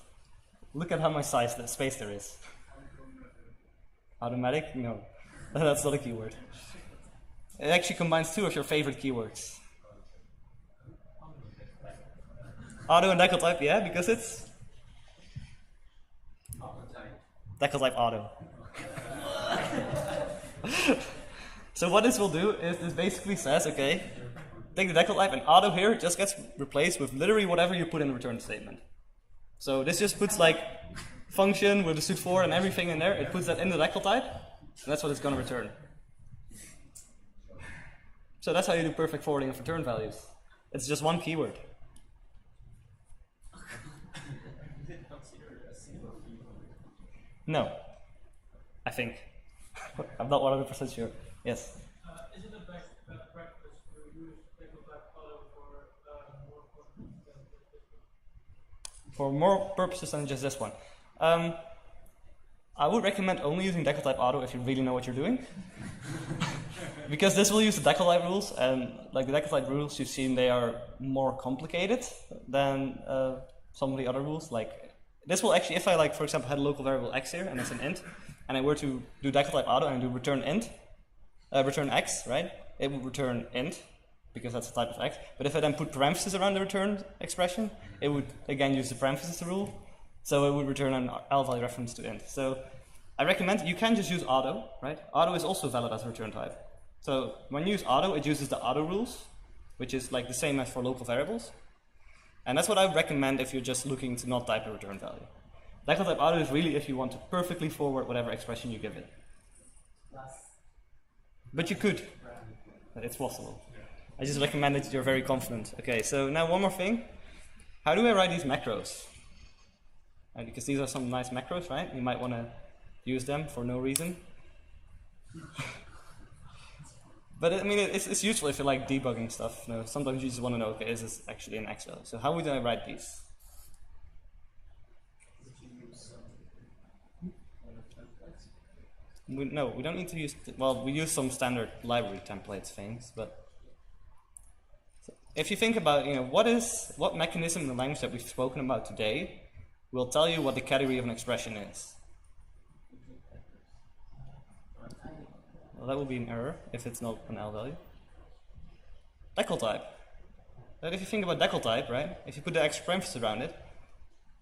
Look at how much space there is. Automatic? No. That's not a keyword. It actually combines two of your favorite keywords. Auto and Decltype, yeah, because it's Decltype auto. So what this will do is this basically says, okay, take the Decltype and auto here just gets replaced with literally whatever you put in the return statement. So this just puts like function with the std for and everything in there. It puts that in the Decltype, and that's what it's going to return. So that's how you do perfect forwarding of return values. It's just one keyword. No, I think. I'm not 100% sure. Yes? Is it a best practice to use Decltype auto for more purposes than just this one? I would recommend only using Decltype auto if you really know what you're doing. Because this will use the Decltype rules, and like the Decltype rules you've seen, they are more complicated than some of the other rules. Like this will actually, if I like, for example, had a local variable x here and it's an int, and I were to do Decltype auto and do return int, return x, right? It would return int because that's a type of x. But if I then put parentheses around the return expression, it would again use the parentheses rule, so it would return an L value reference to int. So I recommend you can just use auto, right? Auto is also valid as a return type. So when you use auto, it uses the auto rules, which is like the same as for local variables. And that's what I would recommend if you're just looking to not type a return value. Decltype auto is really if you want to perfectly forward whatever expression you give it. But you could. It's possible. I just recommend that you're very confident. Okay, so now one more thing. How do I write these macros? Because these are some nice macros, right? You might want to use them for no reason. But I mean, it's useful if you like debugging stuff. You know, sometimes you just want to know, okay, is this actually an X value? So how would I write these? No, we don't need to use, well, we use some standard library templates things, but if you think about, you know, what mechanism in the language that we've spoken about today will tell you what the category of an expression is? Well, that will be an error if it's not an L value. Decltype. But if you think about Decltype, right, if you put the extra parenthesis around it,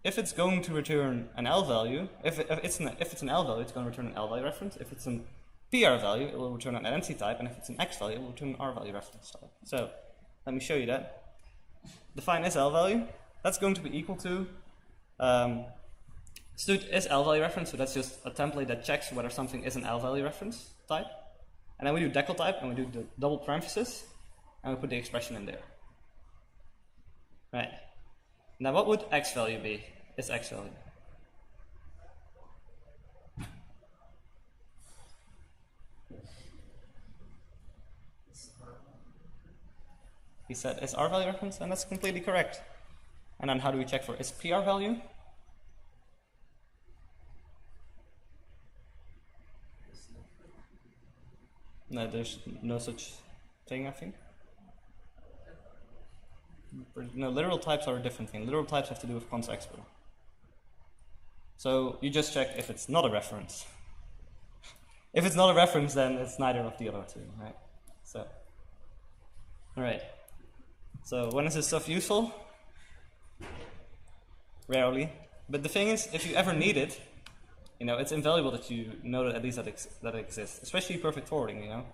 if it's going to return an L value, if it's an L value, it's going to return an L value reference. If it's a PR value, it will return an identity type, and if it's an X value, it will return an R value reference type. So let me show you that. Define this L value. That's going to be equal to std is L value reference, so that's just a template that checks whether something is an L value reference type. And then we do Decltype, and we do the double parenthesis, and we put the expression in there. Right. Now what would X value be? Is X value? He said, is Rvalue reference? And that's completely correct. And then how do we check for is P Rvalue? No, there's no such thing, I think. No, literal types are a different thing. Literal types have to do with const expr. So you just check if it's not a reference. If it's not a reference, then it's neither of the other two, right? So, all right. So when is this stuff useful? Rarely. But the thing is, if you ever need it, you know, it's invaluable that you know that at least that it exists, especially perfect forwarding, you know.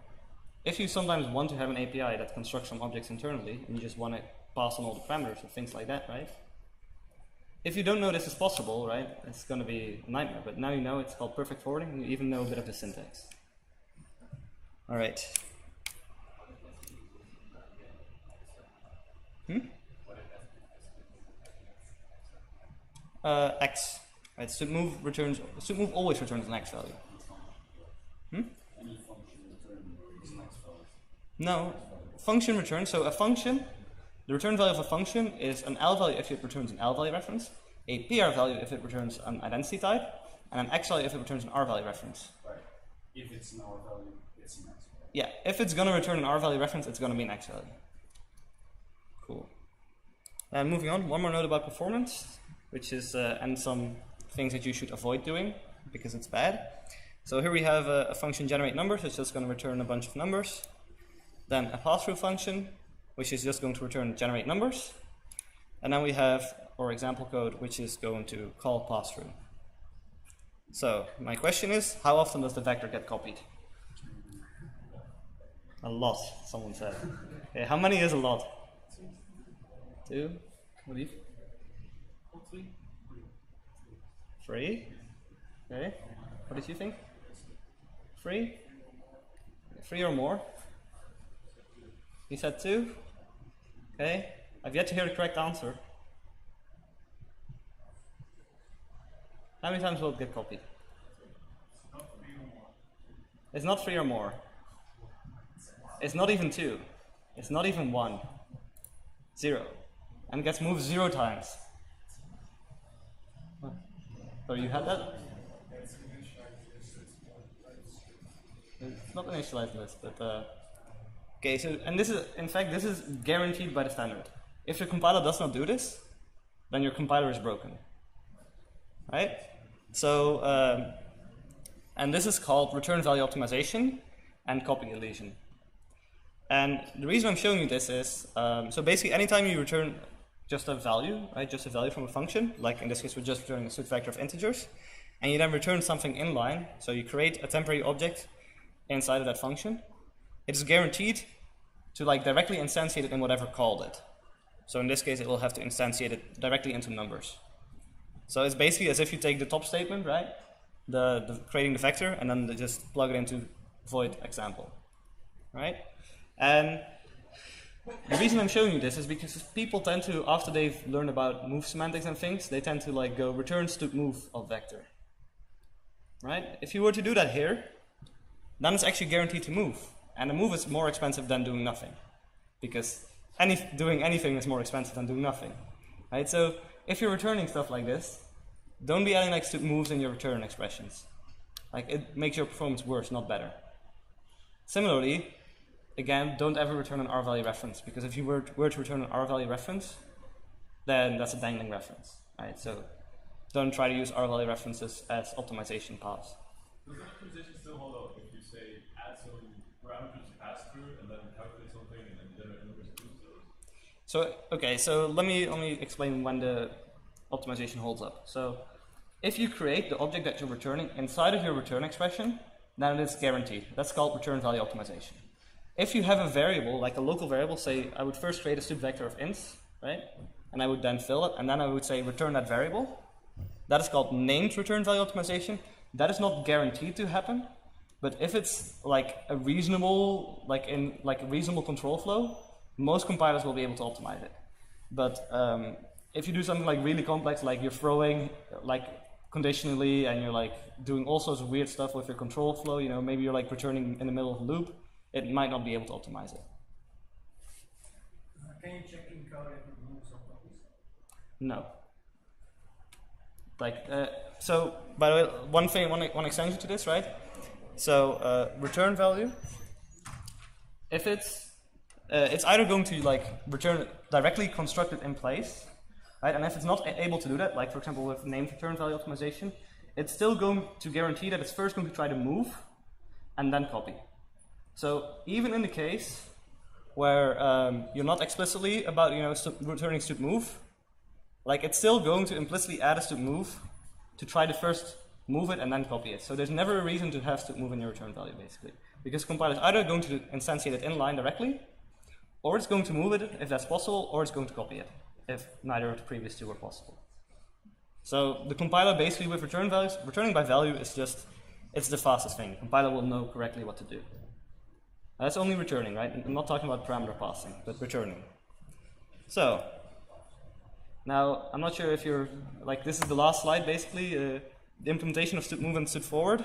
If you sometimes want to have an API that constructs some objects internally, and you just want to pass on all the parameters and things like that, right? If you don't know this is possible, right, it's going to be a nightmare. But now you know it's called perfect forwarding, and you even know a bit of the syntax. All right. X. Right, should move always returns an X value. Any function returns an X value. No, function returns. So a function, the return value of a function is an L value if it returns an L value reference, a PR value if it returns an identity type, and an X value if it returns an R value reference. Right. If it's an R value, it's an X value. Yeah, if it's going to return an R value reference, it's going to be an X value. Cool. And moving on, one more note about performance, which is, and some things that you should avoid doing because it's bad. So here we have a function generate numbers, it's just going to return a bunch of numbers. Then a pass-through function, which is just going to return generate numbers. And then we have our example code, which is going to call pass-through. So my question is, how often does the vector get copied? A lot, someone said. Okay, how many is a lot? 2? What do you? 3? Okay. What did you think? 3? 3 or more? You said 2? Okay. I've yet to hear the correct answer. How many times will it get copied? It's not 3 or more. It's not even 2. It's not even 1. 0. And it gets moved 0 times. So you had that? It's not an initialized list, but okay. So and this is, in fact, this is guaranteed by the standard. If your compiler does not do this, then your compiler is broken, right? So and this is called return value optimization and copy elision. And the reason I'm showing you this is so basically, anytime you return just a value, right? Just a value from a function, like in this case we're just returning a string vector of integers, and you then return something inline, so you create a temporary object inside of that function, it is guaranteed to like directly instantiate it in whatever called it. So in this case it will have to instantiate it directly into numbers. So it's basically as if you take the top statement, right? The creating the vector, and then just plug it into void example, right? And the reason I'm showing you this is because people tend to, after they've learned about move semantics and things, they tend to like go return std move of vector, right? If you were to do that here, then it's actually guaranteed to move, and a move is more expensive than doing nothing, because doing anything is more expensive than doing nothing, right? So if you're returning stuff like this, don't be adding like std moves in your return expressions. Like it makes your performance worse, not better. Similarly, again, don't ever return an R value reference, because if you were to return an R value reference, then that's a dangling reference, right? So don't try to use R value references as optimization paths. Does the optimization still hold up if you say add some parameters to pass through and then calculate something and then generate numbers to those? So okay, so let me explain when the optimization holds up. So if you create the object that you're returning inside of your return expression, then it is guaranteed. That's called return value optimization. If you have a variable, like a local variable, say I would first create a std vector of ints, right? And I would then fill it, and then I would say return that variable. That is called named return value optimization. That is not guaranteed to happen, but if it's like a reasonable, like a reasonable control flow, most compilers will be able to optimize it. But if you do something like really complex, like you're throwing like conditionally, and you're like doing all sorts of weird stuff with your control flow, you know, maybe you're like returning in the middle of a loop, it might not be able to optimize it. already remove some copies? No. Like, so, by the way, one extension to this, right? So, return value, if it's either going to like return directly constructed in place, right? And if it's not able to do that, like for example with named return value optimization, it's still going to guarantee that it's first going to try to move and then copy. So even in the case where you're not explicitly about returning std move, like it's still going to implicitly add a std move to try to first move it and then copy it. So there's never a reason to have std move in your return value basically, because compiler is either going to instantiate it inline directly, or it's going to move it if that's possible, or it's going to copy it if neither of the previous two are possible. So the compiler basically with return values, returning by value is just, it's the fastest thing. The compiler will know correctly what to do. That's only returning, right? I'm not talking about parameter passing, but returning. So, now I'm not sure if you're, like this is the last slide basically, the implementation of std move and std forward.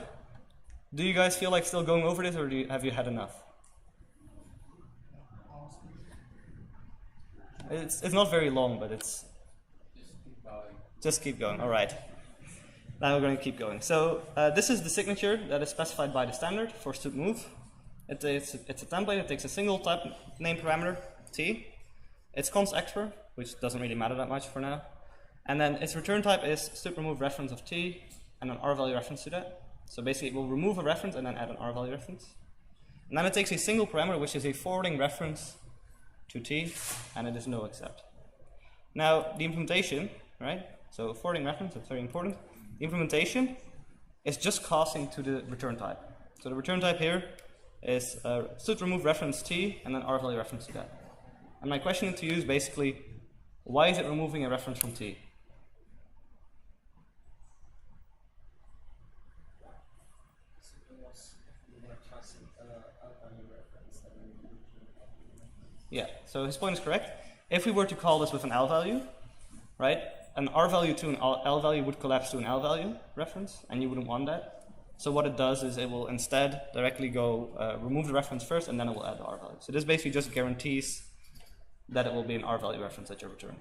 Do you guys feel like still going over this, or have you had enough? It's not very long, but it's... Just keep going, all right. Now we're going to keep going. So this is the signature that is specified by the standard for std move. It's a template. It takes a single type name parameter, t. Its const expr, which doesn't really matter that much for now. And then its return type is std remove reference of t and an r value reference to that. So basically it will remove a reference and then add an r value reference. And then it takes a single parameter, which is a forwarding reference to t, and it is no accept. Now the implementation, right? So forwarding reference, that's very important. The implementation is just casting to the return type. So the return type here is std remove reference t and then r value reference to that. And my question to you is basically, why is it removing a reference from t? Yeah, so his point is correct. If we were to call this with an L value, right, an R value to an L value would collapse to an L value reference, and you wouldn't want that. So what it does is it will instead directly go remove the reference first, and then it will add the R value. So this basically just guarantees that it will be an R value reference that you return.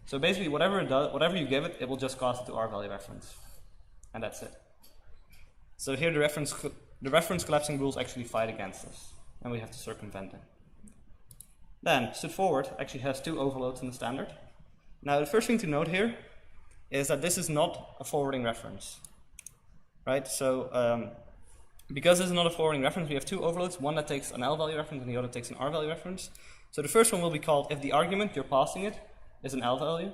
So basically, whatever it does, whatever you give it, it will just cast it to R value reference, and that's it. So here the reference collapsing rules actually fight against us, and we have to circumvent them. Then std forward actually has two overloads in the standard. Now the first thing to note here is that this is not a forwarding reference, right? So because this is not a forwarding reference, we have two overloads, one that takes an L value reference and the other takes an R value reference. So the first one will be called if the argument you're passing it is an L value,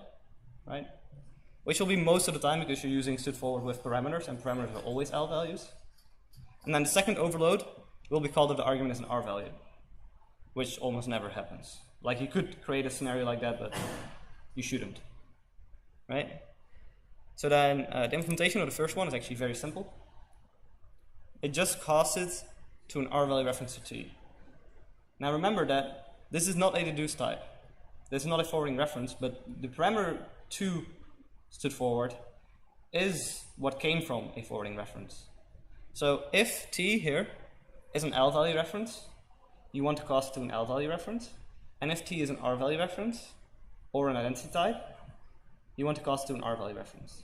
right? Which will be most of the time because you're using std forward with parameters, and parameters are always L values. And then the second overload will be called if the argument is an R value, which almost never happens. Like you could create a scenario like that, but you shouldn't, right? So then the implementation of the first one is actually very simple. It just casts it to an R value reference to t. Now remember that this is not a deduce type. This is not a forwarding reference, but the parameter to std forward is what came from a forwarding reference. So if t here is an L value reference, you want to cast to an L value reference, and if t is an R value reference or an identity type, you want to cast to an R value reference.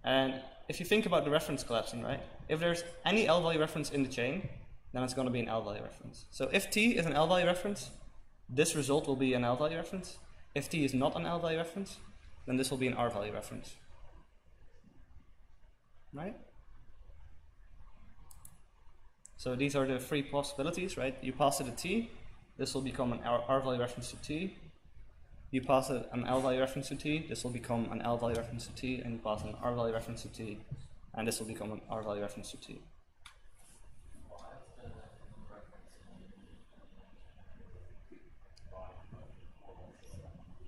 And if you think about the reference collapsing, right? If there's any L value reference in the chain, then it's going to be an L value reference. So if t is an L value reference, this result will be an L value reference. If t is not an L value reference, then this will be an R value reference. Right? So these are the three possibilities, right? You pass it a t, this will become an R value reference to t. You pass it an L value reference to t, this will become an L value reference to t, and you pass an R value reference to t, and this will become an R value reference to t.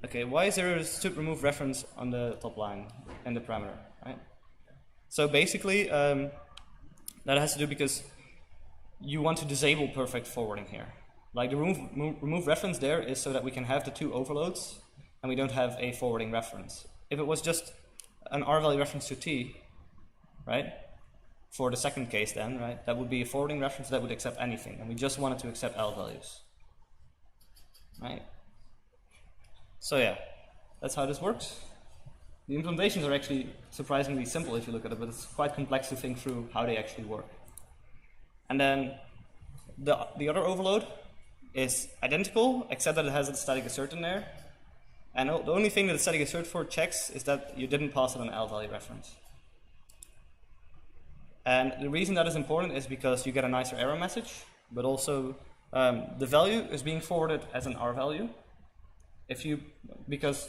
Okay, why is there a std remove reference on the top line in the parameter, right? So basically, that has to do because you want to disable perfect forwarding here. Like the remove reference there is so that we can have the two overloads and we don't have a forwarding reference. If it was just an R value reference to t, right? For the second case then, right? That would be a forwarding reference that would accept anything, and we just wanted to accept L values. right? So yeah, that's how this works. The implementations are actually surprisingly simple if you look at it, but it's quite complex to think through how they actually work. And then the other overload is identical, except that it has a static assert in there. And the only thing that the static assert for checks is that you didn't pass it an L value reference. And the reason that is important is because you get a nicer error message, but also the value is being forwarded as an R value. Because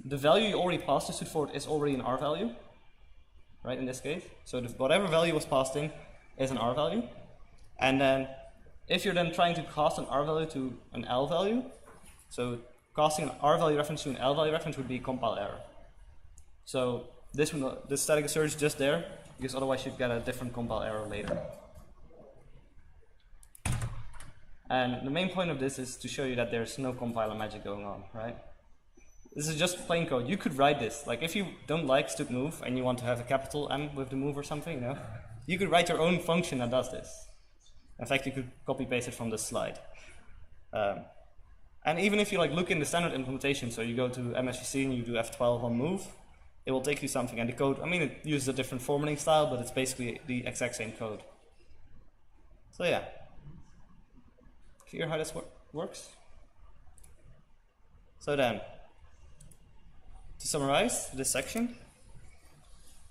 the value you already passed to std forward is already an R value, right, in this case. So whatever value was passed in is an R value. And then if you're then trying to cast an R value to an L value, so casting an R value reference to an L value reference would be compile error. So this static assert is just there, because otherwise you'd get a different compile error later. And the main point of this is to show you that there's no compiler magic going on, right? This is just plain code. You could write this. Like if you don't like std move and you want to have a capital M with the move or something, you know, you could write your own function that does this. In fact, you could copy paste it from this slide. And even if you like look in the standard implementation, so you go to MSVC and you do F12 on move, it will take you something. And the code, I mean, it uses a different formatting style, but it's basically the exact same code. So yeah. Clear how this works? So then, to summarize this section,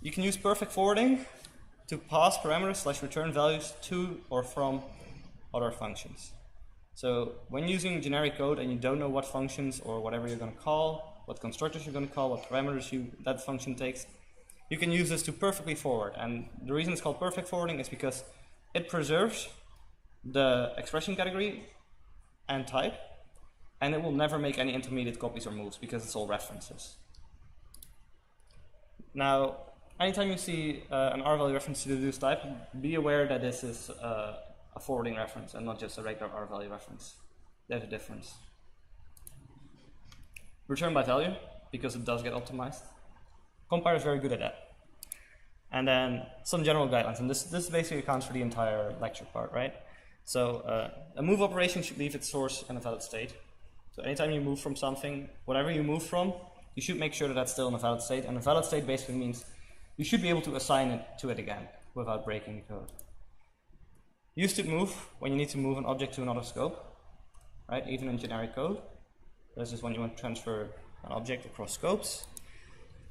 you can use perfect forwarding to pass parameters / return values to or from other functions. So when using generic code and you don't know what functions or whatever you're going to call, what constructors you're going to call, what parameters that function takes, you can use this to perfectly forward. And the reason it's called perfect forwarding is because it preserves the expression category and type, and it will never make any intermediate copies or moves because it's all references. Now, anytime you see an R value reference to the reduced type, be aware that this is a forwarding reference and not just a regular R value reference. There's a difference. Return by value, because it does get optimized. Compiler is very good at that. And then some general guidelines, and this basically accounts for the entire lecture part, right? So a move operation should leave its source in a valid state. So anytime you move from something, whatever you move from, you should make sure that that's still in a valid state. And a valid state basically means you should be able to assign it to it again without breaking the code. Use std move when you need to move an object to another scope, right? Even in generic code. This is when you want to transfer an object across scopes.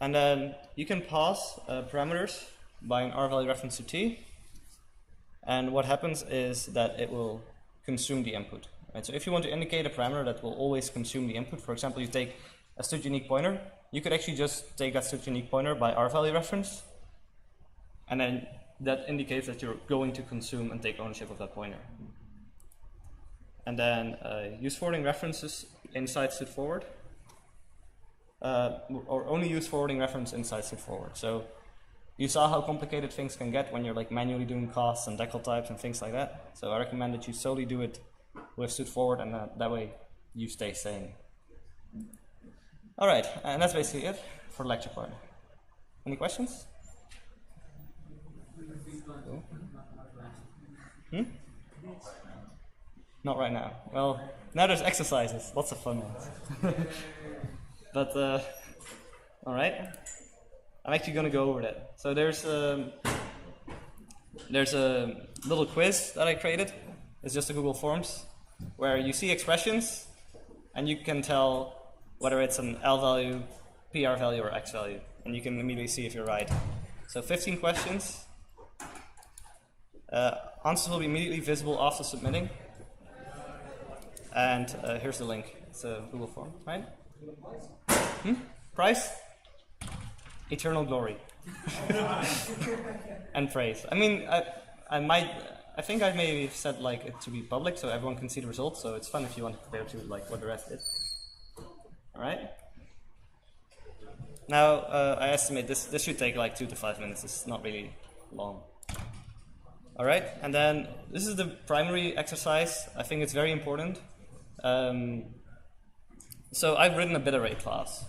And then you can pass parameters by an R value reference to T. And what happens is that it will consume the input. Right? So if you want to indicate a parameter that will always consume the input, for example, you take a std unique pointer, you could actually just take that std unique pointer by R value reference, and then that indicates that you're going to consume and take ownership of that pointer. And then use forwarding references inside std forward, or only use forwarding reference inside std forward. So you saw how complicated things can get when you're like manually doing casts and Decltypes and things like that. So I recommend that you solely do it with std forward, and that way you stay sane. All right, and that's basically it for the lecture part. Any questions? Not right now. Well, now there's exercises, lots of fun ones. But, all right. I'm actually going to go over that. So there's a little quiz that I created. It's just a Google Forms where you see expressions and you can tell whether it's an L value, PR value, or X value. And you can immediately see if you're right. So 15 questions. Answers will be immediately visible after submitting. And here's the link. It's a Google form, right? Price? Eternal glory. And praise. I mean, I think I may have said like it to be public so everyone can see the results, so it's fun if you want to compare to like what the rest did. Alright? Now, I estimate this should take like 2 to 5 minutes. It's not really long. Alright, and then this is the primary exercise. I think it's very important. So I've written a bit array class.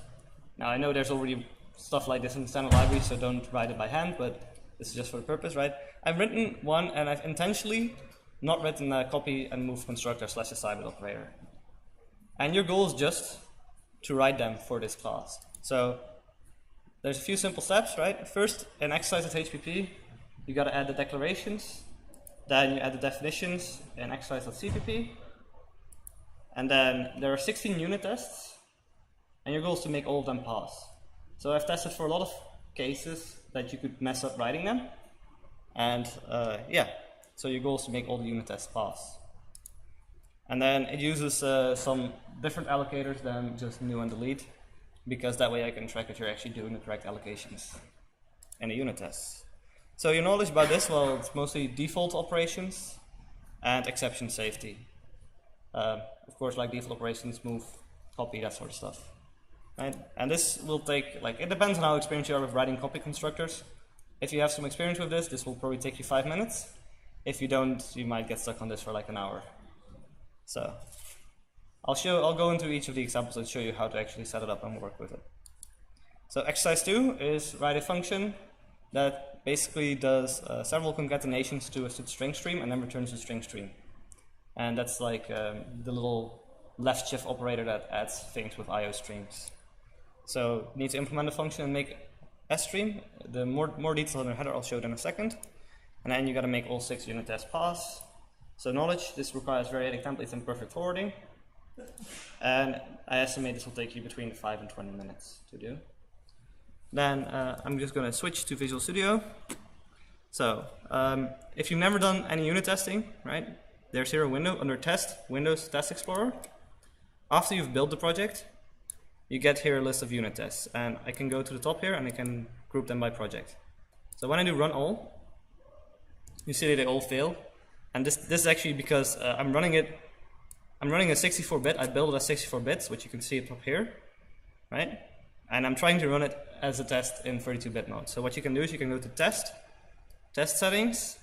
Now I know there's already stuff like this in the standard library, so don't write it by hand, but this is just for the purpose, right? I've written one, and I've intentionally not written a copy and move constructor / assignment operator. And your goal is just to write them for this class. So there's a few simple steps, right? First, in exercise.hpp, you got to add the declarations. Then you add the definitions in exercise.cpp. And then there are 16 unit tests. And your goal is to make all of them pass. So I've tested for a lot of cases that you could mess up writing them. And yeah, so your goal is to make all the unit tests pass. And then it uses some different allocators than just new and delete, because that way I can track that you're actually doing the correct allocations in the unit tests. So your knowledge about this, well, it's mostly default operations and exception safety. Of course, like default operations, move, copy, that sort of stuff. Right? And this will take, like, it depends on how experienced you are with writing copy constructors. If you have some experience with this will probably take you 5 minutes. If you don't, you might get stuck on this for like an hour. So I'll go into each of the examples and show you how to actually set it up and work with it. So exercise 2 is write a function that basically does several concatenations to a string stream and then returns a string stream. And that's like the little left shift operator that adds things with IO streams. So you need to implement a function and make a stream. The more details on the header I'll show in a second. And then you got to make all 6 unit tests pass. So knowledge, this requires variating templates and perfect forwarding. And I estimate this will take you between 5 and 20 minutes to do. Then I'm just going to switch to Visual Studio. So if you've never done any unit testing, right? There's here a window under Test, Windows Test Explorer. After you've built the project, you get here a list of unit tests. And I can go to the top here and I can group them by project. So when I do run all, you see that they all fail. And this is actually because I'm running a 64-bit. I built it as 64 bits, which you can see up here, right? And I'm trying to run it as a test in 32-bit mode. So what you can do is you can go to Test Settings,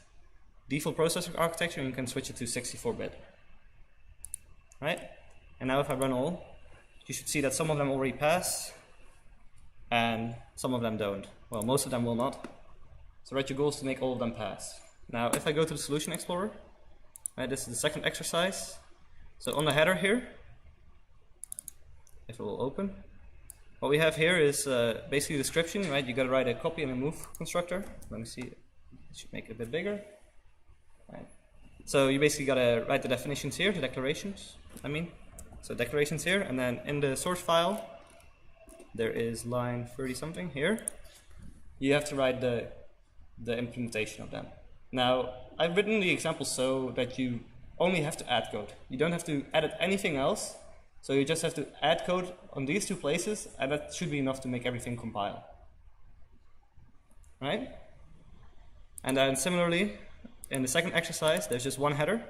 Default Processor Architecture, and you can switch it to 64-bit, right? And now if I run all, you should see that some of them already pass, and some of them don't. Well, most of them will not. So your goal is to make all of them pass. Now, if I go to the Solution Explorer, right, this is the second exercise. So on the header here, if it will open, what we have here is basically a description, right? You got to write a copy and a move constructor. Let me see, it should make it a bit bigger. Right. So you basically got to write the definitions here, the declarations, So declarations here, and then in the source file, there is line 30 something here. You have to write the implementation of them. Now, I've written the example so that you only have to add code. You don't have to edit anything else. So you just have to add code on these 2 places, and that should be enough to make everything compile. Right? And then similarly, in the second exercise, there's just one header.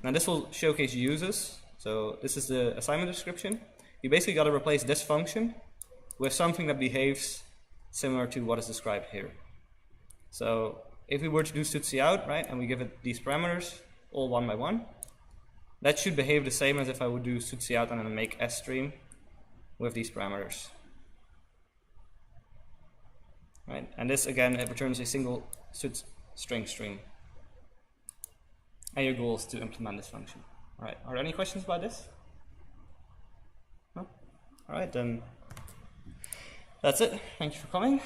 Now this will showcase uses. So this is the assignment description. You basically got to replace this function with something that behaves similar to what is described here. So if we were to do std_out, right, and we give it these parameters, all one by one, that should behave the same as if I would do std_out and then make stream with these parameters. Right, and this again, it returns a single string stream. And your goal is to implement this function. All right, are there any questions about this? No? All right, then that's it. Thank you for coming.